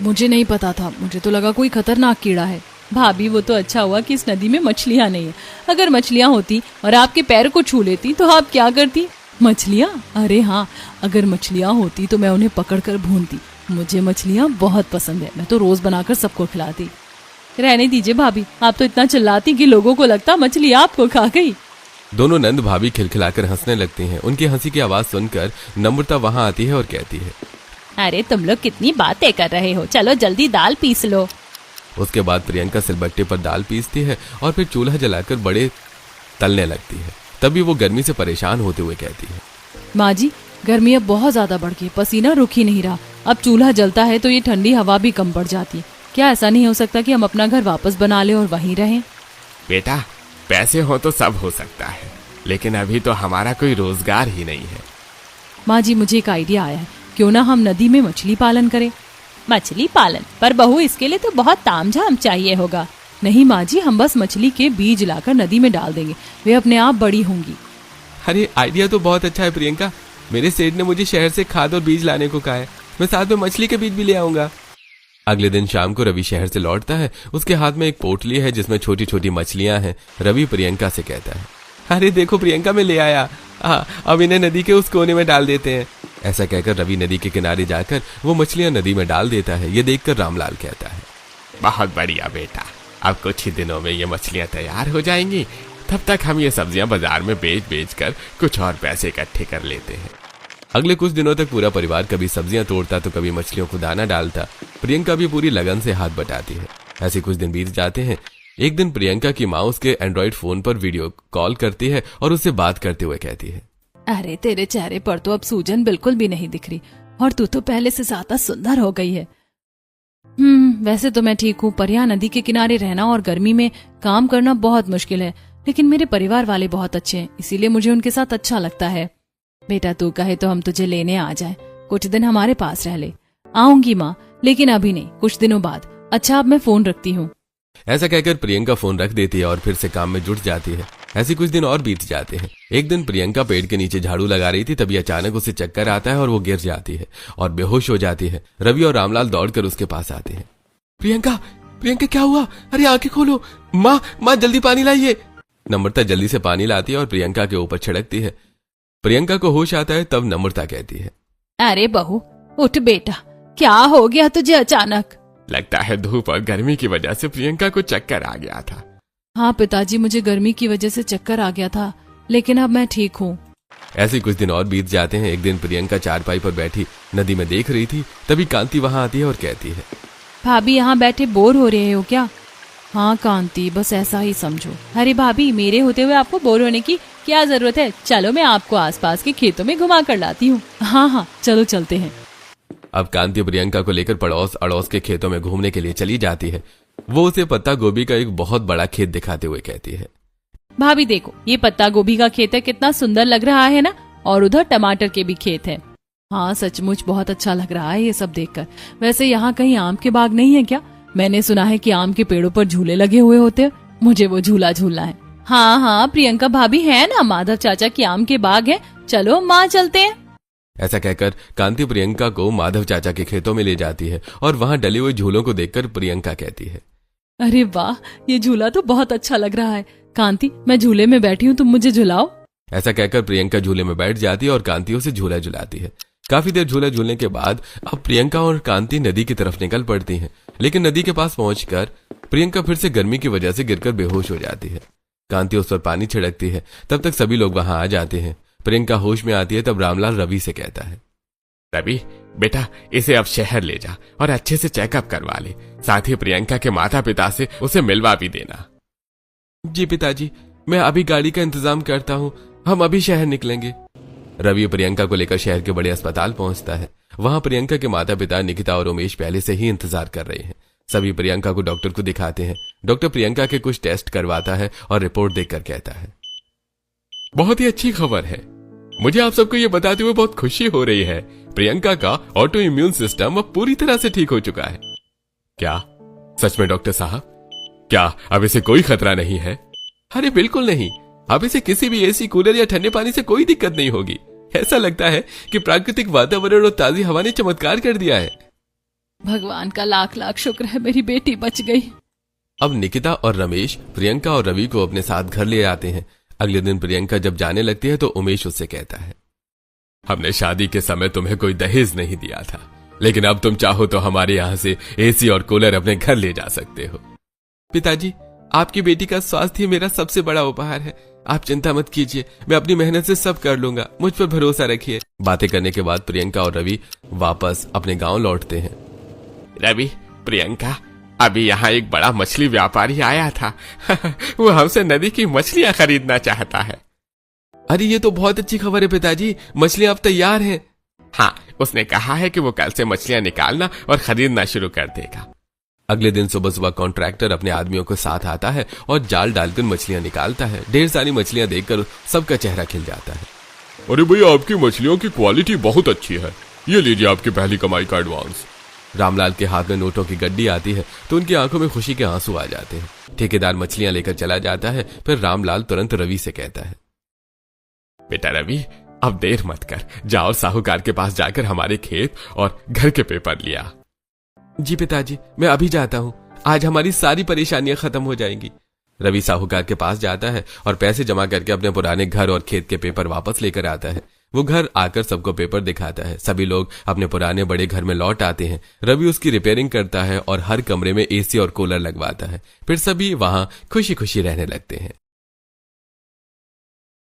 मुझे नहीं पता था, मुझे तो लगा कोई खतरनाक कीड़ा है। भाभी, वो तो अच्छा हुआ कि इस नदी में मछलियाँ नहीं है। अगर मछलियाँ होती और आपके पैर को छू लेती तो आप क्या करती? मछलियाँ? अरे हाँ, अगर मछलियाँ होती तो मैं उन्हें पकड़कर भूनती। मुझे मछलियाँ बहुत पसंद है, मैं तो रोज बनाकर सबको खिलाती। रहने दीजिए भाभी, आप तो इतना चिल्लाती कि लोगों को लगता मछली आपको खा गई। दोनों नंद भाभी खिलखिलाकर हंसने लगती हैं। उनकी हंसी की आवाज सुनकर नम्रता वहां आती है और कहती है, अरे तुम लोग कितनी बातें कर रहे हो, चलो जल्दी दाल पीस लो। उसके बाद प्रियंका सिलबट्टे पर दाल पीसती है और फिर चूल्हा जलाकर बड़े तलने लगती है। तभी वो गर्मी से परेशान होते हुए कहती है, माँ जी, गर्मी अब बहुत ज्यादा बढ़ गई, पसीना रुक ही नहीं रहा। अब चूल्हा जलता है तो ये ठंडी हवा भी कम पड़ जाती है। क्या ऐसा नहीं हो सकता कि हम अपना घर वापस बना ले और वहीं रहें? बेटा, पैसे हो तो सब हो सकता है, लेकिन अभी तो हमारा कोई रोजगार ही नहीं है। माँ जी, मुझे एक आइडिया आया है, क्यों ना हम नदी में मछली पालन करें। मछली पालन? पर बहू, इसके लिए तो बहुत तामझाम चाहिए होगा। नहीं माँ जी, हम बस मछली के बीज लाकर नदी में डाल देंगे, वे अपने आप बड़ी होंगी। अरे आइडिया तो बहुत अच्छा है प्रियंका। मेरे सेठ ने मुझे शहर से खाद और बीज लाने को कहा है, मैं साथ में मछली के बीज भी ले आऊंगा। अगले दिन शाम को रवि शहर से लौटता है। उसके हाथ में एक पोटली है जिसमें छोटी छोटी मछलियां हैं। रवि प्रियंका से कहता है, अरे देखो प्रियंका, मैं ले आया। अब इन्हें नदी के उस कोने में डाल देते हैं। ऐसा कहकर रवि नदी के किनारे जाकर वो मछलियां नदी में डाल देता है। ये देखकर रामलाल कहता है, बहुत बढ़िया बेटा, अब कुछ ही दिनों में ये मछलियां तैयार हो जाएंगी। तब तक हम ये सब्जियां बाजार में बेच कर कुछ और पैसे इकट्ठे कर लेते हैं। अगले कुछ दिनों तक पूरा परिवार कभी सब्जियां तोड़ता तो कभी मछलियों को दाना डालता। प्रियंका भी पूरी लगन से हाथ बटाती है। ऐसे कुछ दिन बीत जाते हैं। एक दिन प्रियंका की माँ उसके एंड्रॉइड फोन पर वीडियो कॉल करती है और उससे बात करते हुए कहती है, अरे तेरे चेहरे पर तो अब सूजन बिल्कुल भी नहीं दिख रही और तू तो पहले से ज्यादा सुंदर हो गई है। वैसे तो मैं ठीक हूँ, पर यहाँ नदी के किनारे रहना और गर्मी में काम करना बहुत मुश्किल है, लेकिन मेरे परिवार वाले बहुत अच्छे हैं, इसीलिए मुझे उनके साथ अच्छा लगता है। बेटा, तू कहे तो हम तुझे लेने आ जाएं, कुछ दिन हमारे पास रह ले। आऊंगी माँ, लेकिन अभी नहीं, कुछ दिनों बाद। अच्छा, अब मैं फोन रखती हूँ। ऐसा कहकर प्रियंका फोन रख देती है और फिर से काम में जुट जाती है। ऐसे कुछ दिन और बीत जाते हैं। एक दिन प्रियंका पेड़ के नीचे झाड़ू लगा रही थी, तभी अचानक उसे चक्कर आता है और वो गिर जाती है और बेहोश हो जाती है। रवि और रामलाल दौड़कर उसके पास आते हैं। प्रियंका, प्रियंका क्या हुआ? अरे आंखें खोलो, माँ जल्दी पानी लाइए। नम्रता जल्दी से पानी लाती है और प्रियंका के ऊपर छिड़कती है। प्रियंका को होश आता है, तब नम्रता कहती है, अरे बहू, उठ बेटा, क्या हो गया तुझे अचानक? लगता है धूप और गर्मी की वजह से प्रियंका को चक्कर आ गया था। हाँ पिताजी, मुझे गर्मी की वजह से चक्कर आ गया था, लेकिन अब मैं ठीक हूँ। ऐसे कुछ दिन और बीत जाते हैं। एक दिन प्रियंका चारपाई पर बैठी नदी में देख रही थी, तभी कांति वहां आती है और कहती है, भाभी यहाँ बैठे बोर हो रहे हो क्या? हाँ कांति, बस ऐसा ही समझो। अरे भाभी, मेरे होते हुए आपको बोर होने की क्या जरूरत है? चलो मैं आपको आसपास के खेतों में घुमा कर लाती हूँ। हाँ, चलो चलते हैं। अब कांति प्रियंका को लेकर पड़ोस अड़ोस के खेतों में घूमने के लिए चली जाती है। वो उसे पत्ता गोभी का एक बहुत बड़ा खेत दिखाते हुए कहती है, भाभी देखो, ये पत्ता गोभी का खेत है, कितना सुंदर लग रहा है ना? और उधर टमाटर के भी खेत है। हाँ, सचमुच बहुत अच्छा लग रहा है ये सब देखकर। वैसे यहाँ कहीं आम के बाग नहीं है क्या? मैंने सुना है कि आम के पेड़ों पर झूले लगे हुए होते हैं, मुझे वो झूला झूलना है। हाँ, प्रियंका भाभी है ना, माधव चाचा के आम के बाग है, चलो माँ चलते हैं। ऐसा कहकर कांति प्रियंका को माधव चाचा के खेतों में ले जाती है और वहां डले हुए झूलों को देखकर प्रियंका कहती है, अरे वाह, ये झूला तो बहुत अच्छा लग रहा है। कांति, मैं झूले में बैठी हूँ, तुम मुझे झुलाओ। ऐसा कहकर प्रियंका झूले में बैठ जाती है और कांति उसे झूला झुलाती है। काफी देर झूला झूलने के बाद अब प्रियंका और कांति नदी की तरफ निकल पड़ती हैं, लेकिन नदी के पास पहुंचकर प्रियंका फिर से गर्मी की वजह से गिरकर बेहोश हो जाती है। कांति उस पर पानी छिड़कती है, तब तक सभी लोग वहां आ जाते हैं। प्रियंका होश में आती है तब रामलाल रवि से कहता है, रवि बेटा, इसे अब शहर ले जा और अच्छे से चेकअप करवा ले। साथ ही प्रियंका के माता पिता से उसे मिलवा भी देना। जी पिताजी, मैं अभी गाड़ी का इंतजाम करता हूँ, हम अभी शहर निकलेंगे। रवि प्रियंका को लेकर शहर के बड़े अस्पताल पहुंचता है। वहां प्रियंका के माता पिता निकिता और उमेश पहले से ही इंतजार कर रहे हैं। सभी प्रियंका को डॉक्टर को दिखाते हैं। डॉक्टर प्रियंका के कुछ टेस्ट करवाता है और रिपोर्ट देखकर कहता है, बहुत ही अच्छी खबर है। मुझे आप सबको ये बताते हुए बहुत खुशी हो रही है। प्रियंका का ऑटो इम्यून सिस्टम अब पूरी तरह से ठीक हो चुका है। क्या सच में डॉक्टर साहब? क्या अब इसे कोई खतरा नहीं है? अरे बिल्कुल नहीं, अब इसे किसी भी एसी, कूलर या ठंडे पानी से कोई दिक्कत नहीं होगी। ऐसा लगता है कि प्राकृतिक वातावरण और ताजी हवा ने चमत्कार कर दिया है। भगवान का लाख लाख शुक्र है, मेरी बेटी बच गई। अब निकिता और रमेश प्रियंका और रवि को अपने साथ घर ले आते हैं। अगले दिन प्रियंका जब जाने लगती है तो उमेश उससे कहता है, हमने शादी के समय तुम्हें कोई दहेज नहीं दिया था, लेकिन अब तुम चाहो तो हमारे यहाँ से एसी और कूलर अपने घर ले जा सकते हो। पिताजी, आपकी बेटी का स्वास्थ्य मेरा सबसे बड़ा उपहार है। आप चिंता मत कीजिए, मैं अपनी मेहनत से सब कर लूंगा, मुझ पर भरोसा रखिए। बातें करने के बाद प्रियंका और रवि वापस अपने गांव लौटते हैं। रवि, प्रियंका, अभी यहाँ एक बड़ा मछली व्यापारी आया था। वो हमसे नदी की मछलियां खरीदना चाहता है। अरे ये तो बहुत अच्छी खबर है पिताजी, मछलियां अब तैयार हैं। हाँ, उसने कहा है कि वो कल से मछलियां निकालना और खरीदना शुरू कर देगा। अगले दिन सुबह सुबह कॉन्ट्रैक्टर अपने आदमियों के साथ आता है और जाल डालकर मछलियां निकालता है। ढेर सारी मछलियां देखकर सबका चेहरा खिल जाता है। अरे भैया, आपकी मछलियों की क्वालिटी बहुत अच्छी है, ये लीजिए आपकी पहली कमाई का एडवांस। रामलाल के हाथ में नोटों की गड्डी आती है तो उनकी आंखों में खुशी के आंसू आ जाते हैं। ठेकेदार मछलियां लेकर चला जाता है। फिर रामलाल तुरंत रवि से कहता है, बेटा रवि, अब देर मत कर, जाओ साहूकार के पास जाकर हमारे खेत और घर के पेपर लिया। जी पिताजी, मैं अभी जाता हूँ, आज हमारी सारी परेशानियां खत्म हो जाएंगी। रवि साहूकार के पास जाता है और पैसे जमा करके अपने पुराने घर और खेत के पेपर वापस लेकर आता है। वो घर आकर सबको पेपर दिखाता है। सभी लोग अपने पुराने बड़े घर में लौट आते हैं। रवि उसकी रिपेयरिंग करता है और हर कमरे में एसी और कूलर लगवाता है। फिर सभी वहां खुशी खुशी रहने लगते हैं।